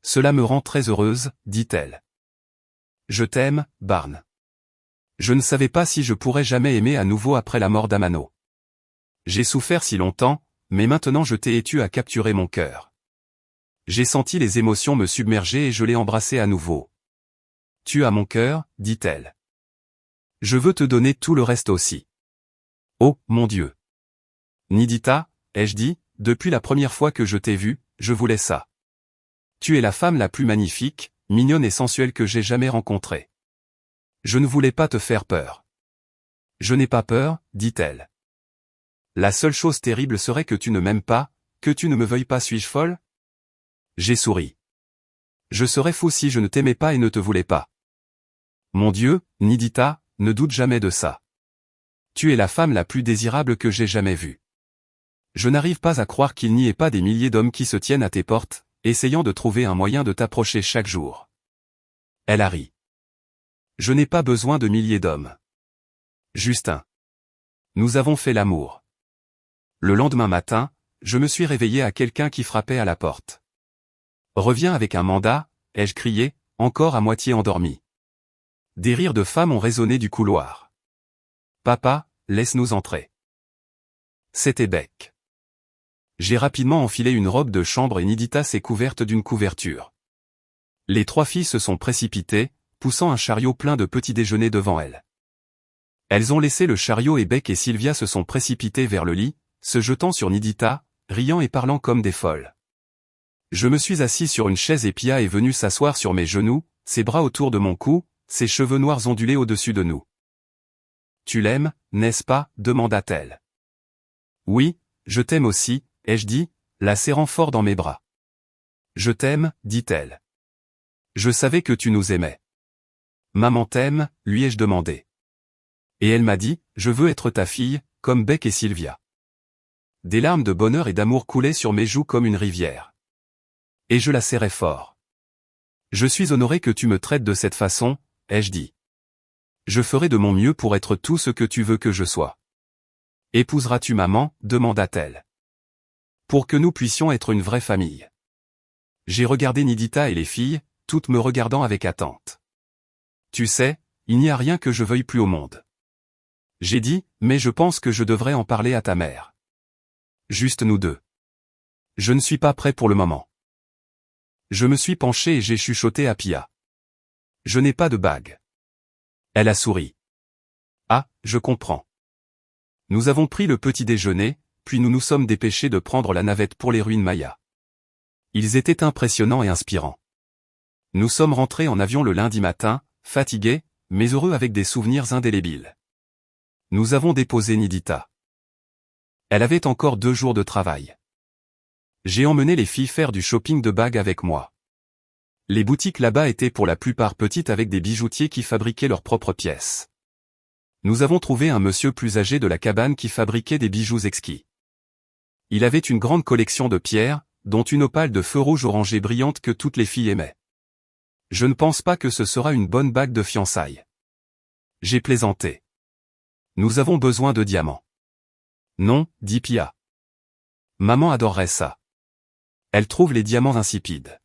Cela me rend très heureuse, dit-elle. Je t'aime, Barn. Je ne savais pas si je pourrais jamais aimer à nouveau après la mort d'Amano. J'ai souffert si longtemps, mais maintenant je t'ai et tu as capturé mon cœur. J'ai senti les émotions me submerger et je l'ai embrassé à nouveau. Tu as mon cœur, dit-elle. Je veux te donner tout le reste aussi. Oh, mon Dieu. Nidita, ai-je dit, depuis la première fois que je t'ai vue, je voulais ça. Tu es la femme la plus magnifique, mignonne et sensuelle que j'ai jamais rencontrée. Je ne voulais pas te faire peur. Je n'ai pas peur, dit-elle. La seule chose terrible serait que tu ne m'aimes pas, que tu ne me veuilles pas. Suis-je folle? J'ai souri. Je serais fou si je ne t'aimais pas et ne te voulais pas. Mon Dieu, Nidita, ne doute jamais de ça. Tu es la femme la plus désirable que j'ai jamais vue. Je n'arrive pas à croire qu'il n'y ait pas des milliers d'hommes qui se tiennent à tes portes, essayant de trouver un moyen de t'approcher chaque jour. Elle a ri. Je n'ai pas besoin de milliers d'hommes. Justin. Nous avons fait l'amour. Le lendemain matin, je me suis réveillé à quelqu'un qui frappait à la porte. Reviens avec un mandat, ai-je crié, encore à moitié endormi. Des rires de femmes ont résonné du couloir. Papa, laisse-nous entrer. C'était Beck. J'ai rapidement enfilé une robe de chambre et Nidita s'est couverte d'une couverture. Les trois filles se sont précipitées, poussant un chariot plein de petits déjeuners devant elles. Elles ont laissé le chariot et Beck et Sylvia se sont précipités vers le lit, se jetant sur Nidita, riant et parlant comme des folles. Je me suis assis sur une chaise et Pia est venue s'asseoir sur mes genoux, ses bras autour de mon cou, ses cheveux noirs ondulés au-dessus de nous. Tu l'aimes, n'est-ce pas, demanda-t-elle. Oui, je t'aime aussi, ai-je dit, la serrant fort dans mes bras. Je t'aime, dit-elle. Je savais que tu nous aimais. Maman t'aime, lui ai-je demandé. Et elle m'a dit, je veux être ta fille, comme Beck et Sylvia. Des larmes de bonheur et d'amour coulaient sur mes joues comme une rivière. Et je la serrais fort. Je suis honoré que tu me traites de cette façon, ai-je dit. Je ferai de mon mieux pour être tout ce que tu veux que je sois. Épouseras-tu maman, demanda-t-elle. Pour que nous puissions être une vraie famille. J'ai regardé Nidita et les filles, toutes me regardant avec attente. Tu sais, il n'y a rien que je veuille plus au monde. J'ai dit, mais je pense que je devrais en parler à ta mère. Juste nous deux. Je ne suis pas prêt pour le moment. Je me suis penché et j'ai chuchoté à Pia. Je n'ai pas de bague. Elle a souri. Ah, je comprends. Nous avons pris le petit déjeuner, puis nous nous sommes dépêchés de prendre la navette pour les ruines Mayas. Ils étaient impressionnants et inspirants. Nous sommes rentrés en avion le lundi matin, fatigués, mais heureux avec des souvenirs indélébiles. Nous avons déposé Nidita. Elle avait encore 2 jours de travail. J'ai emmené les filles faire du shopping de bagues avec moi. Les boutiques là-bas étaient pour la plupart petites avec des bijoutiers qui fabriquaient leurs propres pièces. Nous avons trouvé un monsieur plus âgé de la cabane qui fabriquait des bijoux exquis. Il avait une grande collection de pierres, dont une opale de feu rouge orangé brillante que toutes les filles aimaient. Je ne pense pas que ce sera une bonne bague de fiançailles. J'ai plaisanté. Nous avons besoin de diamants. Non, dit Pia. Maman adorerait ça. Elle trouve les diamants insipides.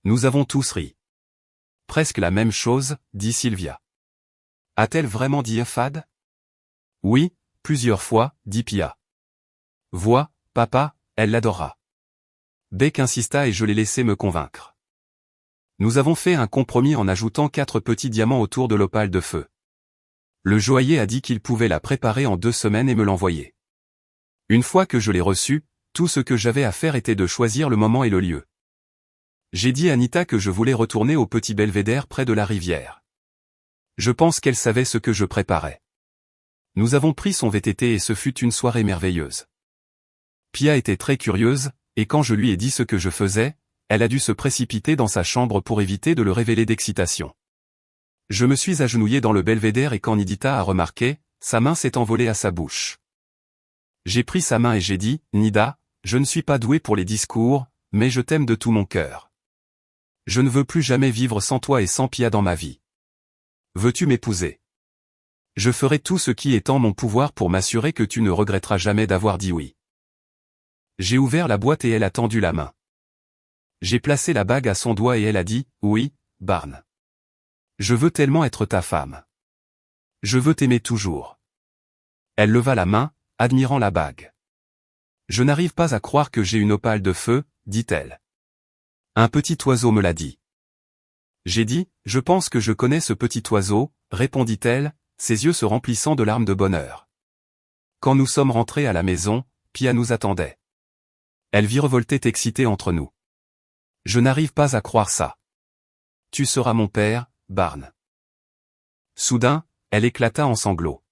Nous avons tous ri. Presque la même chose, dit Sylvia. A-t-elle vraiment dit fade? Oui, plusieurs fois, dit Pia. Vois, papa, elle l'adorera. Beck insista et je l'ai laissé me convaincre. Nous avons fait un compromis en ajoutant 4 petits diamants autour de l'opale de feu. Le joaillier a dit qu'il pouvait la préparer en 2 semaines et me l'envoyer. Une fois que je l'ai reçue, tout ce que j'avais à faire était de choisir le moment et le lieu. J'ai dit à Anita que je voulais retourner au petit belvédère près de la rivière. Je pense qu'elle savait ce que je préparais. Nous avons pris son VTT et ce fut une soirée merveilleuse. Pia était très curieuse, et quand je lui ai dit ce que je faisais, elle a dû se précipiter dans sa chambre pour éviter de le révéler d'excitation. Je me suis agenouillé dans le belvédère et quand Nidita a remarqué, sa main s'est envolée à sa bouche. J'ai pris sa main et j'ai dit, Nida, je ne suis pas doué pour les discours, mais je t'aime de tout mon cœur. Je ne veux plus jamais vivre sans toi et sans Pia dans ma vie. Veux-tu m'épouser? Je ferai tout ce qui est en mon pouvoir pour m'assurer que tu ne regretteras jamais d'avoir dit oui. J'ai ouvert la boîte et elle a tendu la main. J'ai placé la bague à son doigt et elle a dit, oui, Barn. Je veux tellement être ta femme. Je veux t'aimer toujours. Elle leva la main, admirant la bague. Je n'arrive pas à croire que j'ai une opale de feu, dit-elle. Un petit oiseau me l'a dit. J'ai dit, je pense que je connais ce petit oiseau, répondit-elle, ses yeux se remplissant de larmes de bonheur. Quand nous sommes rentrés à la maison, Pia nous attendait. Elle virevoltait excitée entre nous. Je n'arrive pas à croire ça. Tu seras mon père, Barn. Soudain, elle éclata en sanglots.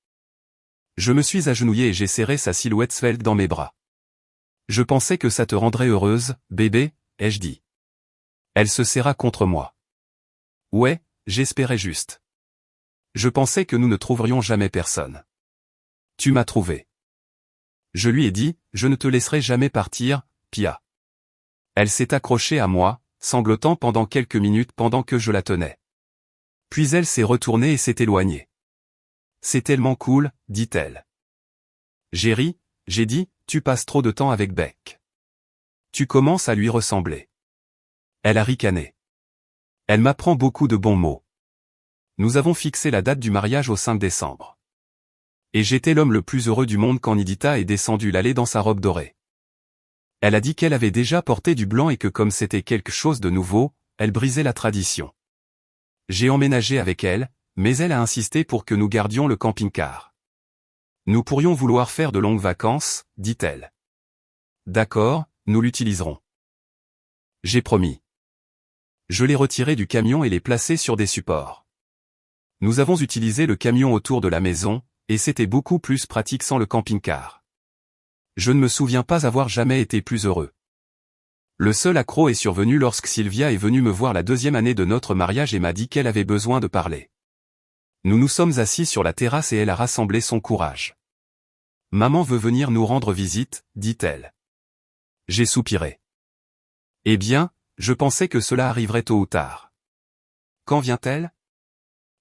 Je me suis agenouillé et j'ai serré sa silhouette svelte dans mes bras. Je pensais que ça te rendrait heureuse, bébé, ai-je dit. Elle se serra contre moi. Ouais, j'espérais juste. Je pensais que nous ne trouverions jamais personne. Tu m'as trouvé. Je lui ai dit, je ne te laisserai jamais partir, Pia. Elle s'est accrochée à moi, sanglotant pendant quelques minutes pendant que je la tenais. Puis elle s'est retournée et s'est éloignée. C'est tellement cool, dit-elle. J'ai ri, j'ai dit, tu passes trop de temps avec Beck. Tu commences à lui ressembler. Elle a ricané. Elle m'apprend beaucoup de bons mots. Nous avons fixé la date du mariage au 5 décembre. Et j'étais l'homme le plus heureux du monde quand Nidita est descendue l'allée dans sa robe dorée. Elle a dit qu'elle avait déjà porté du blanc et que comme c'était quelque chose de nouveau, elle brisait la tradition. J'ai emménagé avec elle, mais elle a insisté pour que nous gardions le camping-car. Nous pourrions vouloir faire de longues vacances, dit-elle. D'accord, nous l'utiliserons. J'ai promis. Je l'ai retiré du camion et l'ai placé sur des supports. Nous avons utilisé le camion autour de la maison, et c'était beaucoup plus pratique sans le camping-car. Je ne me souviens pas avoir jamais été plus heureux. Le seul accroc est survenu lorsque Sylvia est venue me voir la 2e année de notre mariage et m'a dit qu'elle avait besoin de parler. Nous nous sommes assis sur la terrasse et elle a rassemblé son courage. Maman veut venir nous rendre visite, dit-elle. J'ai soupiré. Eh bien, je pensais que cela arriverait tôt ou tard. Quand vient-elle?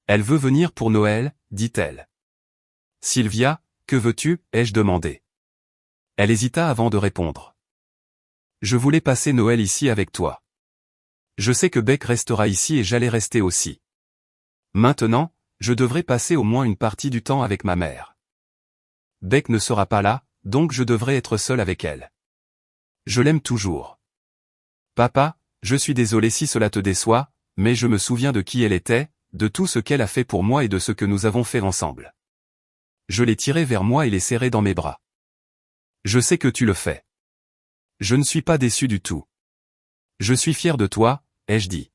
Elle veut venir pour Noël, dit-elle. Sylvia, que veux-tu? Ai-je demandé. Elle hésita avant de répondre. Je voulais passer Noël ici avec toi. Je sais que Beck restera ici et j'allais rester aussi. Maintenant, je devrais passer au moins une partie du temps avec ma mère. Beck ne sera pas là, donc je devrais être seul avec elle. Je l'aime toujours. Papa, je suis désolé si cela te déçoit, mais je me souviens de qui elle était, de tout ce qu'elle a fait pour moi et de ce que nous avons fait ensemble. Je l'ai tirée vers moi et l'ai serrée dans mes bras. Je sais que tu le fais. Je ne suis pas déçu du tout. Je suis fier de toi, ai-je dit.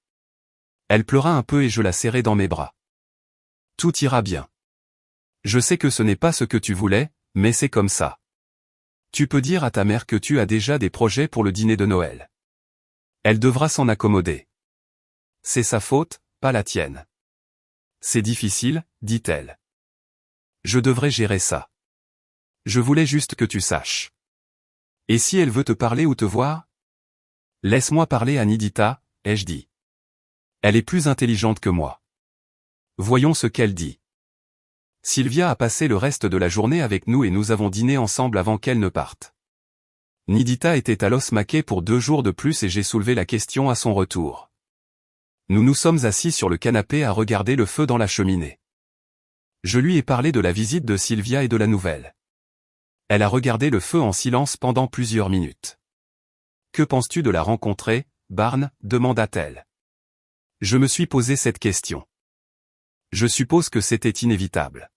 Elle pleura un peu et je la serrai dans mes bras. Tout ira bien. Je sais que ce n'est pas ce que tu voulais, mais c'est comme ça. Tu peux dire à ta mère que tu as déjà des projets pour le dîner de Noël. Elle devra s'en accommoder. C'est sa faute, pas la tienne. C'est difficile, dit-elle. Je devrais gérer ça. Je voulais juste que tu saches. Et si elle veut te parler ou te voir? Laisse-moi parler à Nidita, ai-je dit. Elle est plus intelligente que moi. Voyons ce qu'elle dit. Sylvia a passé le reste de la journée avec nous et nous avons dîné ensemble avant qu'elle ne parte. Nidita était à Los Maquet pour 2 jours de plus et j'ai soulevé la question à son retour. Nous nous sommes assis sur le canapé à regarder le feu dans la cheminée. Je lui ai parlé de la visite de Sylvia et de la nouvelle. Elle a regardé le feu en silence pendant plusieurs minutes. Que penses-tu de la rencontrer, Barn? Demanda-t-elle. Je me suis posé cette question. Je suppose que c'était inévitable.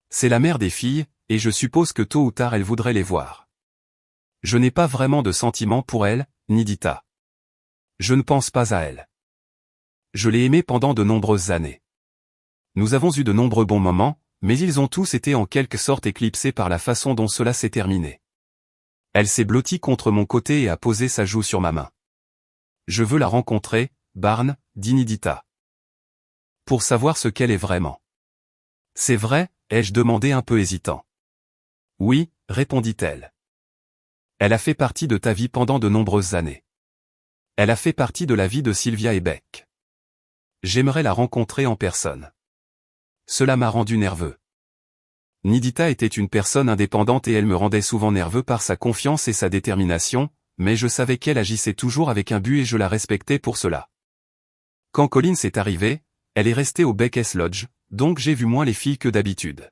C'est la mère des filles, et je suppose que tôt ou tard elle voudrait les voir. Je n'ai pas vraiment de sentiments pour elle, Nidita. Je ne pense pas à elle. Je l'ai aimée pendant de nombreuses années. Nous avons eu de nombreux bons moments, mais ils ont tous été en quelque sorte éclipsés par la façon dont cela s'est terminé. Elle s'est blottie contre mon côté et a posé sa joue sur ma main. Je veux la rencontrer, Barn, dit Nidita. Pour savoir ce qu'elle est vraiment. C'est vrai, ai-je demandé un peu hésitant. Oui, répondit-elle. Elle a fait partie de ta vie pendant de nombreuses années. Elle a fait partie de la vie de Sylvia et Beck. J'aimerais la rencontrer en personne. Cela m'a rendu nerveux. Nidita était une personne indépendante et elle me rendait souvent nerveux par sa confiance et sa détermination, mais je savais qu'elle agissait toujours avec un but et je la respectais pour cela. Quand Collins est arrivé, elle est restée au Beck's Lodge, donc j'ai vu moins les filles que d'habitude.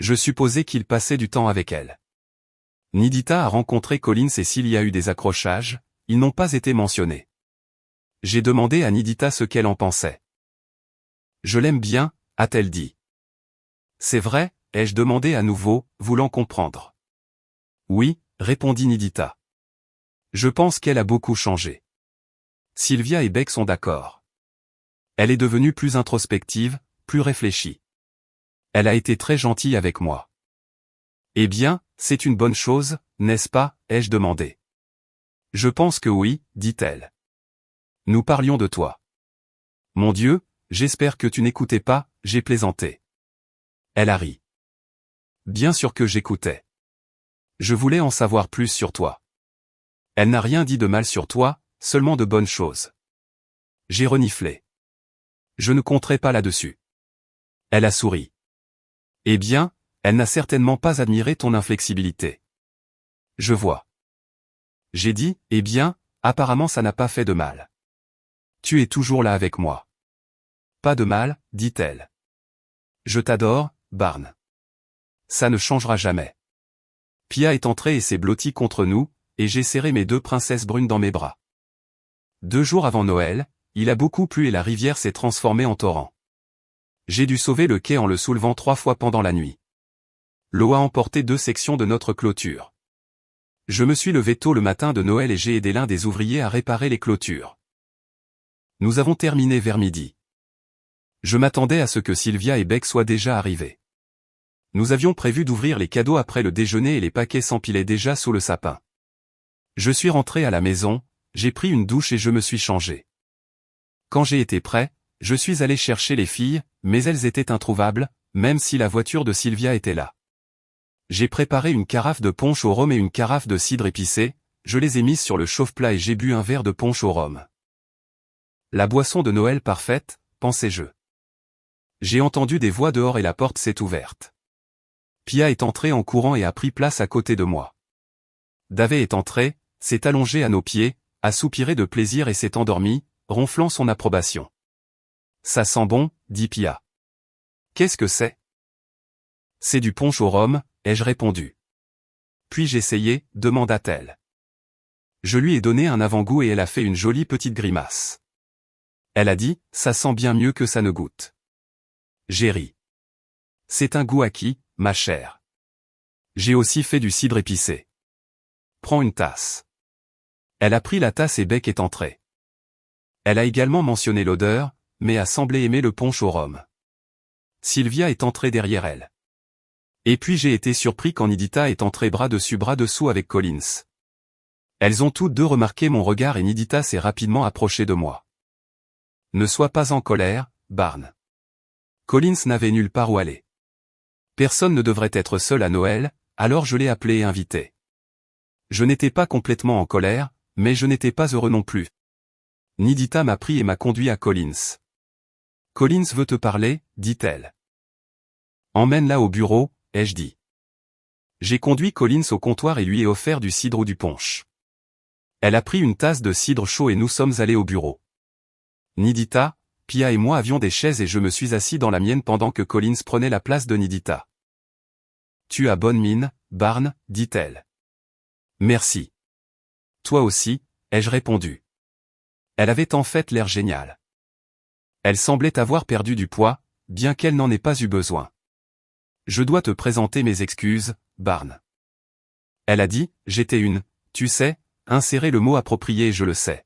Je supposais qu'il passait du temps avec elle. Nidita a rencontré Collins et s'il y a eu des accrochages, ils n'ont pas été mentionnés. J'ai demandé à Nidita ce qu'elle en pensait. Je l'aime bien, a-t-elle dit. C'est vrai, ai-je demandé à nouveau, voulant comprendre. Oui, répondit Nidita. Je pense qu'elle a beaucoup changé. Sylvia et Beck sont d'accord. Elle est devenue plus introspective, plus réfléchie. Elle a été très gentille avec moi. Eh bien, c'est une bonne chose, n'est-ce pas, ai-je demandé. Je pense que oui, dit-elle. Nous parlions de toi. Mon Dieu, j'espère que tu n'écoutais pas, j'ai plaisanté. Elle a ri. Bien sûr que j'écoutais. Je voulais en savoir plus sur toi. Elle n'a rien dit de mal sur toi, seulement de bonnes choses. J'ai reniflé. Je ne compterai pas là-dessus. Elle a souri. Eh bien, elle n'a certainement pas admiré ton inflexibilité. Je vois. J'ai dit, eh bien, apparemment ça n'a pas fait de mal. Tu es toujours là avec moi. Pas de mal, dit-elle. Je t'adore, Barn. Ça ne changera jamais. Pia est entrée et s'est blottie contre nous, et j'ai serré mes 2 princesses brunes dans mes bras. 2 jours avant Noël, il a beaucoup plu et la rivière s'est transformée en torrent. J'ai dû sauver le quai en le soulevant 3 fois pendant la nuit. L'eau a emporté 2 sections de notre clôture. Je me suis levé tôt le matin de Noël et j'ai aidé l'un des ouvriers à réparer les clôtures. Nous avons terminé vers midi. Je m'attendais à ce que Sylvia et Beck soient déjà arrivés. Nous avions prévu d'ouvrir les cadeaux après le déjeuner et les paquets s'empilaient déjà sous le sapin. Je suis rentré à la maison, j'ai pris une douche et je me suis changé. Quand j'ai été prêt, je suis allé chercher les filles, mais elles étaient introuvables, même si la voiture de Sylvia était là. J'ai préparé une carafe de punch au rhum et une carafe de cidre épicé, je les ai mises sur le chauffe-plat et j'ai bu un verre de punch au rhum. La boisson de Noël parfaite, pensais-je. J'ai entendu des voix dehors et la porte s'est ouverte. Pia est entrée en courant et a pris place à côté de moi. Davey est entré, s'est allongé à nos pieds, a soupiré de plaisir et s'est endormi, ronflant son approbation. Ça sent bon, dit Pia. Qu'est-ce que c'est? C'est du punch au rhum, ai-je répondu. Puis-je essayer, demanda-t-elle. Je lui ai donné un avant-goût et elle a fait une jolie petite grimace. Elle a dit, ça sent bien mieux que ça ne goûte. J'ai ri. C'est un goût acquis, ma chère. J'ai aussi fait du cidre épicé. Prends une tasse. Elle a pris la tasse et Bec est entrée. Elle a également mentionné l'odeur, mais a semblé aimer le punch au rhum. Sylvia est entrée derrière elle. Et puis j'ai été surpris quand Nidita est entrée bras dessous avec Collins. Elles ont toutes deux remarqué mon regard et Nidita s'est rapidement approchée de moi. Ne sois pas en colère, Barn. Collins n'avait nulle part où aller. Personne ne devrait être seul à Noël, alors je l'ai appelé et invité. Je n'étais pas complètement en colère, mais je n'étais pas heureux non plus. Nidita m'a pris et m'a conduit à Collins. Collins veut te parler, dit-elle. Emmène-la au bureau, ai-je dit. J'ai conduit Collins au comptoir et lui ai offert du cidre ou du punch. Elle a pris une tasse de cidre chaud et nous sommes allés au bureau. Nidita, Pia et moi avions des chaises et je me suis assis dans la mienne pendant que Collins prenait la place de Nidita. Tu as bonne mine, Barn, dit-elle. Merci. Toi aussi, ai-je répondu. Elle avait en fait l'air génial. Elle semblait avoir perdu du poids, bien qu'elle n'en ait pas eu besoin. Je dois te présenter mes excuses, Barn. Elle a dit, tu sais, insérer le mot approprié et je le sais.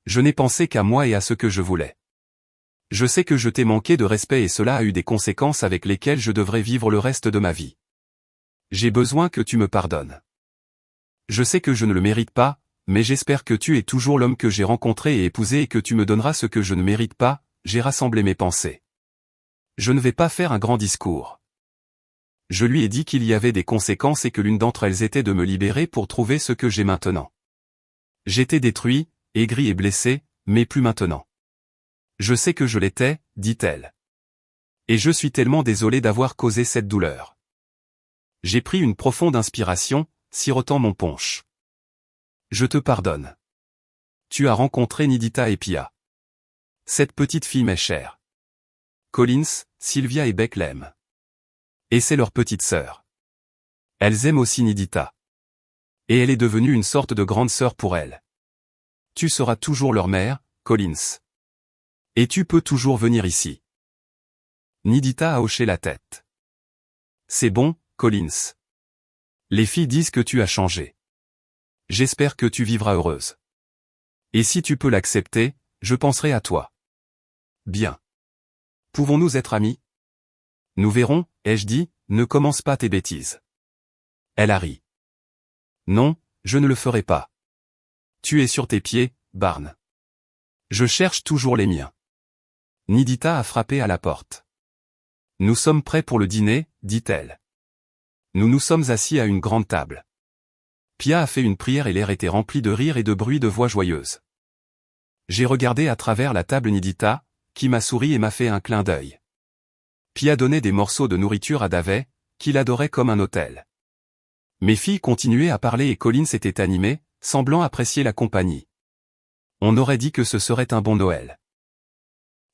Je n'ai pensé qu'à moi et à ce que je voulais. Je sais que je t'ai manqué de respect et cela a eu des conséquences avec lesquelles je devrais vivre le reste de ma vie. J'ai besoin que tu me pardonnes. Je sais que je ne le mérite pas, mais j'espère que tu es toujours l'homme que j'ai rencontré et épousé et que tu me donneras ce que je ne mérite pas, j'ai rassemblé mes pensées. Je ne vais pas faire un grand discours. Je lui ai dit qu'il y avait des conséquences et que l'une d'entre elles était de me libérer pour trouver ce que j'ai maintenant. J'étais détruit, aigri et blessé, mais plus maintenant. Je sais que je l'étais, dit-elle. Et je suis tellement désolé d'avoir causé cette douleur. J'ai pris une profonde inspiration, sirotant mon punch. Je te pardonne. Tu as rencontré Nidita et Pia. Cette petite fille m'est chère. Collins, Sylvia et Beck l'aiment. Et c'est leur petite sœur. Elles aiment aussi Nidita. Et elle est devenue une sorte de grande sœur pour elles. Tu seras toujours leur mère, Collins. Et tu peux toujours venir ici. Nidita a hoché la tête. C'est bon, Collins. Les filles disent que tu as changé. J'espère que tu vivras heureuse. Et si tu peux l'accepter, je penserai à toi. Bien. Pouvons-nous être amis? Nous verrons, ai-je dit, ne commence pas tes bêtises. Elle a ri. Non, je ne le ferai pas. Tu es sur tes pieds, Barn. Je cherche toujours les miens. Nidita a frappé à la porte. Nous sommes prêts pour le dîner, dit-elle. Nous nous sommes assis à une grande table. Pia a fait une prière et l'air était rempli de rire et de bruit de voix joyeuses. J'ai regardé à travers la table Nidita, qui m'a souri et m'a fait un clin d'œil. Pia donnait des morceaux de nourriture à Davey, qu'il adorait comme un hôtel. Mes filles continuaient à parler et Collins était animé, semblant apprécier la compagnie. On aurait dit que ce serait un bon Noël.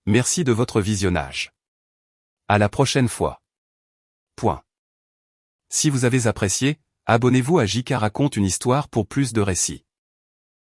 Merci de votre visionnage. À la prochaine fois. Point. Si vous avez apprécié, abonnez-vous à JK raconte une histoire pour plus de récits.